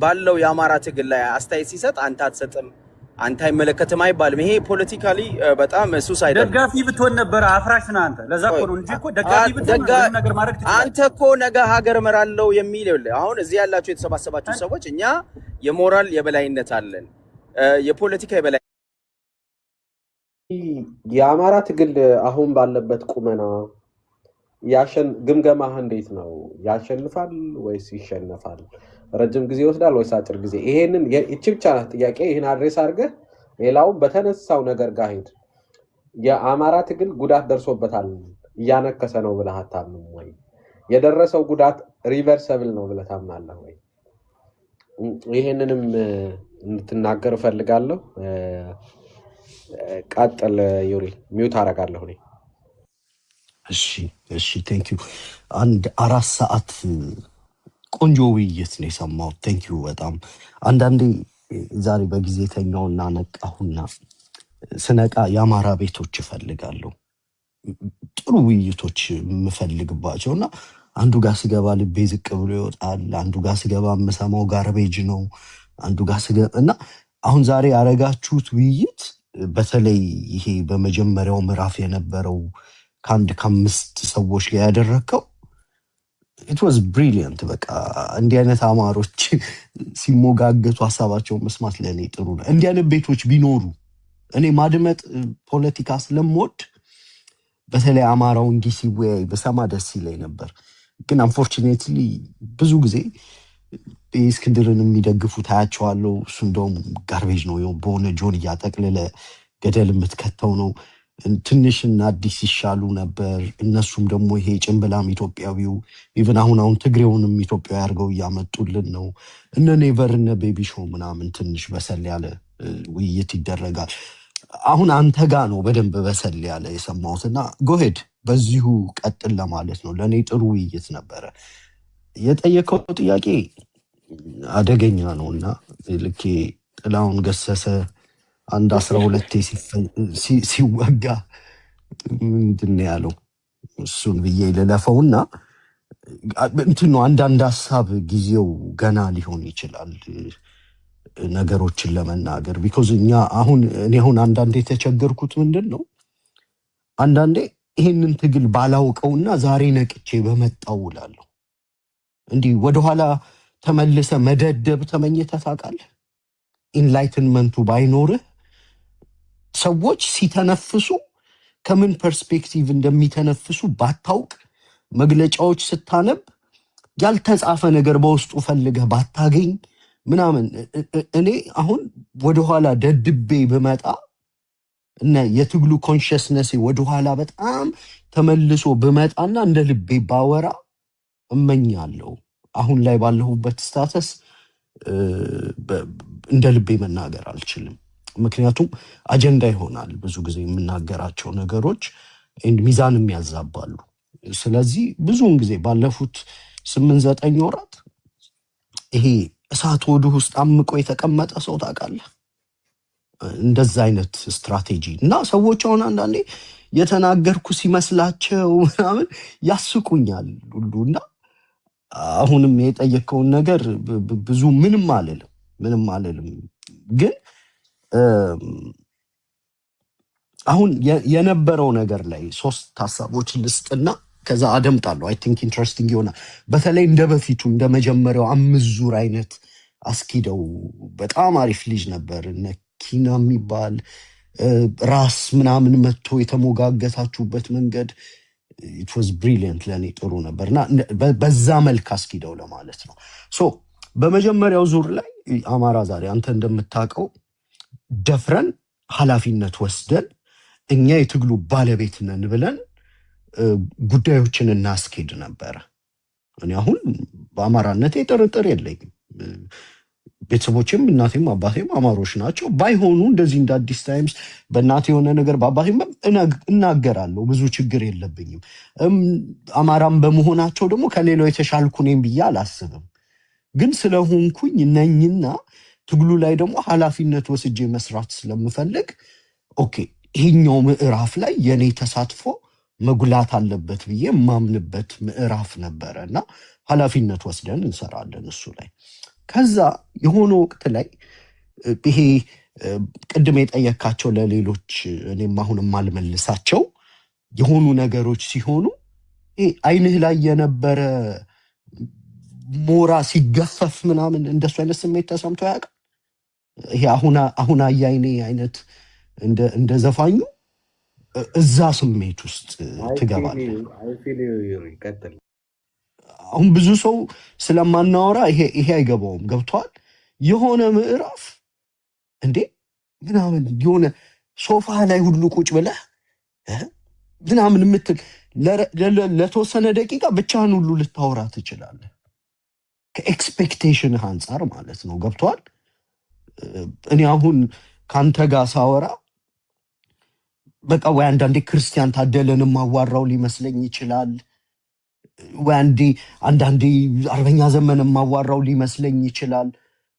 ባለው የአማራ ትግል ላይ አስተያየት ሲሰጥ አንተ አትሰጥም፣ አንተ አይመለከትም አይባልም። ይሄ ፖለቲካሊ በጣም ሱሳይድ። ደጋፊ ብትሆን ነበር አፍራሽ ነህ አንተ። ለዛ እኮ ነው እንጂ እኮ ደጋፊ ብትሆን ነገር ማድረግ ትችላለህ። አንተ እኮ ነገ ሀገር እመራለሁ የሚል አሁን እዚህ ያላችሁ የተሰባሰባችሁ ሰዎች እኛ የሞራል የበላይነት አለን፣ የፖለቲካ የበላይ የአማራ ትግል አሁን ባለበት ቁመና ግምገማህ እንዴት ነው? ያሸንፋል ወይስ ይሸነፋል? ረጅም ጊዜ ይወስዳል ወይስ አጭር ጊዜ? ይሄንን እቺ ብቻ ናት ጥያቄ። ይሄን አድሬስ አድርገህ ሌላው በተነሳው ነገር ጋር ሄድ። የአማራ ትግል ጉዳት ደርሶበታል እያነከሰ ነው ብለህ አታምንም ወይ? የደረሰው ጉዳት ሪቨርሰብል ነው ብለህ ታምናለህ ወይ? ይሄንንም እንድትናገር እፈልጋለሁ። ቀጥል ዩሪ። ሚውት አደርጋለሁ እኔ። እሺ ቴንክ ዩ። አንድ 4 ሰዓት ቆንጆ ውይይት ነው የሰማሁት። ቴንክ ዩ በጣም። አንዳንዴ ዛሬ በጊዜ ተኛውና ነቃሁና ስነቃ የአማራ ቤቶች እፈልጋለሁ፣ ጥሩ ውይይቶች የምፈልግባቸው እና አንዱ ጋር ስገባ ልቤ ዝቅ ብሎ ይወጣል። አንዱ ጋር ስገባ የምሰማው ጋርቤጅ ነው። አንዱ ጋር ስገባ እና አሁን ዛሬ ያረጋችሁት ውይይት በተለይ ይሄ በመጀመሪያው ምዕራፍ የነበረው ከ5 ሰዎች ጋር ያደረከው it was brilliant። በቃ እንዲህ አይነት አማሮች ሲሞጋገቱ ሀሳባቸውን መስማት ለኔ ጥሩ ነው። እንዲህ አይነት ቤቶች ቢኖሩ እኔ ማድመጥ ፖለቲካ ስለምወድ በተለይ አማራው እንዲህ ሲወያይ በሰማ ደስ ይለኝ ነበር። ግን አንፎርቹኔትሊ ብዙ ጊዜ እስክንድርን የሚደግፉ ታያቸዋለሁ። እሱ እንደውም ጋርቤጅ ነው በሆነ ጆን እያጠቅልለ ገደል የምትከተው ነው። ትንሽና አዲስ ይሻሉ ነበር። እነሱም ደግሞ ይሄ ጭንብላም ኢትዮጵያዊው ኢቭን አሁን ትግሬውንም ኢትዮጵያዊ አድርገው እያመጡልን ነው። እነ ኔቨር እነ ቤቢ ሾው ምናምን ትንሽ በሰል ያለ ውይይት ይደረጋል። አሁን አንተ ጋ ነው በደንብ በሰል ያለ የሰማሁትና ጎሄድ በዚሁ ቀጥል ለማለት ነው። ለእኔ ጥሩ ውይይት ነበረ። የጠየቀው ጥያቄ አደገኛ ነው እና ልኬ ጥላውን ገሰሰ አንድ 12 ሲወጋ ምንድን ነው ያለው እሱን ብዬ ልለፈውና እንትን ነው አንዳንድ ሀሳብ ጊዜው ገና ሊሆን ይችላል ነገሮችን ለመናገር ቢኮዝ እኔ አሁን አንዳንዴ የተቸገርኩት ምንድን ነው አንዳንዴ ይሄንን ትግል ባላውቀውና ዛሬ ነቅቼ በመጣው እላለሁ። እንዲህ ወደኋላ ተመልሰ መደደብ ተመኝተህ ታውቃለህ? ኢንላይትንመንቱ ባይኖርህ ሰዎች ሲተነፍሱ ከምን ፐርስፔክቲቭ እንደሚተነፍሱ ባታውቅ መግለጫዎች ስታነብ ያልተጻፈ ነገር በውስጡ ፈልገህ ባታገኝ ምናምን እኔ አሁን ወደኋላ ደድቤ ብመጣ እና የትግሉ ኮንሽስነስ ወደኋላ በጣም ተመልሶ ብመጣና እንደ ልቤ ባወራ እመኛለሁ። አሁን ላይ ባለሁበት ስታተስ እንደ ልቤ መናገር አልችልም። ምክንያቱም አጀንዳ ይሆናል ብዙ ጊዜ የምናገራቸው ነገሮች ሚዛንም ያዛባሉ። ስለዚህ ብዙውን ጊዜ ባለፉት 8-9 ወራት ይሄ እሳት ወዲህ ውስጥ አምቆ የተቀመጠ ሰው ታውቃለህ? እንደዛ አይነት ስትራቴጂ እና ሰዎች አሁን አንዳንዴ የተናገርኩ ሲመስላቸው ምናምን ያስቁኛል ሁሉ እና አሁንም የጠየቀውን ነገር ብዙ ምንም አልልም ግን አሁን የነበረው ነገር ላይ 3 ሀሳቦች ልስጥና ከዛ አደምጣለሁ። አይ ቲንክ ኢንትረስቲንግ ይሆናል። በተለይ እንደ በፊቱ እንደ መጀመሪያው 5 ዙር አይነት አስኪደው በጣም አሪፍ ልጅ ነበር እነ ኪና የሚባል ራስ ምናምን መጥቶ የተሞጋገታችሁበት መንገድ it was brilliant ለኔ ጥሩ ነበርና በዛ መልክ አስኪደው ለማለት ነው። ሶ በመጀመሪያው ዙር ላይ አማራ ዛሬ አንተ እንደምታውቀው ደፍረን ኃላፊነት ወስደን እኛ የትግሉ ባለቤት ነን ብለን ጉዳዮችን እናስኬድ ነበር። እኔ አሁን በአማራነቴ ጥርጥር የለኝም። ቤተሰቦቼም እናቴም አባቴም አማሮች ናቸው። ባይሆኑ እንደዚህ እንደ አዲስ ታይምስ በእናቴ የሆነ ነገር በአባቴም እናገራለሁ። ብዙ ችግር የለብኝም። አማራም በመሆናቸው ደግሞ ከሌላው የተሻልኩ ነኝ ብዬ አላስብም። ግን ስለሆንኩኝ ነኝና ትግሉ ላይ ደግሞ ኃላፊነት ወስጄ መስራት ስለምፈልግ ኦኬ ይሄኛው ምዕራፍ ላይ የኔ ተሳትፎ መጉላት አለበት ብዬ ማምንበት ምዕራፍ ነበረና ኃላፊነት ወስደን እንሰራለን እሱ ላይ። ከዛ የሆነ ወቅት ላይ ይሄ ቅድም የጠየካቸው ለሌሎች እኔም አሁን ማልመልሳቸው የሆኑ ነገሮች ሲሆኑ አይንህ ላይ የነበረ ሞራ ሲገፈፍ ምናምን እንደሱ አይነት ስሜት ተሰምቶ ያውቃል? ይሄ አሁን አያይኔ አይነት እንደ ዘፋኙ እዛ ስሜት ውስጥ ትገባለህ። አሁን ብዙ ሰው ስለማናወራ ይሄ አይገባውም። ገብቷል? የሆነ ምዕራፍ እንዴ ምናምን የሆነ ሶፋ ላይ ሁሉ ቁጭ ብለህ ምናምን የምትል ለተወሰነ ደቂቃ ብቻህን ሁሉ ልታወራ ትችላለህ። ከኤክስፔክቴሽንህ አንጻር ማለት ነው። ገብቷል? እኔ አሁን ከአንተ ጋር ሳወራ በቃ ወይ አንዳንዴ ክርስቲያን ታደለን ማዋራው ሊመስለኝ ይችላል። ወይ አንዳንዴ አርበኛ ዘመን ማዋራው ሊመስለኝ ይችላል።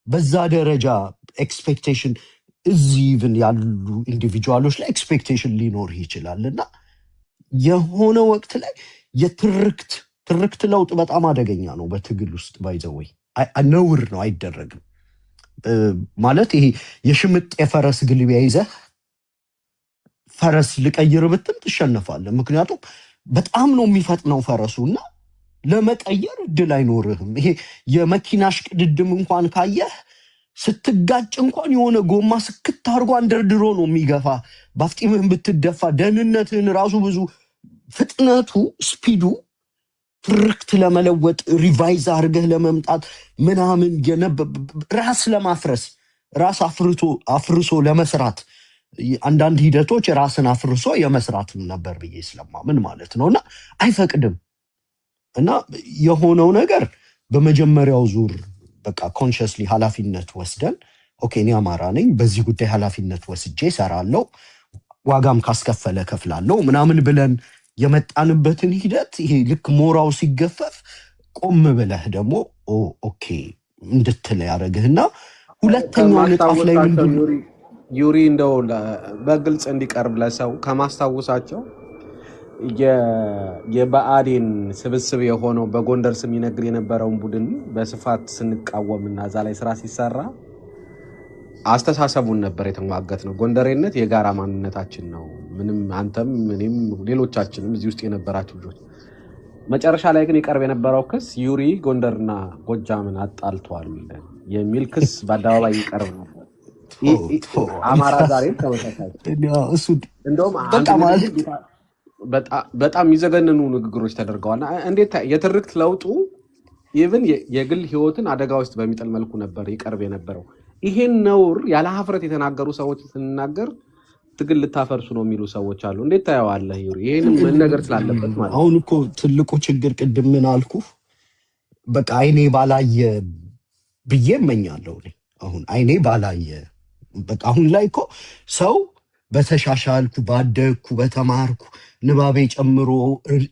በዛ ደረጃ ኤክስፔክቴሽን እዚህ ኢቭን ያሉ ኢንዲቪጁዋሎች ላይ ኤክስፔክቴሽን ሊኖር ይችላል እና የሆነ ወቅት ላይ የትርክት ለውጥ በጣም አደገኛ ነው በትግል ውስጥ ባይዘወይ ነውር ነው፣ አይደረግም። ማለት ይሄ የሽምጥ የፈረስ ግልቢያ ይዘህ ፈረስ ልቀይር ብትል ትሸነፋለህ። ምክንያቱም በጣም ነው የሚፈጥነው ፈረሱ እና ለመቀየር እድል አይኖርህም። ይሄ የመኪና ሽቅድድም እንኳን ካየህ ስትጋጭ እንኳን የሆነ ጎማ ስክት አድርጎ አንደርድሮ ነው የሚገፋ። ባፍጢምህን ብትደፋ ደህንነትህን ራሱ ብዙ ፍጥነቱ ስፒዱ ትርክት ለመለወጥ ሪቫይዝ አድርገህ ለመምጣት ምናምን ራስ ለማፍረስ ራስ አፍርሶ ለመስራት አንዳንድ ሂደቶች ራስን አፍርሶ የመስራትም ነበር ብዬ ስለማምን ማለት ነው እና አይፈቅድም። እና የሆነው ነገር በመጀመሪያው ዙር በቃ ኮንሽስሊ ኃላፊነት ወስደን ኦኬ እኔ አማራ ነኝ፣ በዚህ ጉዳይ ኃላፊነት ወስጄ እሰራለሁ፣ ዋጋም ካስከፈለ ከፍላለሁ ምናምን ብለን የመጣንበትን ሂደት ይሄ ልክ ሞራው ሲገፈፍ ቆም ብለህ ደግሞ ኦኬ እንድትል ያደረግህና ሁለተኛው ንጣፍ ላይ ከማስታወሳቸው ምንድን ዩሪ እንደው በግልጽ እንዲቀርብ ለሰው ከማስታወሳቸው የብአዴን ስብስብ የሆነው በጎንደር ስም ይነግድ የነበረውን ቡድን በስፋት ስንቃወምና እዛ ላይ ስራ ሲሰራ አስተሳሰቡን ነበር የተሟገት ነው። ጎንደሬነት የጋራ ማንነታችን ነው። ምንም አንተም እኔም ሌሎቻችንም እዚህ ውስጥ የነበራችሁ ልጆች። መጨረሻ ላይ ግን ይቀርብ የነበረው ክስ ዩሪ ጎንደርና ጎጃምን አጣልቷል የሚል ክስ በአደባባይ ይቀርብ ነበር። አማራ ዛሬም ተመሳሳይ እሱ እንደውም በጣም በጣም የሚዘገንኑ ንግግሮች ተደርገዋል። እንዴት የትርክት ለውጡ ኢቭን የግል ህይወትን አደጋ ውስጥ በሚጥል መልኩ ነበር ይቀርብ የነበረው። ይሄን ነውር ያለ ሀፍረት የተናገሩ ሰዎች ስንናገር ትግል ልታፈርሱ ነው የሚሉ ሰዎች አሉ። እንዴት ታየዋለህ ዩሪ? ይሄንም መነገር ስላለበት ማለት አሁን እኮ ትልቁ ችግር ቅድም ምን አልኩ፣ በቃ አይኔ ባላየ ብዬ እመኛለሁ። አሁን አይኔ ባላየ በቃ አሁን ላይ እኮ ሰው በተሻሻልኩ ባደግኩ በተማርኩ ንባቤ ጨምሮ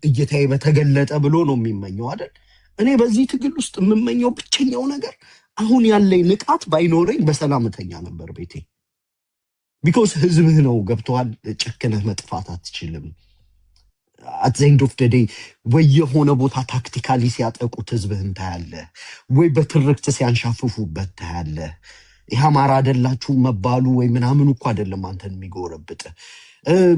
እይታዬ በተገለጠ ብሎ ነው የሚመኘው አይደል? እኔ በዚህ ትግል ውስጥ የምመኘው ብቸኛው ነገር አሁን ያለኝ ንቃት ባይኖረኝ በሰላም እተኛ ነበር ቤቴ። ቢኮዝ ህዝብህ ነው ገብተዋል። ጨክነህ መጥፋት አትችልም። አት ዘ ኤንድ ኦፍ ዘ ዴይ ወይ የሆነ ቦታ ታክቲካሊ ሲያጠቁት ህዝብህን ታያለህ፣ ወይ በትርክት ሲያንሻፍፉበት ታያለህ። ይህ አማራ አይደላችሁ መባሉ ወይ ምናምን እኮ አይደለም አንተን የሚጎረብጥ፣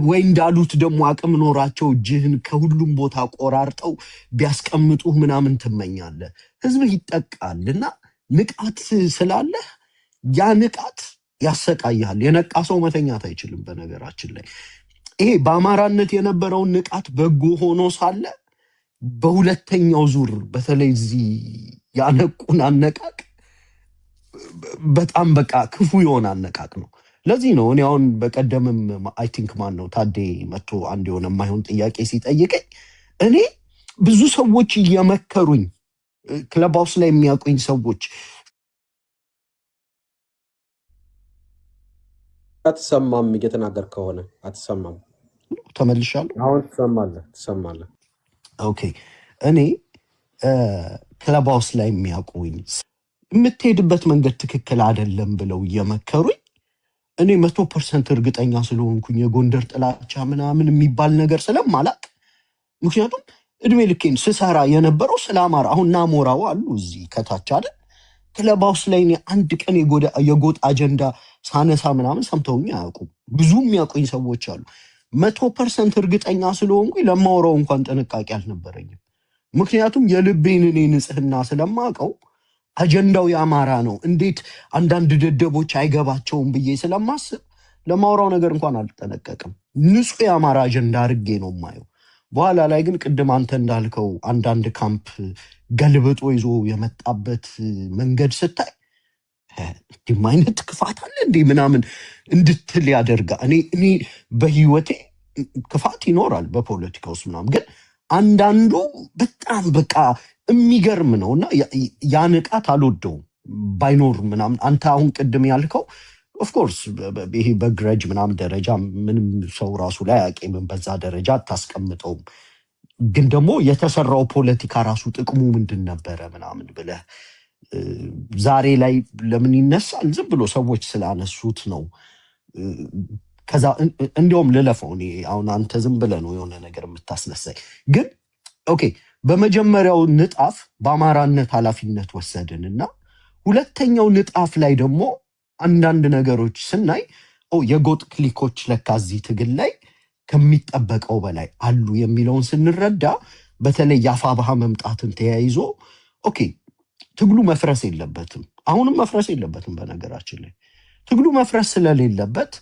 ወይ እንዳሉት ደግሞ አቅም ኖራቸው እጅህን ከሁሉም ቦታ ቆራርጠው ቢያስቀምጡህ ምናምን ትመኛለህ። ህዝብህ ይጠቃል እና ንቃት ስላለህ ያ ንቃት ያሰቃያል። የነቃ ሰው መተኛት አይችልም። በነገራችን ላይ ይሄ በአማራነት የነበረውን ንቃት በጎ ሆኖ ሳለ በሁለተኛው ዙር በተለይ እዚህ ያነቁን አነቃቅ በጣም በቃ ክፉ የሆነ አነቃቅ ነው። ለዚህ ነው እኔ አሁን በቀደምም አይ ቲንክ ማን ነው ታዴ መጥቶ አንድ የሆነ የማይሆን ጥያቄ ሲጠይቀኝ እኔ ብዙ ሰዎች እየመከሩኝ ክለብ ሃውስ ላይ የሚያውቁኝ ሰዎች አትሰማም፣ እየተናገር ከሆነ አትሰማም። ተመልሻለሁ። አሁን ትሰማለህ። ኦኬ እኔ ክለብ ሃውስ ላይ የሚያውቁኝ የምትሄድበት መንገድ ትክክል አይደለም ብለው እየመከሩኝ እኔ 100% እርግጠኛ ስለሆንኩኝ የጎንደር ጥላቻ ምናምን የሚባል ነገር ስለማላቅ፣ ምክንያቱም እድሜ ልኬን ስሰራ የነበረው ስለ አማራ አሁን ናሞራው አሉ እዚህ ከታች አይደል ክለብ ሃውስ ላይ እኔ አንድ ቀን የጎጥ አጀንዳ ሳነሳ ምናምን ሰምተውኝ አያውቁም። ብዙ የሚያውቁኝ ሰዎች አሉ። 100% እርግጠኛ ስለሆንኩኝ ለማወራው እንኳን ጥንቃቄ አልነበረኝም። ምክንያቱም የልቤን እኔ ንጽህና ስለማውቀው አጀንዳው የአማራ ነው፣ እንዴት አንዳንድ ደደቦች አይገባቸውም ብዬ ስለማስብ ለማውራው ነገር እንኳን አልጠነቀቅም። ንጹህ የአማራ አጀንዳ አድርጌ ነው የማየው። በኋላ ላይ ግን ቅድም አንተ እንዳልከው አንዳንድ ካምፕ ገልብጦ ይዞ የመጣበት መንገድ ስታይ እንዲህም አይነት ክፋት አለ እንዴ ምናምን እንድትል ያደርጋ። እኔ በህይወቴ ክፋት ይኖራል በፖለቲካ ውስጥ ምናምን፣ ግን አንዳንዱ በጣም በቃ የሚገርም ነው እና ያ ንቃት አልወደውም ባይኖር ምናምን። አንተ አሁን ቅድም ያልከው ኦፍኮርስ ይሄ በግረጅ ምናምን ደረጃ ምንም ሰው ራሱ ላይ አያቄምም፣ በዛ ደረጃ አታስቀምጠውም። ግን ደግሞ የተሰራው ፖለቲካ ራሱ ጥቅሙ ምንድን ነበረ ምናምን ብለህ ዛሬ ላይ ለምን ይነሳል? ዝም ብሎ ሰዎች ስላነሱት ነው። ከዛ እንዲያውም ልለፈው እኔ አሁን አንተ ዝም ብለህ ነው የሆነ ነገር የምታስነሳኝ። ግን ኦኬ በመጀመሪያው ንጣፍ በአማራነት ኃላፊነት ወሰድን እና ሁለተኛው ንጣፍ ላይ ደግሞ አንዳንድ ነገሮች ስናይ የጎጥ ክሊኮች ለካ እዚህ ትግል ላይ ከሚጠበቀው በላይ አሉ የሚለውን ስንረዳ በተለይ የአፋብኃ መምጣትን ተያይዞ ኦኬ ትግሉ መፍረስ የለበትም፣ አሁንም መፍረስ የለበትም። በነገራችን ላይ ትግሉ መፍረስ ስለሌለበት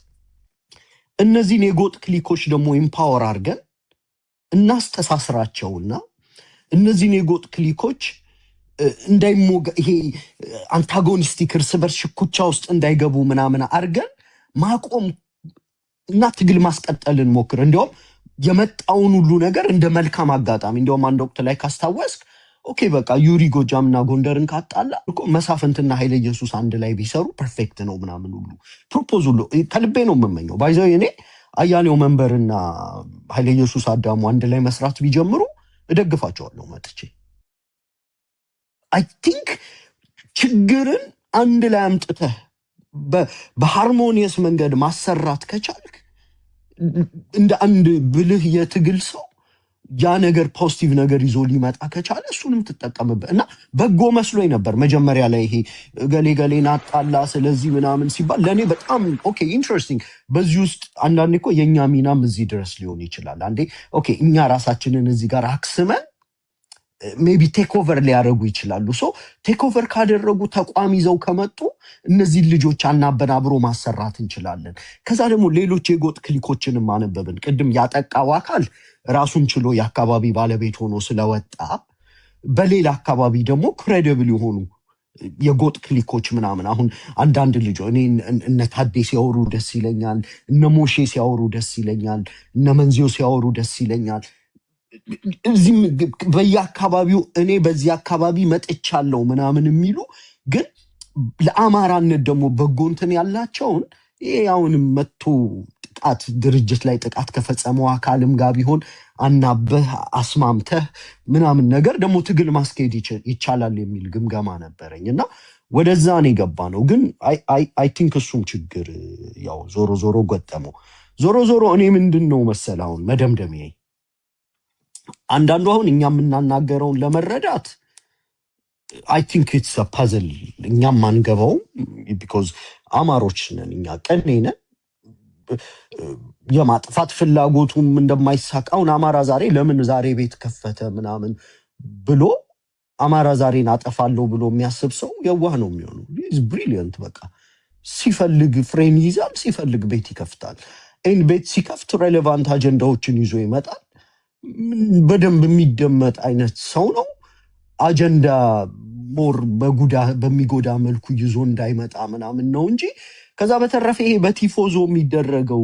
እነዚህን የጎጥ ክሊኮች ደግሞ ኢምፓወር አድርገን እናስተሳስራቸውና እነዚህን የጎጥ ክሊኮች ይሄ አንታጎኒስቲክ እርስ በርስ ሽኩቻ ውስጥ እንዳይገቡ ምናምን አድርገን ማቆም እና ትግል ማስቀጠልን ሞክር። እንዲያውም የመጣውን ሁሉ ነገር እንደ መልካም አጋጣሚ እንዲያውም አንድ ወቅት ላይ ካስታወስክ ኦኬ በቃ ዩሪ ጎጃምና ጎንደርን ካጣላ እኮ መሳፍንትና ኃይለ ኢየሱስ አንድ ላይ ቢሰሩ ፐርፌክት ነው ምናምን ሁሉ ፕሮፖዝ ሁሉ ከልቤ ነው የምመኘው። ባይዘው እኔ አያሌው መንበርና ኃይለ ኢየሱስ አዳሙ አንድ ላይ መስራት ቢጀምሩ እደግፋቸዋለሁ መጥቼ። አይ ቲንክ ችግርን አንድ ላይ አምጥተህ በሃርሞኒየስ መንገድ ማሰራት ከቻልክ እንደ አንድ ብልህ የትግል ሰው ያ ነገር ፖዚቲቭ ነገር ይዞ ሊመጣ ከቻለ እሱንም ትጠቀምበት እና በጎ መስሎኝ ነበር መጀመሪያ ላይ ይሄ ገሌ ገሌን አጣላ ስለዚህ ምናምን ሲባል ለእኔ በጣም ኦኬ ኢንትረስቲንግ። በዚህ ውስጥ አንዳንዴ እኮ የእኛ ሚናም እዚህ ድረስ ሊሆን ይችላል። አንዴ ኦኬ እኛ ራሳችንን እዚህ ጋር አክስመን ሜቢ ቴክ ኦቨር ሊያደርጉ ይችላሉ። ሶ ቴክ ኦቨር ካደረጉ ተቋም ይዘው ከመጡ እነዚህ ልጆች አናበናብሮ ማሰራት እንችላለን። ከዛ ደግሞ ሌሎች የጎጥ ክሊኮችንም ማነበብን ቅድም ያጠቃው አካል ራሱን ችሎ የአካባቢ ባለቤት ሆኖ ስለወጣ በሌላ አካባቢ ደግሞ ክሬዲብል የሆኑ የጎጥ ክሊኮች ምናምን አሁን አንዳንድ ልጆ እኔ እነ ታዴ ሲያወሩ ደስ ይለኛል፣ እነ ሞሼ ሲያወሩ ደስ ይለኛል፣ እነ መንዚዮ ሲያወሩ ደስ ይለኛል። እዚህም በየአካባቢው እኔ በዚህ አካባቢ መጥቻለሁ ምናምን የሚሉ ግን ለአማራነት ደግሞ በጎ እንትን ያላቸውን ይሄ አሁንም መጥቶ ጥቃት ድርጅት ላይ ጥቃት ከፈጸመው አካልም ጋር ቢሆን አናበህ አስማምተህ ምናምን ነገር ደግሞ ትግል ማስኬድ ይቻላል የሚል ግምገማ ነበረኝ እና ወደዛ ነው የገባ ነው። ግን አይ ቲንክ እሱም ችግር ያው ዞሮ ዞሮ ገጠመው። ዞሮ እኔ ምንድን ነው መሰል አሁን መደምደሚያ አንዳንዱ አሁን እኛ የምናናገረውን ለመረዳት አይ ቲንክ ኢትስ አ ፐዝል እኛም አንገባውም። ቢኮዝ አማሮች ነን እኛ ቀኔ ነን። የማጥፋት ፍላጎቱም እንደማይሳካውን አማራ ዛሬ ለምን ዛሬ ቤት ከፈተ ምናምን ብሎ አማራ ዛሬን አጠፋለሁ ብሎ የሚያስብ ሰው የዋህ ነው የሚሆነው። ኢዝ ብሪሊየንት በቃ ሲፈልግ ፍሬም ይይዛል፣ ሲፈልግ ቤት ይከፍታል። ይህን ቤት ሲከፍት ሬሌቫንት አጀንዳዎችን ይዞ ይመጣል። በደንብ የሚደመጥ አይነት ሰው ነው። አጀንዳ ሞር በሚጎዳ መልኩ ይዞ እንዳይመጣ ምናምን ነው እንጂ ከዛ በተረፈ ይሄ በቲፎዞ የሚደረገው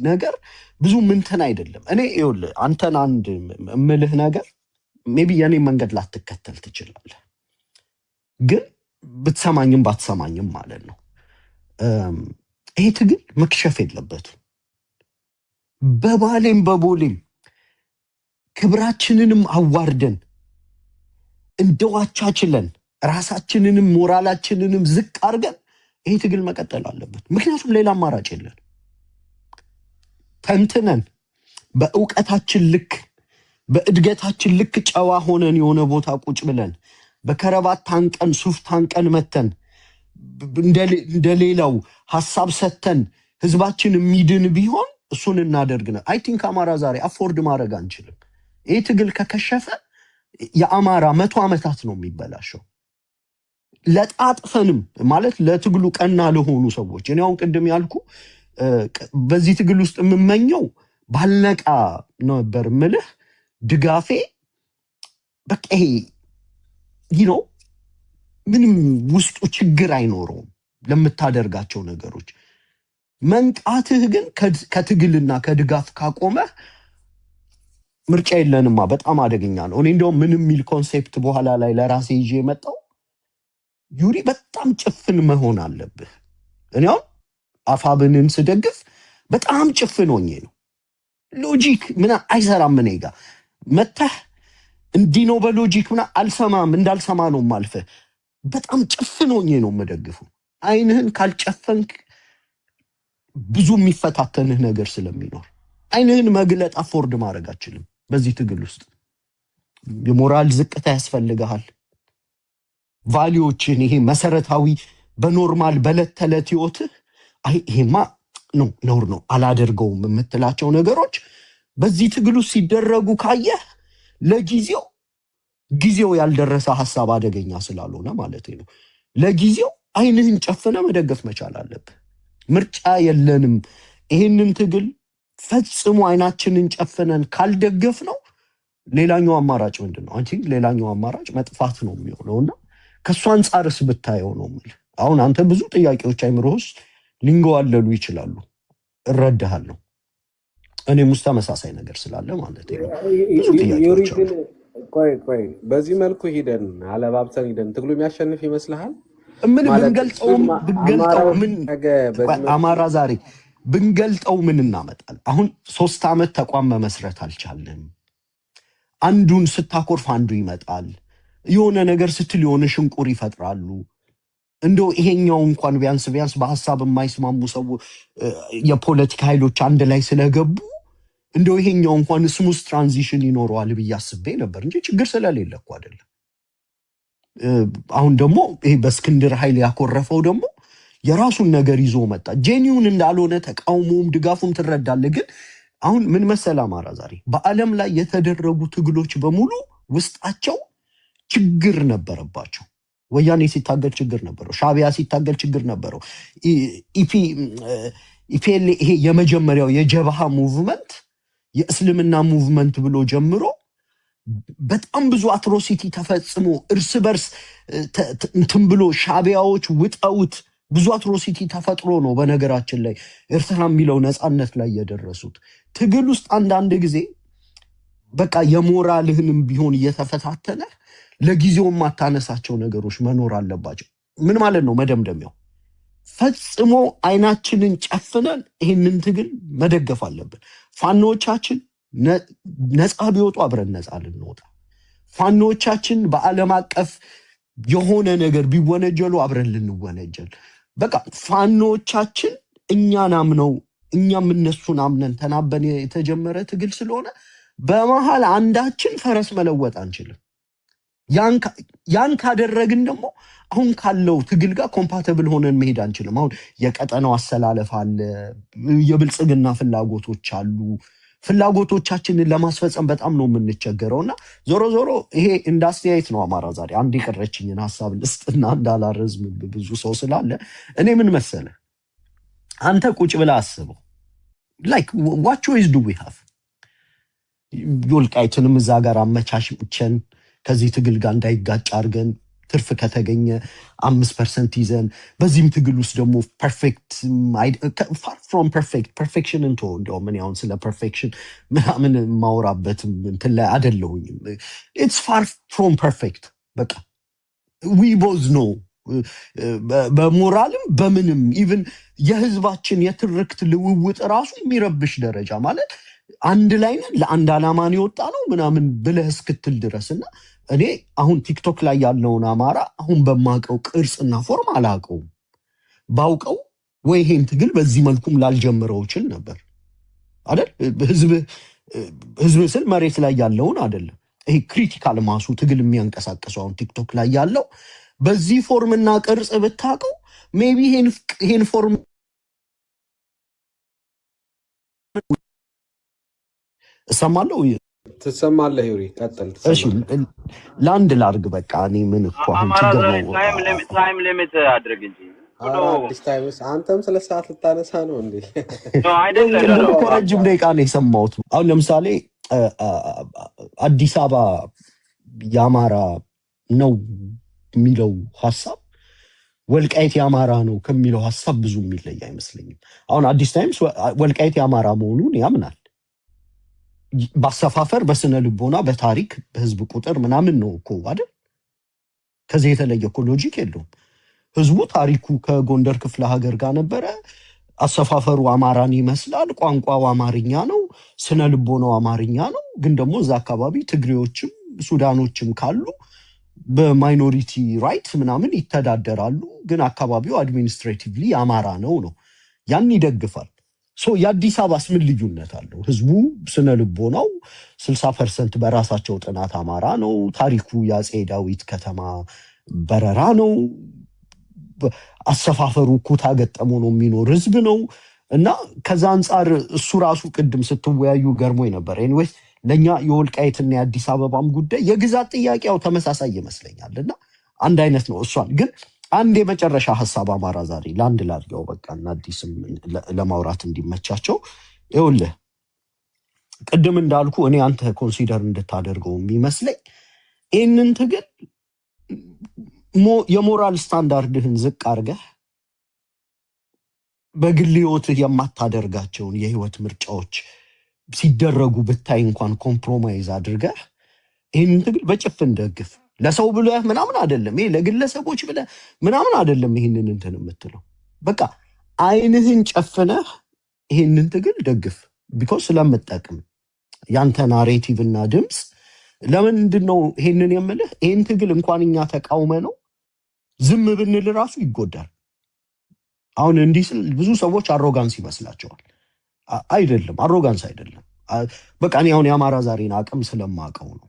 ነገር ብዙ ምንትን አይደለም። እኔ ይኸውልህ አንተን አንድ እምልህ ነገር ሜቢ የኔ መንገድ ላትከተል ትችላለህ፣ ግን ብትሰማኝም ባትሰማኝም ማለት ነው ይሄ ትግል መክሸፍ የለበትም። በባሌም በቦሌም ክብራችንንም አዋርደን እንደዋቻችለን ራሳችንንም ሞራላችንንም ዝቅ አድርገን ይሄ ትግል መቀጠል አለበት። ምክንያቱም ሌላ አማራጭ የለን። ተንትነን በእውቀታችን ልክ በእድገታችን ልክ ጨዋ ሆነን የሆነ ቦታ ቁጭ ብለን በከረባት ታንቀን ሱፍ ታንቀን መተን እንደሌላው ሀሳብ ሰተን ህዝባችን የሚድን ቢሆን እሱን እናደርግ ነው። አይ ቲንክ አማራ ዛሬ አፎርድ ማድረግ አንችልም። ይህ ትግል ከከሸፈ የአማራ 100 ዓመታት ነው የሚበላሸው። ለጣጥፈንም ማለት ለትግሉ ቀና ለሆኑ ሰዎች እኔ አሁን ቅድም ያልኩ በዚህ ትግል ውስጥ የምመኘው ባልነቃ ነበር ምልህ ድጋፌ በቃ ይሄ ነው። ምንም ውስጡ ችግር አይኖረውም ለምታደርጋቸው ነገሮች። መንቃትህ ግን ከትግልና ከድጋፍ ካቆመህ ምርጫ የለንማ። በጣም አደገኛ ነው። እኔ እንደውም ምንም የሚል ኮንሴፕት በኋላ ላይ ለራሴ ይዤ የመጣው ዩሪ በጣም ጭፍን መሆን አለብህ። እኔ አሁን አፋብንን ስደግፍ በጣም ጭፍን ሆኜ ነው። ሎጂክ ምና አይሰራም። እኔ ጋ መተህ እንዲህ ነው በሎጂክ ምና አልሰማም፣ እንዳልሰማ ነው ማልፈህ። በጣም ጭፍን ሆኜ ነው የምደግፈው። አይንህን ካልጨፈንክ ብዙ የሚፈታተንህ ነገር ስለሚኖር አይንህን መግለጥ አፎርድ ማድረግ አችልም። በዚህ ትግል ውስጥ የሞራል ዝቅታ ያስፈልግሃል። ቫሊዎችን ይሄ መሰረታዊ በኖርማል በዕለት ተዕለት ህይወትህ አይ ይሄማ ነው ነውር ነው አላደርገውም የምትላቸው ነገሮች በዚህ ትግል ውስጥ ሲደረጉ ካየህ ጊዜው ያልደረሰ ሀሳብ አደገኛ ስላልሆነ ማለት ነው። ለጊዜው አይንህን ጨፍነ መደገፍ መቻል አለብህ። ምርጫ የለንም። ይሄንን ትግል ፈጽሞ አይናችንን ጨፍነን ካልደገፍ ነው ሌላኛው አማራጭ ምንድን ነው? አንቺ ሌላኛው አማራጭ መጥፋት ነው የሚሆነውና ከሱ አንጻርስ ብታየው ነው ማለት። አሁን አንተ ብዙ ጥያቄዎች አይምሮ ውስጥ ሊንገዋለሉ ይችላሉ፣ እረዳሃለሁ። እኔም ውስጥ ተመሳሳይ ነገር ስላለ ማለት ነው ብዙ ጥያቄዎች ቆይ በዚህ መልኩ ሂደን አለባብሰን ሂደን ትግሉ የሚያሸንፍ ይመስልሃል? ምን ማለት ብንገልጠው እሱም ብንገልጠው አማራው ምን ነገ በዚህ መልኩ አማራ ዛሬ ብንገልጠው ምን እናመጣል? አሁን 3 ዓመት ተቋም መመስረት አልቻለም። አንዱን ስታኮርፍ አንዱ ይመጣል። የሆነ ነገር ስትል የሆነ ሽንቁር ይፈጥራሉ። እንደው ይሄኛው እንኳን ቢያንስ በሐሳብ የማይስማሙ ሰው የፖለቲካ ኃይሎች አንድ ላይ ስለገቡ እንደው ይሄኛው እንኳን ስሙዝ ትራንዚሽን ይኖረዋል ብዬ አስቤ ነበር እንጂ ችግር ስለሌለ እኮ አይደለም። አሁን ደግሞ ይሄ በእስክንድር ኃይል ያኮረፈው ደግሞ የራሱን ነገር ይዞ መጣ። ጄኒውን እንዳልሆነ ተቃውሞም ድጋፉም ትረዳለህ። ግን አሁን ምን መሰለ አማራ ዛሬ በዓለም ላይ የተደረጉ ትግሎች በሙሉ ውስጣቸው ችግር ነበረባቸው። ወያኔ ሲታገል ችግር ነበረው። ሻቢያ ሲታገል ችግር ነበረው። ኢፒኤል ይሄ የመጀመሪያው የጀብሃ ሙቭመንት የእስልምና ሙቭመንት ብሎ ጀምሮ በጣም ብዙ አትሮሲቲ ተፈጽሞ እርስ በርስ እንትን ብሎ ሻቢያዎች ውጠውት ብዙ አትሮሲቲ ተፈጥሮ ነው። በነገራችን ላይ ኤርትራ የሚለው ነፃነት ላይ የደረሱት ትግል ውስጥ አንዳንድ ጊዜ በቃ የሞራልህንም ቢሆን እየተፈታተነ ለጊዜው የማታነሳቸው ነገሮች መኖር አለባቸው። ምን ማለት ነው? መደምደሚያው ፈጽሞ አይናችንን ጨፍነን ይህንን ትግል መደገፍ አለብን። ፋኖቻችን ነፃ ቢወጡ አብረን ነፃ ልንወጣ፣ ፋኖቻችን በዓለም አቀፍ የሆነ ነገር ቢወነጀሉ አብረን ልንወነጀል። በቃ ፋኖቻችን እኛን አምነው እኛም እነሱን አምነን ተናበን የተጀመረ ትግል ስለሆነ በመሃል አንዳችን ፈረስ መለወጥ አንችልም። ያን ካደረግን ደግሞ አሁን ካለው ትግል ጋር ኮምፓተብል ሆነን መሄድ አንችልም። አሁን የቀጠናው አሰላለፍ አለ፣ የብልጽግና ፍላጎቶች አሉ። ፍላጎቶቻችንን ለማስፈጸም በጣም ነው የምንቸገረው። እና ዞሮ ዞሮ ይሄ እንዳስተያየት ነው። አማራ ዛሬ አንድ የቀረችኝን ሀሳብ ልስጥና እንዳላረዝም ብዙ ሰው ስላለ እኔ ምን መሰለ፣ አንተ ቁጭ ብለህ አስበው። ላይክ ዋት ቾይስ ዱ ዊ ሃቭ? ወልቃይትንም እዛ ጋር አመቻችተን ከዚህ ትግል ጋር እንዳይጋጭ አድርገን ትርፍ ከተገኘ 5% ይዘን በዚህም ትግል ውስጥ ደግሞ ፐርፌክት ፋር ፍሮም ፐርፌክሽን እንቶ እንደውም እኔ አሁን ስለ ፐርፌክሽን ምናምን ማውራበትም እንትን ላይ አይደለሁኝም። ኢትስ ፋር ፍሮም ፐርፌክት። በቃ ዊ ቦዝ ነው በሞራልም በምንም ኢቭን የህዝባችን የትርክት ልውውጥ ራሱ የሚረብሽ ደረጃ ማለት አንድ ላይ ነን ለአንድ ዓላማን የወጣ ነው ምናምን ብለህ እስክትል ድረስና እኔ አሁን ቲክቶክ ላይ ያለውን አማራ አሁን በማውቀው ቅርጽና ፎርም አላውቀውም። ባውቀው ወይ ይሄን ትግል በዚህ መልኩም ላልጀምረው እችል ነበር አይደል? ህዝብ ስል መሬት ላይ ያለውን አይደለም። ይሄ ክሪቲካል ማሱ ትግል የሚያንቀሳቅሰው አሁን ቲክቶክ ላይ ያለው በዚህ ፎርምና ቅርጽ ብታውቀው ሜቢ ይሄን ፎርም እሰማለሁ። ትሰማለህ? ዩሪ ቀጥል። እሺ ለአንድ ላርግ በቃ እኔ ምን እኮ አሁን ችግር ነው። ታይም ሊሚት አድርግ እንጂ አዲስ ታይምስ አንተም ስለ ሰዓት ልታነሳ ነው እንዴ? ረጅም ደቂቃ ነው የሰማሁት። አሁን ለምሳሌ አዲስ አበባ የአማራ ነው የሚለው ሀሳብ ወልቃይት የአማራ ነው ከሚለው ሀሳብ ብዙ የሚለይ አይመስለኝም። አሁን አዲስ ታይምስ ወልቃይት የአማራ መሆኑን ያምናል። በአሰፋፈር በስነ ልቦና በታሪክ በህዝብ ቁጥር ምናምን ነው እኮ አይደል? ከዚህ የተለየ እኮ ሎጂክ የለውም። ህዝቡ ታሪኩ ከጎንደር ክፍለ ሀገር ጋር ነበረ። አሰፋፈሩ አማራን ይመስላል። ቋንቋው አማርኛ ነው። ስነ ልቦናው አማርኛ ነው። ግን ደግሞ እዛ አካባቢ ትግሬዎችም ሱዳኖችም ካሉ በማይኖሪቲ ራይት ምናምን ይተዳደራሉ። ግን አካባቢው አድሚኒስትሬቲቭሊ አማራ ነው። ያን ይደግፋል። የአዲስ አበባስ ምን ልዩነት አለው? ህዝቡ ስነ ልቦናው 60% በራሳቸው ጥናት አማራ ነው። ታሪኩ የአፄ ዳዊት ከተማ በረራ ነው። አሰፋፈሩ ኩታ ገጠሞ ነው የሚኖር ህዝብ ነው። እና ከዛ አንጻር እሱ ራሱ ቅድም ስትወያዩ ገርሞኝ ነበር። ኤኒዌይስ ለእኛ የወልቃይትና የአዲስ አበባም ጉዳይ የግዛት ጥያቄው ተመሳሳይ ይመስለኛል እና አንድ አይነት ነው። እሷን ግን አንድ የመጨረሻ ሀሳብ አማራ ዛሬ ለአንድ ላድርገው በቃ እና አዲስም ለማውራት እንዲመቻቸው። ይኸውልህ ቅድም እንዳልኩ እኔ አንተ ኮንሲደር እንድታደርገው የሚመስለኝ ይህንን ትግል የሞራል ስታንዳርድህን ዝቅ አድርገህ በግል ህይወትህ የማታደርጋቸውን የህይወት ምርጫዎች ሲደረጉ ብታይ እንኳን ኮምፕሮማይዝ አድርገህ ይህንን ትግል በጭፍን ደግፍ። ለሰው ብለህ ምናምን አይደለም፣ ይሄ ለግለሰቦች ብለህ ምናምን አይደለም። ይህንን እንትን የምትለው በቃ አይንህን ጨፍነህ ይህንን ትግል ደግፍ። ቢኮዝ ስለምጠቅም ያንተ ናሬቲቭ እና ድምፅ ለምንድን ነው ይሄንን የምልህ? ይህን ትግል እንኳን እኛ ተቃውመ ነው ዝም ብንል ራሱ ይጎዳል። አሁን እንዲህ ስል ብዙ ሰዎች አሮጋንስ ይመስላቸዋል። አይደለም፣ አሮጋንስ አይደለም። በቃ እኔ አሁን የአማራ ዛሬን አቅም ስለማቀው ነው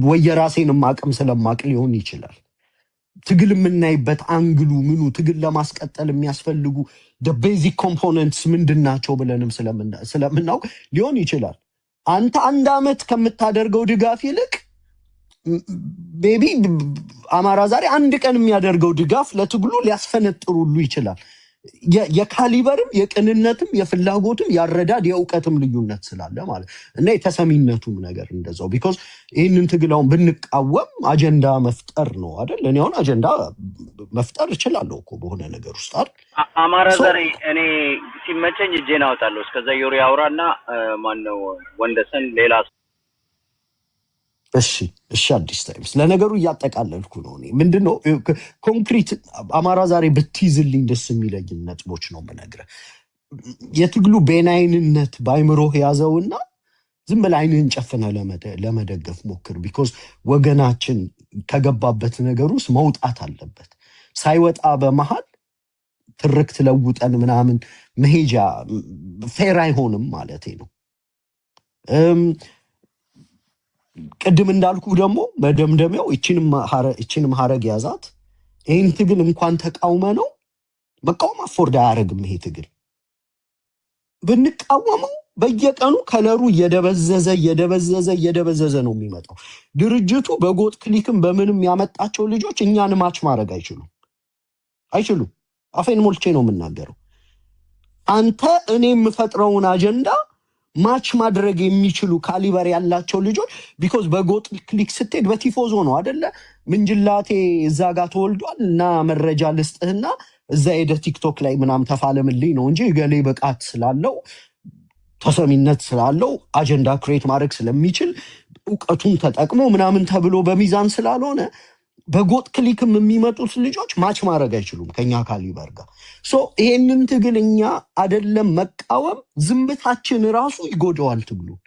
ወይ የራሴንም አቅም ስለማቅ ሊሆን ይችላል። ትግል የምናይበት አንግሉ ምኑ ትግል ለማስቀጠል የሚያስፈልጉ ቤዚክ ኮምፖነንትስ ምንድን ናቸው ብለንም ስለምናውቅ ሊሆን ይችላል። አንተ 1 ዓመት ከምታደርገው ድጋፍ ይልቅ ቤቢ አማራ ዛሬ 1 ቀን የሚያደርገው ድጋፍ ለትግሉ ሊያስፈነጥሩሉ ይችላል። የካሊበርም የቅንነትም የፍላጎትም ያረዳድ የእውቀትም ልዩነት ስላለ ማለት እና የተሰሚነቱም ነገር እንደዛው። ቢኮዝ ይህንን ትግላውን ብንቃወም አጀንዳ መፍጠር ነው አይደል? እኔ አሁን አጀንዳ መፍጠር እችላለሁ እኮ በሆነ ነገር ውስጥ አይደል? አማራ ዛሬ እኔ ሲመቸኝ እጄን አወጣለሁ። እስከዛ ዮሪ አውራና ማነው ወንደሰን ሌላ እሺ አዲስ ታይምስ ለነገሩ እያጠቃለልኩ ነው። እኔ ምንድነው ኮንክሪት አማራ ዛሬ ብትይዝልኝ ደስ የሚለኝ ነጥቦች ነው የምነግርህ። የትግሉ ቤናይንነት ባይምሮህ ያዘውና ዝም ብለህ አይንህን ጨፍነህ ለመደገፍ ሞክር። ቢኮዝ ወገናችን ከገባበት ነገር ውስጥ መውጣት አለበት። ሳይወጣ በመሃል ትርክት ለውጠን ምናምን መሄጃ ፌር አይሆንም ማለቴ ነው። ቅድም እንዳልኩ ደግሞ መደምደሚያው እቺንም ሀረግ ያዛት። ይህን ትግል እንኳን ተቃውመ ነው መቃወም አፎርድ አያደርግም። ይሄ ትግል ብንቃወመው በየቀኑ ከለሩ እየደበዘዘ ነው የሚመጣው። ድርጅቱ በጎጥ ክሊክም በምንም ያመጣቸው ልጆች እኛን ማች ማድረግ አይችሉም። አፌን ሞልቼ ነው የምናገረው። አንተ እኔ የምፈጥረውን አጀንዳ ማች ማድረግ የሚችሉ ካሊበር ያላቸው ልጆች ቢኮዝ በጎጥ ክሊክ ስትሄድ በቲፎዞ ነው አደለ? ምንጅላቴ እዛ ጋር ተወልዷል እና መረጃ ልስጥህና እዛ ሄደ ቲክቶክ ላይ ምናምን ተፋለምልኝ ነው እንጂ ገሌ ብቃት ስላለው ተሰሚነት ስላለው አጀንዳ ክሬት ማድረግ ስለሚችል እውቀቱን ተጠቅሞ ምናምን ተብሎ በሚዛን ስላልሆነ በጎጥ ክሊክም የሚመጡት ልጆች ማች ማድረግ አይችሉም ከኛ ካሊበር ጋር። ይሄንን ትግል እኛ አይደለም መቃወም ዝምታችን ራሱ ይጎዳዋል ትግሉን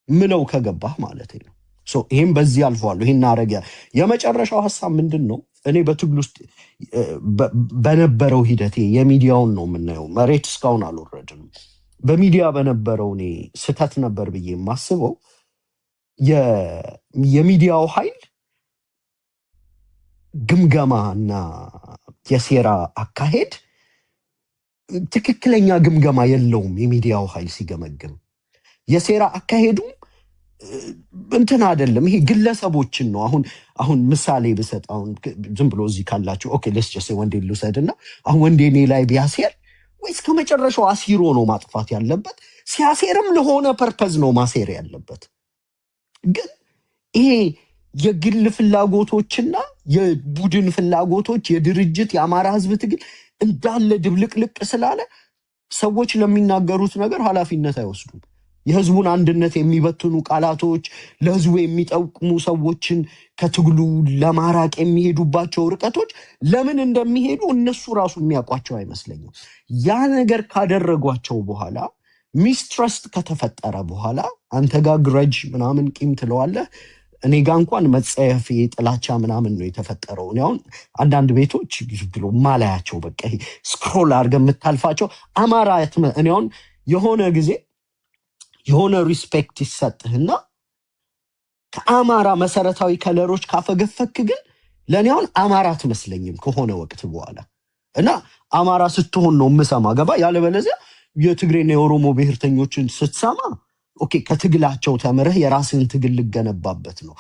ምለው ከገባህ ማለት ነው። ይሄን በዚህ አልፈዋለሁ። ይሄን አረጋ የመጨረሻው ሐሳብ ምንድን ነው? እኔ በትግል ውስጥ በነበረው ሂደቴ የሚዲያውን ነው የምናየው። መሬት እስካሁን አልወረድንም። በሚዲያ በነበረው እኔ ስህተት ነበር ብዬ የማስበው የሚዲያው ኃይል ግምገማ እና የሴራ አካሄድ ትክክለኛ ግምገማ የለውም። የሚዲያው ኃይል ሲገመግም የሴራ አካሄዱ እንትን አይደለም። ይሄ ግለሰቦችን ነው። አሁን ምሳሌ ብሰጥ አሁን ዝም ብሎ እዚህ ካላችሁ ኦኬ ለስ ጀስ ወንዴ ልውሰድና አሁን ወንዴ እኔ ላይ ቢያሴር ወይስ ከመጨረሻው አሲሮ ነው ማጥፋት ያለበት? ሲያሴርም ለሆነ ፐርፐዝ ነው ማሴር ያለበት። ግን ይሄ የግል ፍላጎቶችና የቡድን ፍላጎቶች የድርጅት የአማራ ህዝብ ትግል እንዳለ ድብልቅልቅ ስላለ ሰዎች ለሚናገሩት ነገር ኃላፊነት አይወስዱም። የህዝቡን አንድነት የሚበትኑ ቃላቶች ለህዝቡ የሚጠቅሙ ሰዎችን ከትግሉ ለማራቅ የሚሄዱባቸው ርቀቶች ለምን እንደሚሄዱ እነሱ ራሱ የሚያውቋቸው አይመስለኝም። ያ ነገር ካደረጓቸው በኋላ ሚስትረስት ከተፈጠረ በኋላ አንተ ጋር ግረጅ ምናምን ቂም ትለዋለህ። እኔ ጋ እንኳን መጸየፍ ጥላቻ ምናምን ነው የተፈጠረው። እኔ አሁን አንዳንድ ቤቶች ብሎ ማላያቸው በቃ ስክሮል አድርገህ የምታልፋቸው አማራ እኔ አሁን የሆነ ጊዜ የሆነ ሪስፔክት ይሰጥህና ከአማራ መሰረታዊ ከለሮች ካፈገፈክ ግን ለእኔ አሁን አማራ አትመስለኝም ከሆነ ወቅት በኋላ እና አማራ ስትሆን ነው የምሰማ ገባ። ያለበለዚያ የትግሬና የኦሮሞ ብሔርተኞችን ስትሰማ ኦኬ ከትግላቸው ተምረህ የራስን ትግል ልገነባበት ነው።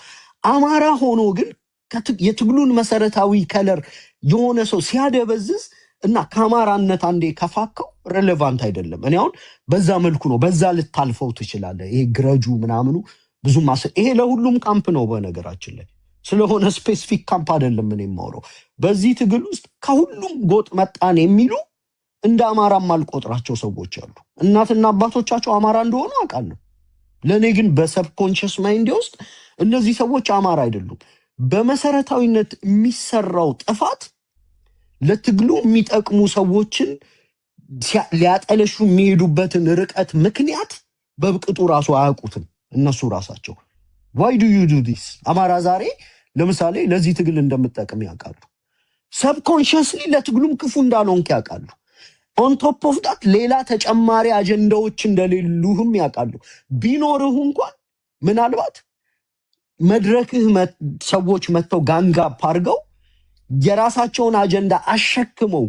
አማራ ሆኖ ግን የትግሉን መሰረታዊ ከለር የሆነ ሰው ሲያደበዝዝ እና ከአማራነት አንዴ ከፋከው ሬሌቫንት አይደለም። እኔ አሁን በዛ መልኩ ነው በዛ ልታልፈው ትችላለህ። ይሄ ግረጁ ምናምኑ ብዙ ይሄ ለሁሉም ካምፕ ነው በነገራችን ላይ ስለሆነ ስፔሲፊክ ካምፕ አይደለም። እኔ የማወራው በዚህ ትግል ውስጥ ከሁሉም ጎጥ መጣን የሚሉ እንደ አማራም አልቆጥራቸው ሰዎች አሉ። እናትና አባቶቻቸው አማራ እንደሆኑ አውቃለሁ። ለእኔ ግን በሰብኮንሽስ ማይንድ ውስጥ እነዚህ ሰዎች አማራ አይደሉም። በመሰረታዊነት የሚሰራው ጥፋት ለትግሉ የሚጠቅሙ ሰዎችን ሊያጠለሹ የሚሄዱበትን ርቀት ምክንያት በብቅጡ ራሱ አያውቁትም እነሱ ራሳቸው። ዋይ ዱ ዩ ዱ ዲስ? አማራ ዛሬ ለምሳሌ ለዚህ ትግል እንደምጠቅም ያውቃሉ። ሰብኮንሽስሊ ለትግሉም ክፉ እንዳልሆንክ ያውቃሉ። ኦን ቶፕ ኦፍ ዳት ሌላ ተጨማሪ አጀንዳዎች እንደሌሉህም ያውቃሉ። ቢኖርህ እንኳን ምናልባት መድረክህ ሰዎች መጥተው ጋንጋፕ አድርገው የራሳቸውን አጀንዳ አሸክመው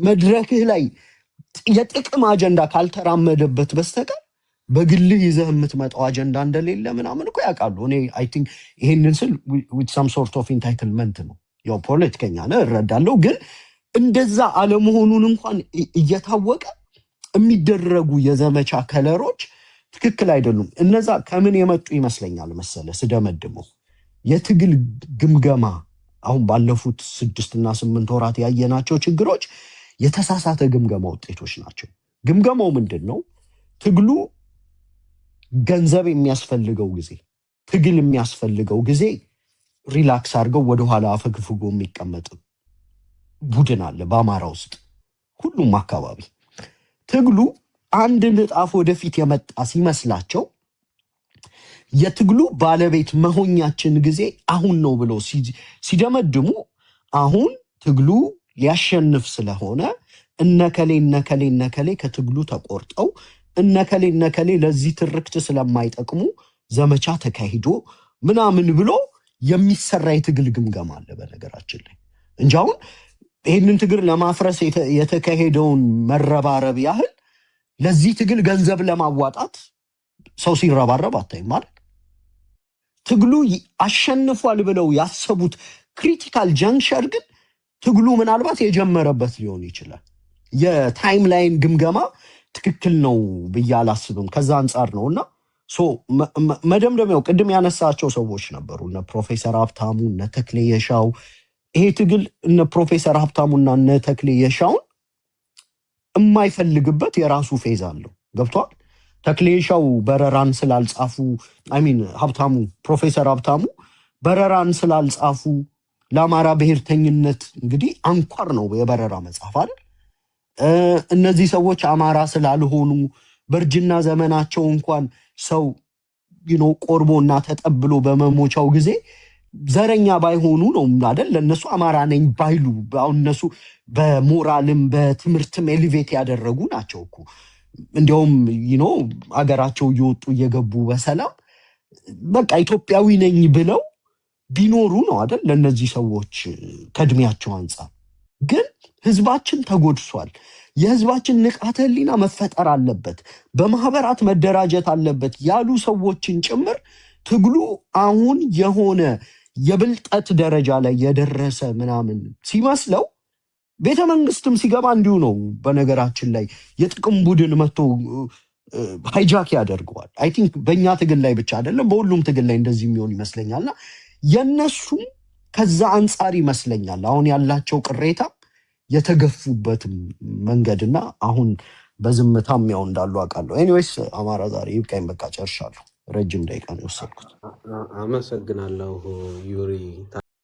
መድረክህ ላይ የጥቅም አጀንዳ ካልተራመደበት በስተቀር በግልህ ይዘህ የምትመጣው አጀንዳ እንደሌለ ምናምን እኮ ያውቃሉ። እኔ አይ ቲንክ ይሄንን ስል ዊት ሳም ሶርት ኦፍ ኢንታይትልመንት ነው። ያው ፖለቲከኛ ነህ እረዳለሁ፣ ግን እንደዛ አለመሆኑን እንኳን እየታወቀ የሚደረጉ የዘመቻ ከለሮች ትክክል አይደሉም። እነዛ ከምን የመጡ ይመስለኛል መሰለ ስደመድመው የትግል ግምገማ አሁን ባለፉት 6 እና 8 ወራት ያየናቸው ችግሮች የተሳሳተ ግምገማ ውጤቶች ናቸው። ግምገማው ምንድን ነው? ትግሉ ገንዘብ የሚያስፈልገው ጊዜ፣ ትግል የሚያስፈልገው ጊዜ ሪላክስ አድርገው ወደኋላ አፈግፍጎ የሚቀመጥ ቡድን አለ በአማራ ውስጥ ሁሉም አካባቢ። ትግሉ አንድ ንጣፍ ወደፊት የመጣ ሲመስላቸው የትግሉ ባለቤት መሆኛችን ጊዜ አሁን ነው ብለው ሲደመድሙ አሁን ትግሉ ሊያሸንፍ ስለሆነ እነከሌ ከትግሉ ተቆርጠው እነከሌ ለዚህ ትርክት ስለማይጠቅሙ ዘመቻ ተካሂዶ ምናምን ብሎ የሚሰራ የትግል ግምገማ አለ በነገራችን ላይ እንጂ አሁን ይህንን ትግል ለማፍረስ የተካሄደውን መረባረብ ያህል ለዚህ ትግል ገንዘብ ለማዋጣት ሰው ሲረባረብ አታይም አይደል? ትግሉ አሸንፏል ብለው ያሰቡት ክሪቲካል ጃንክቸር ግን ትግሉ ምናልባት የጀመረበት ሊሆን ይችላል። የታይም ላይን ግምገማ ትክክል ነው ብዬ አላስብም። ከዛ አንጻር ነውና መደምደሚያው ቅድም ያነሳቸው ሰዎች ነበሩ፣ እነ ፕሮፌሰር ሀብታሙ እነ ተክሌ የሻው። ይሄ ትግል እነ ፕሮፌሰር ሀብታሙና እነ ተክሌ የሻውን የማይፈልግበት የራሱ ፌዝ አለው። ገብቷል? ተክሌ የሻው በረራን ስላልጻፉ ሀብታሙ ፕሮፌሰር ሀብታሙ በረራን ስላልጻፉ ለአማራ ብሔርተኝነት እንግዲህ አንኳር ነው የበረራ መጽሐፍ አይደል? እነዚህ ሰዎች አማራ ስላልሆኑ በእርጅና ዘመናቸው እንኳን ሰው ቆርቦ እና ተጠብሎ በመሞቻው ጊዜ ዘረኛ ባይሆኑ ነው አይደል? ለነሱ አማራ ነኝ ባይሉ አሁን እነሱ በሞራልም በትምህርትም ኤሊቬት ያደረጉ ናቸው እኮ። እንዲያውም አገራቸው እየወጡ እየገቡ በሰላም በቃ ኢትዮጵያዊ ነኝ ብለው ቢኖሩ ነው አይደል? ለነዚህ ሰዎች ከእድሜያቸው አንጻር ግን ህዝባችን ተጎድሷል። የህዝባችን ንቃተ ህሊና መፈጠር አለበት፣ በማህበራት መደራጀት አለበት ያሉ ሰዎችን ጭምር ትግሉ አሁን የሆነ የብልጠት ደረጃ ላይ የደረሰ ምናምን ሲመስለው ቤተ መንግስትም ሲገባ እንዲሁ ነው። በነገራችን ላይ የጥቅም ቡድን መጥቶ ሃይጃክ ያደርገዋል። አይ ቲንክ በእኛ ትግል ላይ ብቻ አይደለም በሁሉም ትግል ላይ እንደዚህ የሚሆን ይመስለኛልና የነሱም ከዛ አንጻር ይመስለኛል አሁን ያላቸው ቅሬታ የተገፉበትም መንገድና አሁን በዝምታም ያው እንዳሉ አውቃለሁ። ኤኒዌይስ አማራ ዛሬ ይብቃኝ፣ በቃ ጨርሻለሁ። ረጅም ደቂቃ ነው የወሰድኩት። አመሰግናለሁ ዩሪ።